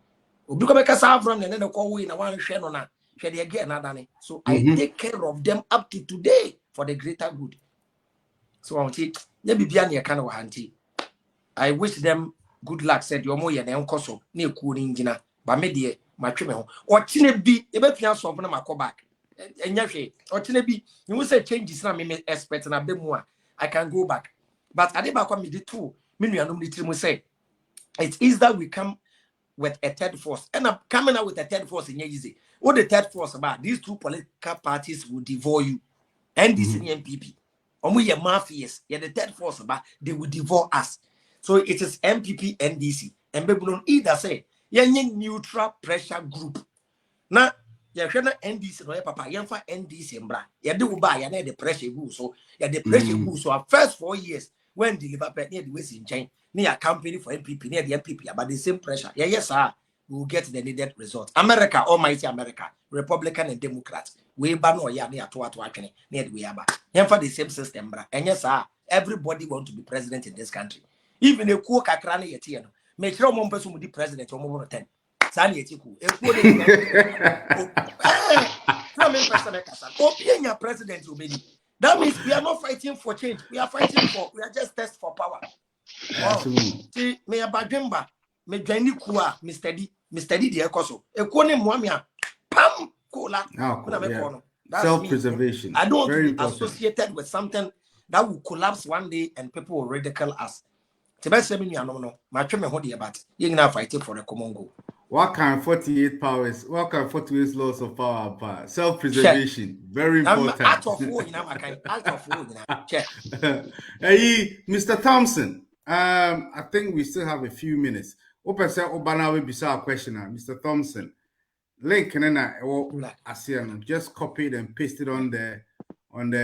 obi ko be kasa from na na call we na wan hwe no na hwe de again na dane so I take care of them up to today for the greater good. So I want to bibia na kind of hanti. I wish them good luck said your mo ye na enkoso na eku ni ngina ba me de ma twe me ho o tine bi e be pia so na makọ back enya hwe o tine bi you say changes na me expect na be mu a I can go back but ade ba kwa me di too say it's easy that we come with a third force. And I'm coming out with a third force in easy. What the third force about? These two political parties will devour you. NDC and MPP. We are mafias. Yeah, the third force about they will devour us. So it is MPP, NDC. And people don't either say, yeah, neutral pressure group. Now, yeah, NDC, no, papa, yeah, for NDC, mbra. Yeah, do buy, yeah, the pressure who so, yeah, the pressure who so, our first 4 years, when deliver near the West in China, near campaign for MPP, near the MPP, about the same pressure. Yeah, yes, sir. We will get the needed result. America, almighty America, Republican and Democrat, we ban or yeah, near to near the way about. Yeah, for the same system, bra. And yes, sir, everybody want to be president in this country. Even a cook a cranny at you. Make sure one person will be president or more than 10. Sani etiku. President obedi. That means we are not fighting for change. We are just test for power. Wow. See, me abadwemba, me dwani kuwa, Mr. D de ekoso. Ekuo ne muamia. Pam kola. Self-preservation. I don't want to be associated with something that will collapse one day and people will ridicule us. Fighting for the common goal. What kind of 48 powers? What kind of 48 laws of power? Self-preservation. Very important. Out of war, Hey, Mr. Thompson. I think we still have a few minutes. Open say Obana will be a questioner, Mr. Thompson. Link and then I see just copy it and paste it on the and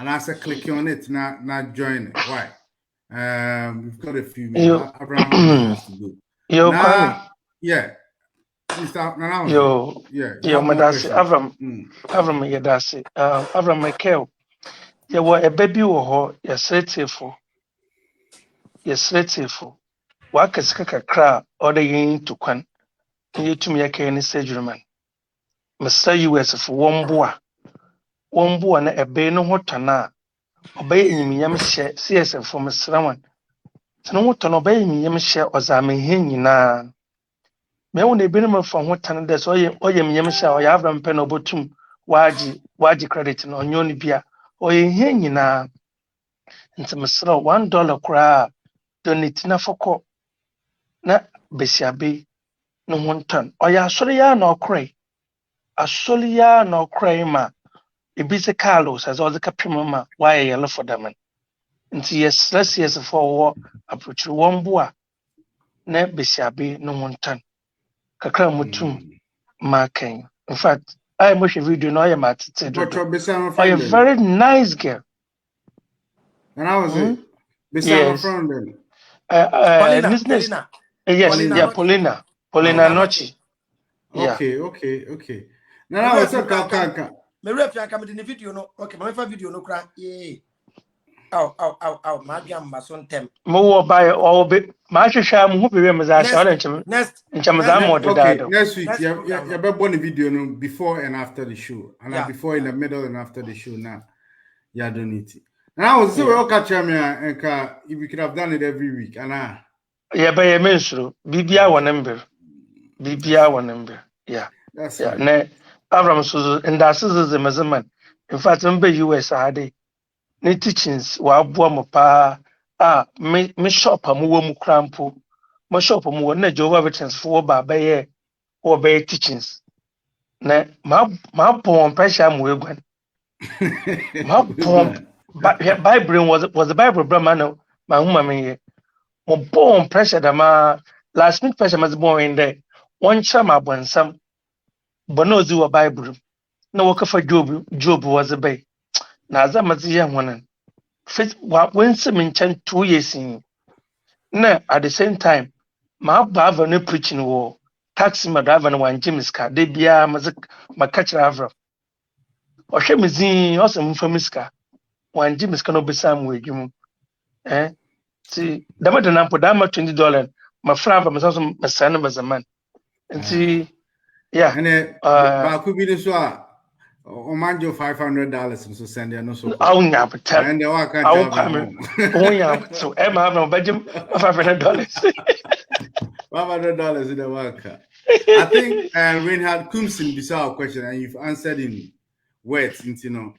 I said click on it, not join it. Why? We've got a few minutes. Abraham has to go. Yeah. Mr. Yo, Madasi, Avram, Yadasi, Avram Michael. You were a baby or you're for. What is a crowd or the yin to quan? You to me a cane surgeryman. Mr. US for one boy and a bay no what obey me, yam share CSF for Mr. Raman. So no to obey me, yam share or Zamin na. Me won be no from what tan des oyem yamsha or Avram pen obotum waji credit no nyoni bia oye nyina nti mesro $1 kra donate na foko na besiabe no hontan oya asori ya na okrai ma ebise Carlos as all the capimama why yellow for them nti yes let's yes for approach one boa na besiabe no hontan kakra mutum marking. In fact, I watch a video now. I'm at a very nice girl. And I was it. Yes. Paulina. Yes, Paulina Nochi. Okay. Now I was a me reference come in the video no. Okay, my video no cry. Yeah. Ow, my grandma son tem. More by all bit. My sham who be next week, you better one video no before and after the show. And before in the middle and after the show now. Yeah, don't need it. And I was so catch me and if we could have done it every week. And by a menstrual. BBR one number. Yeah. That's right. Ne Avram Suzu and that's the measurement. In fact, I'm US had ne teachings wa boa mo pa me shop am wo mu krampo mo shop mo na Jehovah Witness for ba ye or be teachings na ma pon pressure mo egwan ma pon Bible was the Bible brahman ma huma me mo pon pressure da ma last week pressure mas born in there one chama bonsam bonozi wa Bible na wo kafa Job was a bay na azamazi ya honan when some in 2 years in na at the same time ma bava no preaching war taxi ma driver no wan James car de bia ma catch avra o hwe mezin o sem famiska wan James car no be sam we dwum ti dama de nampo dama $20 ma fra ma so ma san ma zaman nti yeah ba ku bi so Omanjo $500 and so send you no so. Oh yeah, but tell. And I will come. Oh yeah, so Emma have no budget $500. $500 in the worker. I think Reinhard Kumsin beside question and you've answered in words, you know.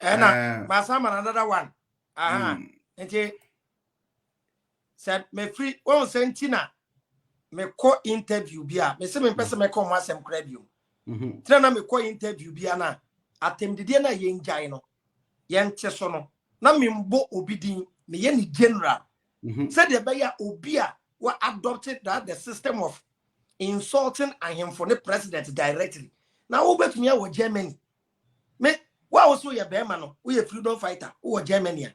And another one. said me free one sentina me call interview bia me say me person me call masem kra bio tena na me call interview bia na atemdede na ye njai no ye nte so no na me mbo obidin me ye ni general said the beya obia what adopted that the system of insulting and him for the president directly. Now over to me with Germany. Me what also your bear no we a freedom fighter who Germany.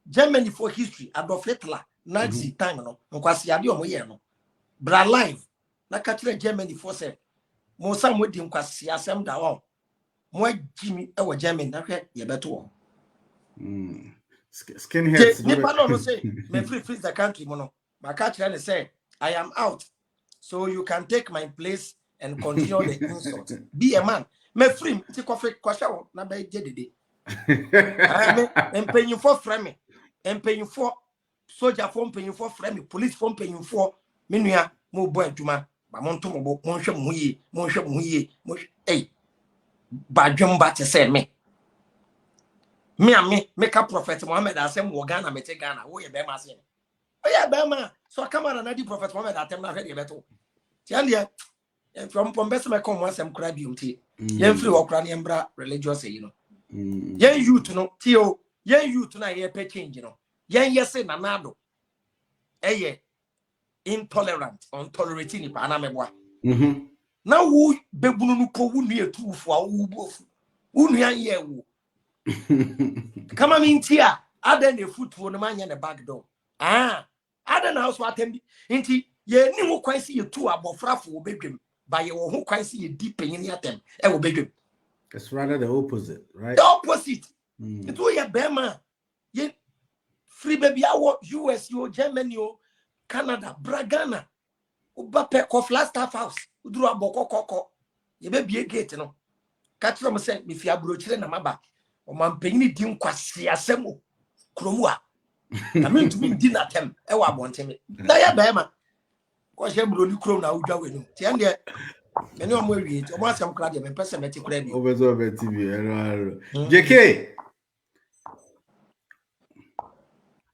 Germany for history Adolf Hitler Nazi time no nkwasi ade omo ye no. Bra live na catch Germany for say mo sam we di nkwasi asem da on. Mo Jimmy e wo Germany na hwe ye beto. Skinheads Nipa no say me free the country mo no. Ma catch and say I am out. So you can take my place and continue the insult. Be a man. Me free. Ti coffee kwasha na be jedede. Me paying for frame. And paying for soldier for paying for frame. Police for paying for. Me nua mo boy adwuma. Ba mo nto mo hwe mo yi. Mo hwe mo yi. Hey. Ba dwomba te say me. Me make a prophet Muhammad asem wo Ghana me te Ghana. Wo ye be ma se. Oh yeah, be ma. So come on na di prophet Muhammad atem na hwe de beto. Tiandia from best me come once am cry beauty. Yen free okra ne embra religious you know. Yen youth no tio yen youth na ye pe change no. Yen yese na nado. Eye intolerant, untolerating ni pa na meboa. Na wo bebunu no po wo nu etufo a wo bofu. Wo nu an ye wo. Kama mintia aden ne footwo no manya ne back door. Aden house wa tembi. Inti ye ni wo kwan si ye tu abofrafo wo bedwem. By your who quite see a deep in your them, I will be. It's rather the opposite, right? The opposite. It will be Burma, ye free baby, our US, your Germany, your Canada, Bragana, Ubape of last half house, who drew a boko, ye may be a gate, no. Catch from a set, if you are broaching a maba, or man paying it in Quasia Semo, Cromua. I mean to me, dinner them, I want him. Naya Burma. Because you will crown now, Jawin. Tiania. Many of my read, or some crowd, and person met it. Over TV. JK.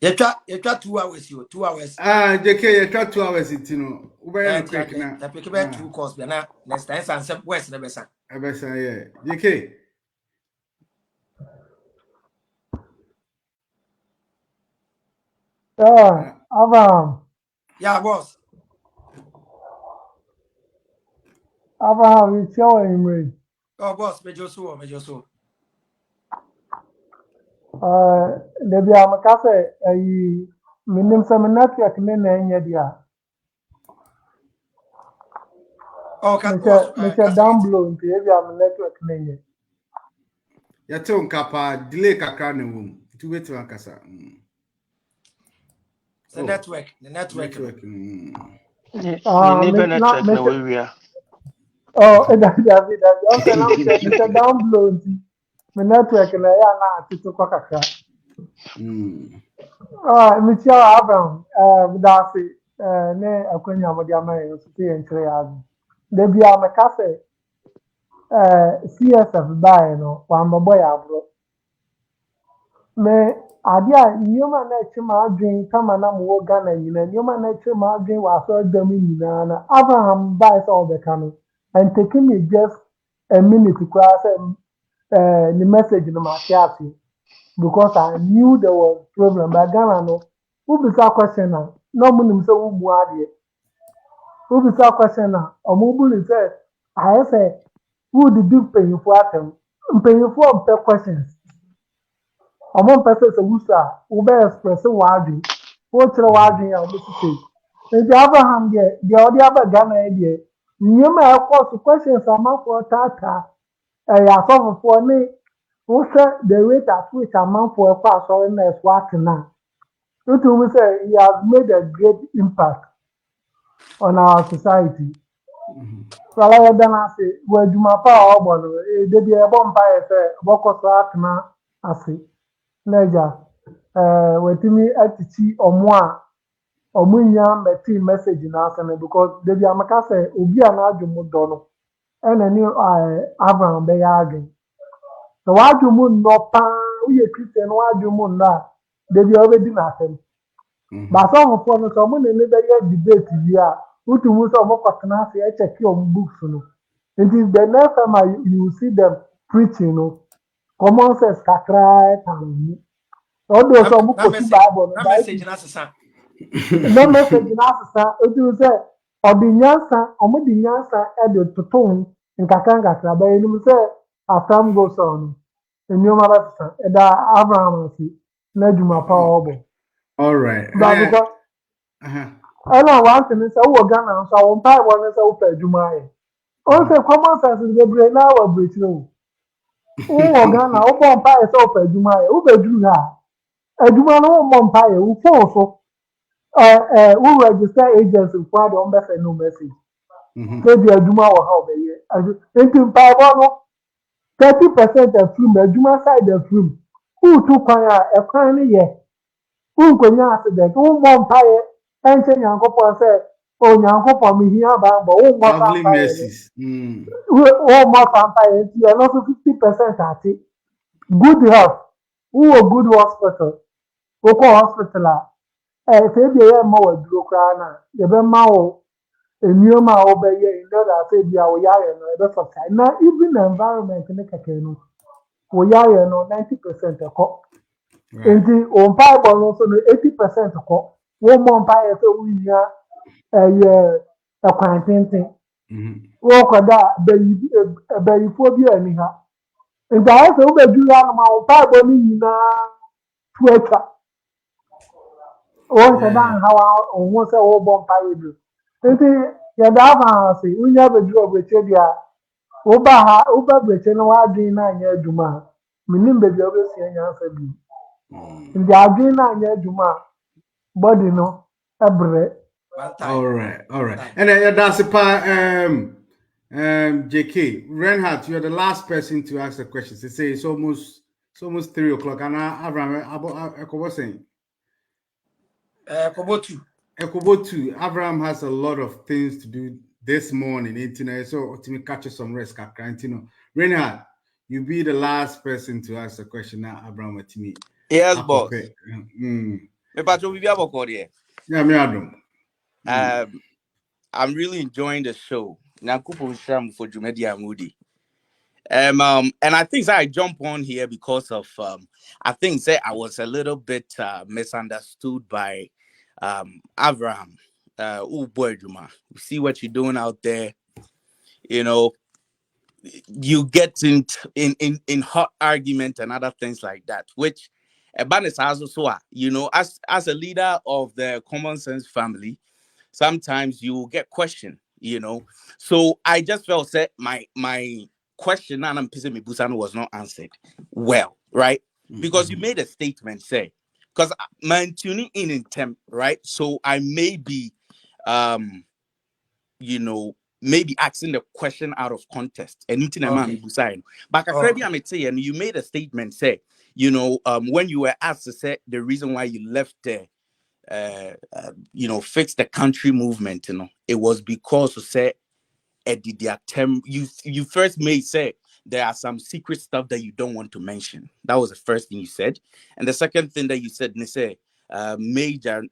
You try 2 hours, you 2 hours. JK, you try 2 hours, you know. Uber quick now. I pick about 2 course, but now, next time, and some West never sang. I bet say, yeah. JK. Abraham. Yeah, boss. Abraham, it's your name. Oh, boss, me just so. Debi amakase ayi minim se network ne na enye dia. Oh, can Mr. down below nti ebi am network ne enye. Ya te nkapa delay kakra na wom. Tu betu ankasa. The network. You need a network na we are. Oh, David. Okay, now Mr. down below nti. My network na ya na atitu kwa kakra. Mr. Abraham, dafi ne akwenya modi amaye ositi entre ya. Debi amakase CSF by no wa mbobo ya bro. Me adia nyoma na chima adwen kama na mo Ghana nyina nyoma na chima adwen wa so dam nyina na Abraham by so be kanu and taking me just a minute to cross the message no ma kiasi because I knew there was problem but Ghana no who be question na no munim so mu ade who be question na omubuli say I say who the big paying for atem paying for questions. Among persons of Wusa, who bear express wadi, what's a wadi and Mississippi. The Abraham, the other Ghana idea. You may of course questions amount for Tata, a sort for me, who said the rate at which amount for a pass or in a swat now. You to say he has made a great impact on our society. Rather than I say, where do my power, they be a bomb by a Boko now, I say. Neja wetimi atichi omwa omunya meti message na aseme because debi amaka say obi ana adwumu do no ena ni Abraham be ya adwun so wadwumu no pa uye Christian wadwumu na debi obedi na asem But some of them, someone in the debate here, who to move some of us check your books. It is the next time you see them preaching, common sense, kakra, although some who put Bible, na message na sesa. no message na sesa, it will say, Obinyansa, Omudinyansa, and the Tutun, in Kakanga, but you say, as time goes on, in your mother, and Abraham, Nejuma Power. All right. But because I know one thing is, oh, Ghana, so I won't buy one as open Jumai. Also, common sense is the brain now of Britain. Oh, Ghana, open pie is open Jumai, who be do that? A Jumano Mompire, who also who register agents required on better no message. Maybe a Juma or how they into 30% of film, a Juma side of film. Who took a crime here? Who could not accident? Who Mompire? And say, Yanko say, oh, Yanko me here, but who lovely more mercies. oh, more vampire, you are not 50% at it. Good health. Who a good hospital? Who hospital? If you are more bureaucrat, you be more a new ma obey in order to be our yard and the other now, even the environment in the canoe, we are 90% a cop. In the on pipe also 80% a cop. One more pie so we are a quarantine. Walk on that, baby phobia anyhow. And I also be doing my pipe only Twitter. Once a man, how almost a whole bomb pie. Yɛda ase wonya bɛduru ɔbrɛkyɛ deɛ woba brɛkyɛ no w'adwene no anyɛ adwuma a menim baabi a wobɛsua nyansa bi nti adwene no anyɛ adwuma a body no ɛbrɛ. All right. And then that's JK Reinhardt, you're the last person to ask the questions. They say it's almost 3:00, and Abraham, what's saying? Ekobotu, Abraham has a lot of things to do this morning. So to me catch some rest. Reinhardt, you be the last person to ask the question now, Abraham. To me. Yes, boss. Yeah, I'm really enjoying the show. And I think that I jump on here because of I think that I was a little bit misunderstood by Avraham. You see what you're doing out there, you know. You get in hot argument and other things like that, which you know, as a leader of the common sense family, sometimes you get questioned, you know. So I just felt that my question was not answered well, right? Because you made a statement, say, because man tuning in temp, right? So I may be you know, maybe asking the question out of context. And but and you made a statement, say, you know, when you were asked to say the reason why you left there, you know, fix the country movement, you know, it was because of say you first may say there are some secret stuff that you don't want to mention. That was the first thing you said. And the second thing that you said, say, major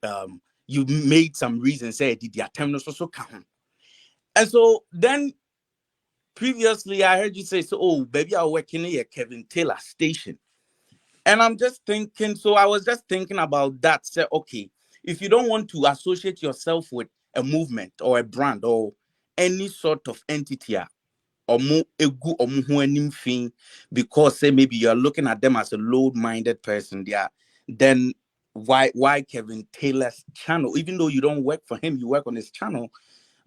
you made some reason say did the attempt also count. And so then previously I heard you say, so, oh, baby, I'm working at Kevin Taylor station. And I'm just thinking, so I was just thinking about that. Say, okay, if you don't want to associate yourself with a movement or a brand or any sort of entity, or because say maybe you're looking at them as a low-minded person, then why Kevin Taylor's channel? Even though you don't work for him, you work on his channel.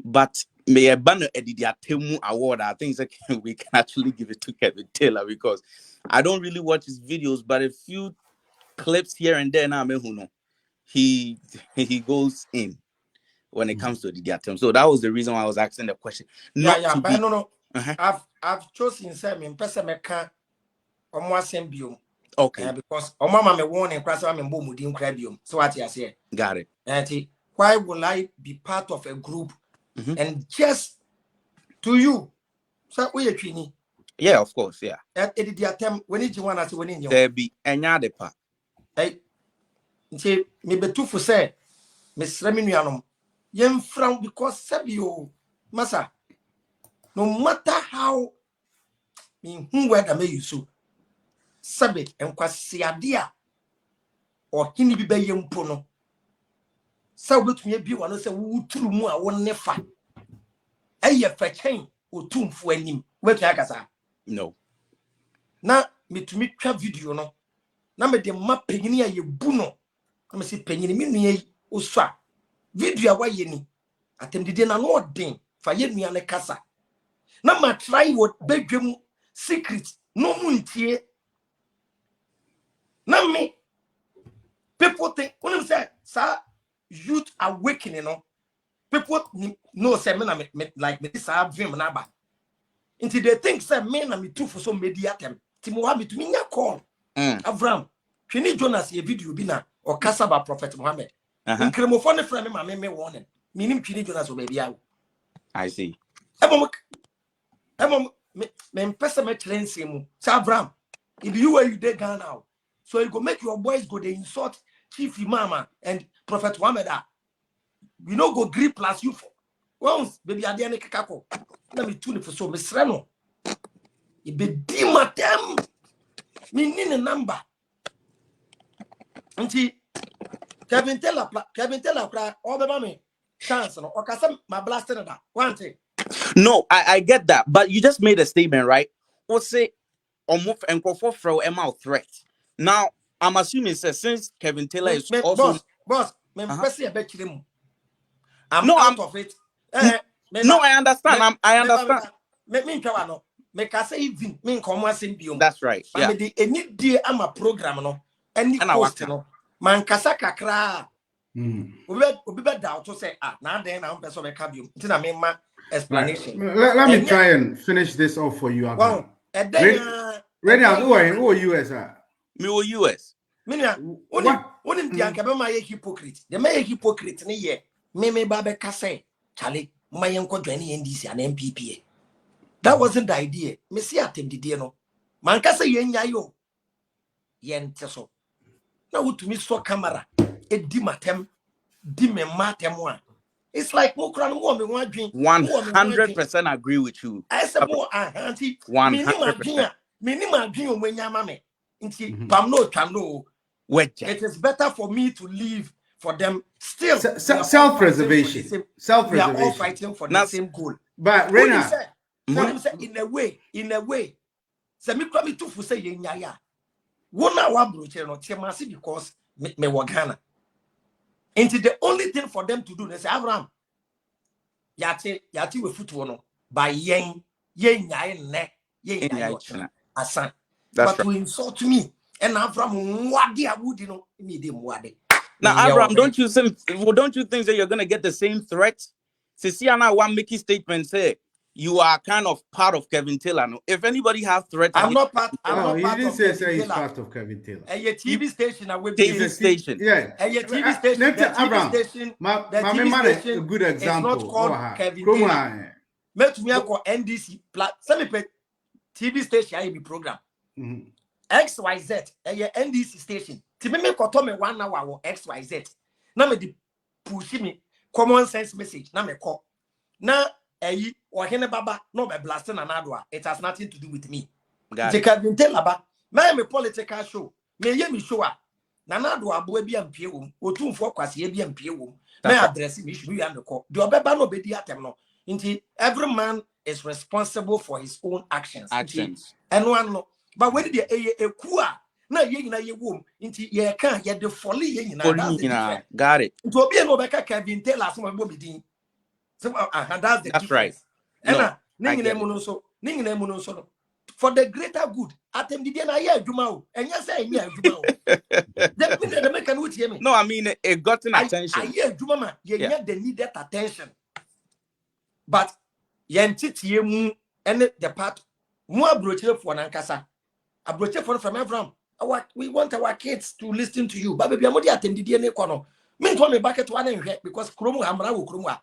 But may a banner Temu award, I think we can actually give it to Kevin Taylor because I don't really watch his videos, but a few clips here and there now, he goes in when it comes to the attempt. So that was the reason why I was asking the question. But no. I've chosen some person meka omo okay, because mama me warning class am mbo mudin krabium. So what you say? Got it. And why will I be part of a group and just to you? So we are twini. Yeah, of course, yeah. At the attempt when you want us when you there be any other part. Hey, say me be too for say Miss Reminianum, young frown because Sabio, Massa. No matter how in whom whether may you so Sabit and Quasiadia or Kini be young pono. So with me be one say who true more one never. A year for chain or tomb for him. Where to No. Now, me to me trap video no. Now me the map penny a ye buno. I'm say penny me o swa. Video away ni. Atem did na no den. For ye me ane kasa. Now ma try what bedroom secret. No muntie. Now me. People think when I say sir youth awakening no. People know say me na me like me this dream na ba. Until they think say me na me too for some media tem. Timo ha me to me nya call. Avraham. Twini Jonas ye video bi na o kasa ba Prophet Muhammad. Nkremofo ne fra me ma me warning. Minim Twini Jonas o baby awo. I see. Emom me mpesa me cleanse mu. Say Avraham, if you were you dey Ghana now. So you go make your boys go dey insult Chief Imam and Prophet Muhammad. We no go gree plus you for. Once baby ade ne kakako. Na me tune for so me sre no. E be di matem. Me ni ne number. Nti Kevin Taylor cry all the me chance no. Okasa my blasting that. One thing. No, I get that, but you just made a statement, right? Or say move and go for throw a mouth threat. Now I'm assuming since Kevin Taylor is also boss, me pese e be kire mu. I'm out of it. No, I understand. I understand. Me ntwa no. Me ka say even me nkomo asem biom. That's right. Yeah. Me di eni die ama program no. Any post no. Man kasa kakra. Obi be doubt to say na den na person be ka biom. Nti na me ma explanation. Let me try and finish this off for you. Wow. Ready? Who are US? Me or US? Me na onim di anka be ma ye hypocrite. The ma ye hypocrite ni ye. Me ba be ka say Charlie, my uncle Johnny NDC and MPP. That wasn't the idea. Me see atem didie no. Man ka say yen yayo. Yen teso. Na to me so camera. E di matem. Di me matem one. It's like mo kran mo me wan dwen. 100% agree with you. I say mo auntie. 100%. Minimum dwen o manya mame. Nti pam no twa no. It is better for me to leave for them. Still self-preservation. We are all fighting for the same goal. But Rena, in a way, say me come to say yenya. One hour broche no temasi because me wagana. And the only thing for them to do, they say Abraham, yati we football no by yen ne asan. But to insult me and Abraham wadi awudi no me dey mwade. Now, Abraham, don't you think that you're gonna get the same threat? Sisiana one making statement say you are kind of part of Kevin Taylor. No? If anybody has threats, I'm not part. He didn't say he's part of Kevin Taylor. A TV station, TV station. Yeah. A TV station. The TV station. The TV station. A good example. It's not called Kevin Taylor. Make me call NDC. Send me TV station. I be program. XYZ. A NDC station. Me koto me 1 hour XYZ. Na me di push me common sense message. Na me call. Na or hene baba no be blasting anadwa. It has nothing to do with me. Kevin Taylor ba. Me political show. Me ye me show a. Na nadwa abo bi ampie wom. Otumfo kwase bi ampie wom. Me address me should be and call. The obeba no be di atem no. Nti every man is responsible for his own actions. And one no. But when the ekua na ye nyina ye wom nti ye kan ye de folly ye nyina got it nti obi no be ka Kevin Taylor so mo be din so that's the difference right and na nyina mu no so for the greater good atem didi na ye adwuma o enya say enya adwuma o the make an utie me no I mean it got an attention I ye adwuma ma ye get the needed attention but ye ntitie mu and the part mu abrochire for nankasa abrochire for from Abraham. We want our kids to listen to you. But baby, I'm not attending the DNA corner. Me to me back at one and because Kromu Hamra will Krumwa.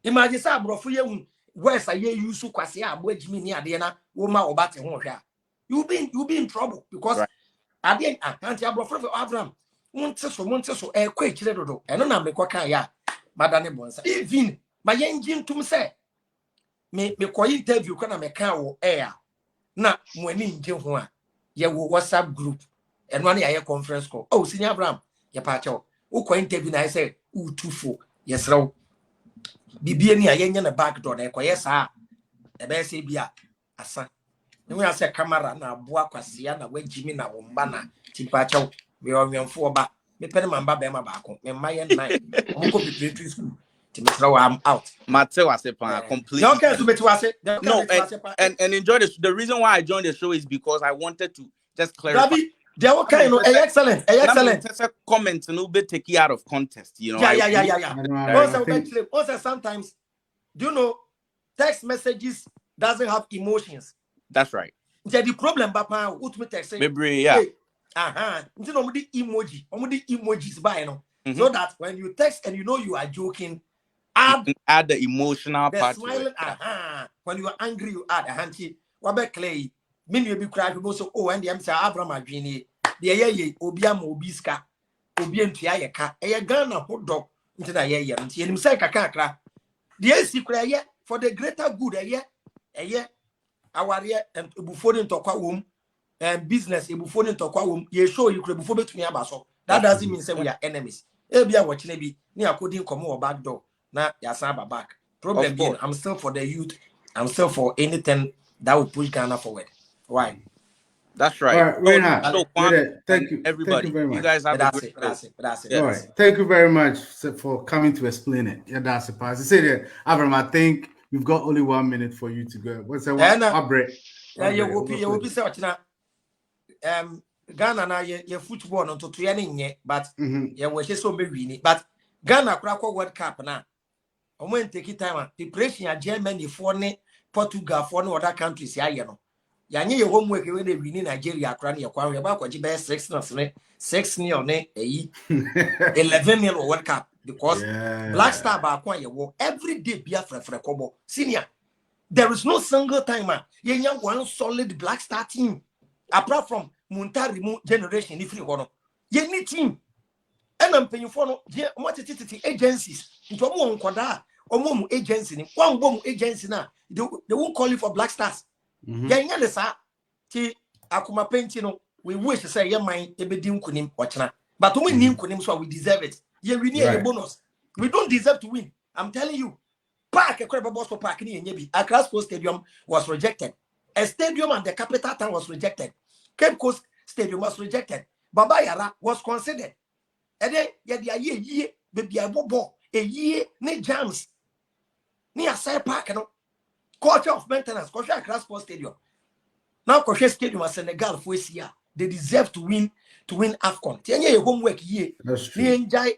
Imagine sa bro for you. Where's a year you so quasia, boy Jimmy near Diana, woman or batting home here. You'll be in trouble because I didn't anti abro for Abraham. Monte so quite little, and no me kwaka Madame Bonsa. Even my engine to say, me quite interview kana me can air. Na mwani nje ho a ye wo WhatsApp group and one ya conference call. Oh, Senior Abraham, ye pa cho. Wo kwa interview na say utufo yesrew. Bibie ni ayenye na back door na ekoye saa. E be say bia asa. Nwe ase camera na aboa kwasia na wagimi na womba na tipa cho. Me onwemfo oba. Me pene mamba be ma baako. Me maye nine. Omo ko preparatory school. Timisrew I'm out. Mateo Asepa completely. Okay, so betu ase. No, and enjoy this. The reason why I joined the show is because I wanted to just clarify. Gabi, they are okay, no, excellent, excellent. Comment no be take out of context, you know. Yeah. Also, sometimes, do you know, text messages doesn't have emotions. That's right. The problem, Papa, what me text say? Yeah. Until the emojis by no, so that when you text and you know you are joking, add the emotional part. Smiling, when you are angry, you add a hanky. Wabe clay. Many be cry people so and the answer Abraham Adwini. The ye obiam obiska. Obiam tia ka. Ghana hot dog into the year. And him say kakra. The secret ye for the greater good a year. Our year and before to womb and business before to womb. Ye show you could before to me about. That doesn't mean say we are enemies. Ebia watching be near couldn't come over back door. Now yasaba back. Problem being I'm still for the youth. I'm still for anything that will push Ghana forward. Why? That's right. Thank you. Everybody. Thank you very much. You guys have that's it. All right. Thank you very much for coming to explain it. Yeah, that's it. As I said, Abraham, I think we've got only 1 minute for you to go. What's that? You will be searching. Ghana na your football on to training, but yeah, we just so maybe. But Ghana crack World Cup now. I'm going to take time. Preparation at Germany for Portugal for no other countries. Yeah, you know. Yanye your homework when they win in Nigeria, Crani, Aquari, about what you best 6 nil, 11 nil World Cup because Black Star back one every day Biafra for a Kobo senior. There is no single timer. You one solid Black Star team apart from Muntari generation. If you want, you need team. And I'm paying for no agencies. Into a more quadra or more agency. One bomb agency now. They won't call you for Black Stars. Akuma painting, we wish to say, yeah, my ebedim kunim watchna. But we nim kunim, so we deserve it. Yeah, we need a bonus. We don't deserve to win. I'm telling you. Park a crab boss for park in Yebi. Accra Sports Stadium was rejected. A stadium and the capital town was rejected. Cape Coast Stadium was rejected. Baba Yara was considered. And then ye baby a bobo a year ne jams. Near Side Park, no culture of maintenance, culture Accra Sports Stadium. Now Culture Stadium as Senegal for year. They deserve to win AFCON. Tell your homework ye. That's true. Enjoy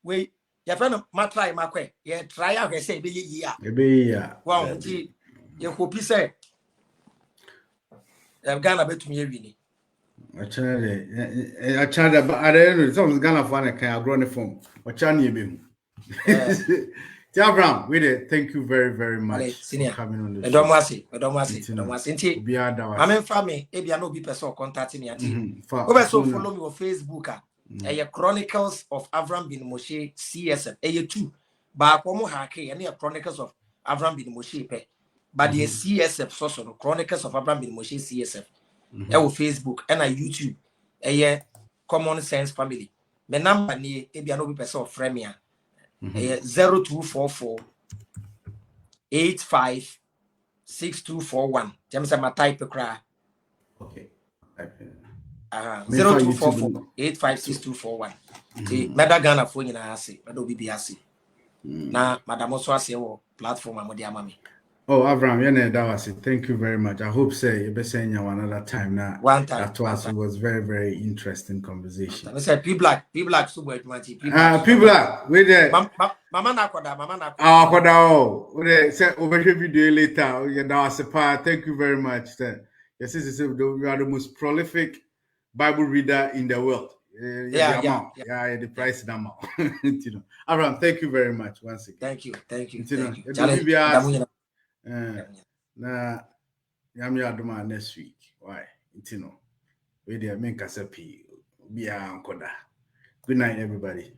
we your friend try makwe. Yeah, try out say be year. Wow, you hope you say Ghana bet me win. I tried but I don't know some Ghana fan can grow the form. Or Chani be. Abraham, thank you very, very much for coming on the show. Don't I'm in family. Maybe I know be person contact me. Also follow me on Facebook. Chronicles of Avraham bin Moshe CSF. 2. But como hake any Chronicles of Avraham bin Moshe pe. But the CSF so Chronicles of Avraham bin Moshe CSF. Facebook and YouTube. Common Sense Family. My number ni maybe I know be person friend me. 0244 85 6241. James my type cry. Okay. 0244 85 6241. Meda Ghana phone in ase, Meda obi ase. Na madam also ase wo platform amodi amami. Oh, Avraham, that was it. Thank you very much. I hope say you be saying you another time now. One time. That was very, very interesting conversation. I say people like so much. People like we there. Mama na. We say over video later. Yeah, that was a part. Thank you very much. Yes, you are the most prolific Bible reader in the world. The price number. Abraham, thank you very much once again. Thank you. Na yami adoma next week. Why? We dey make us happy. Be a ankoda. Good night, everybody.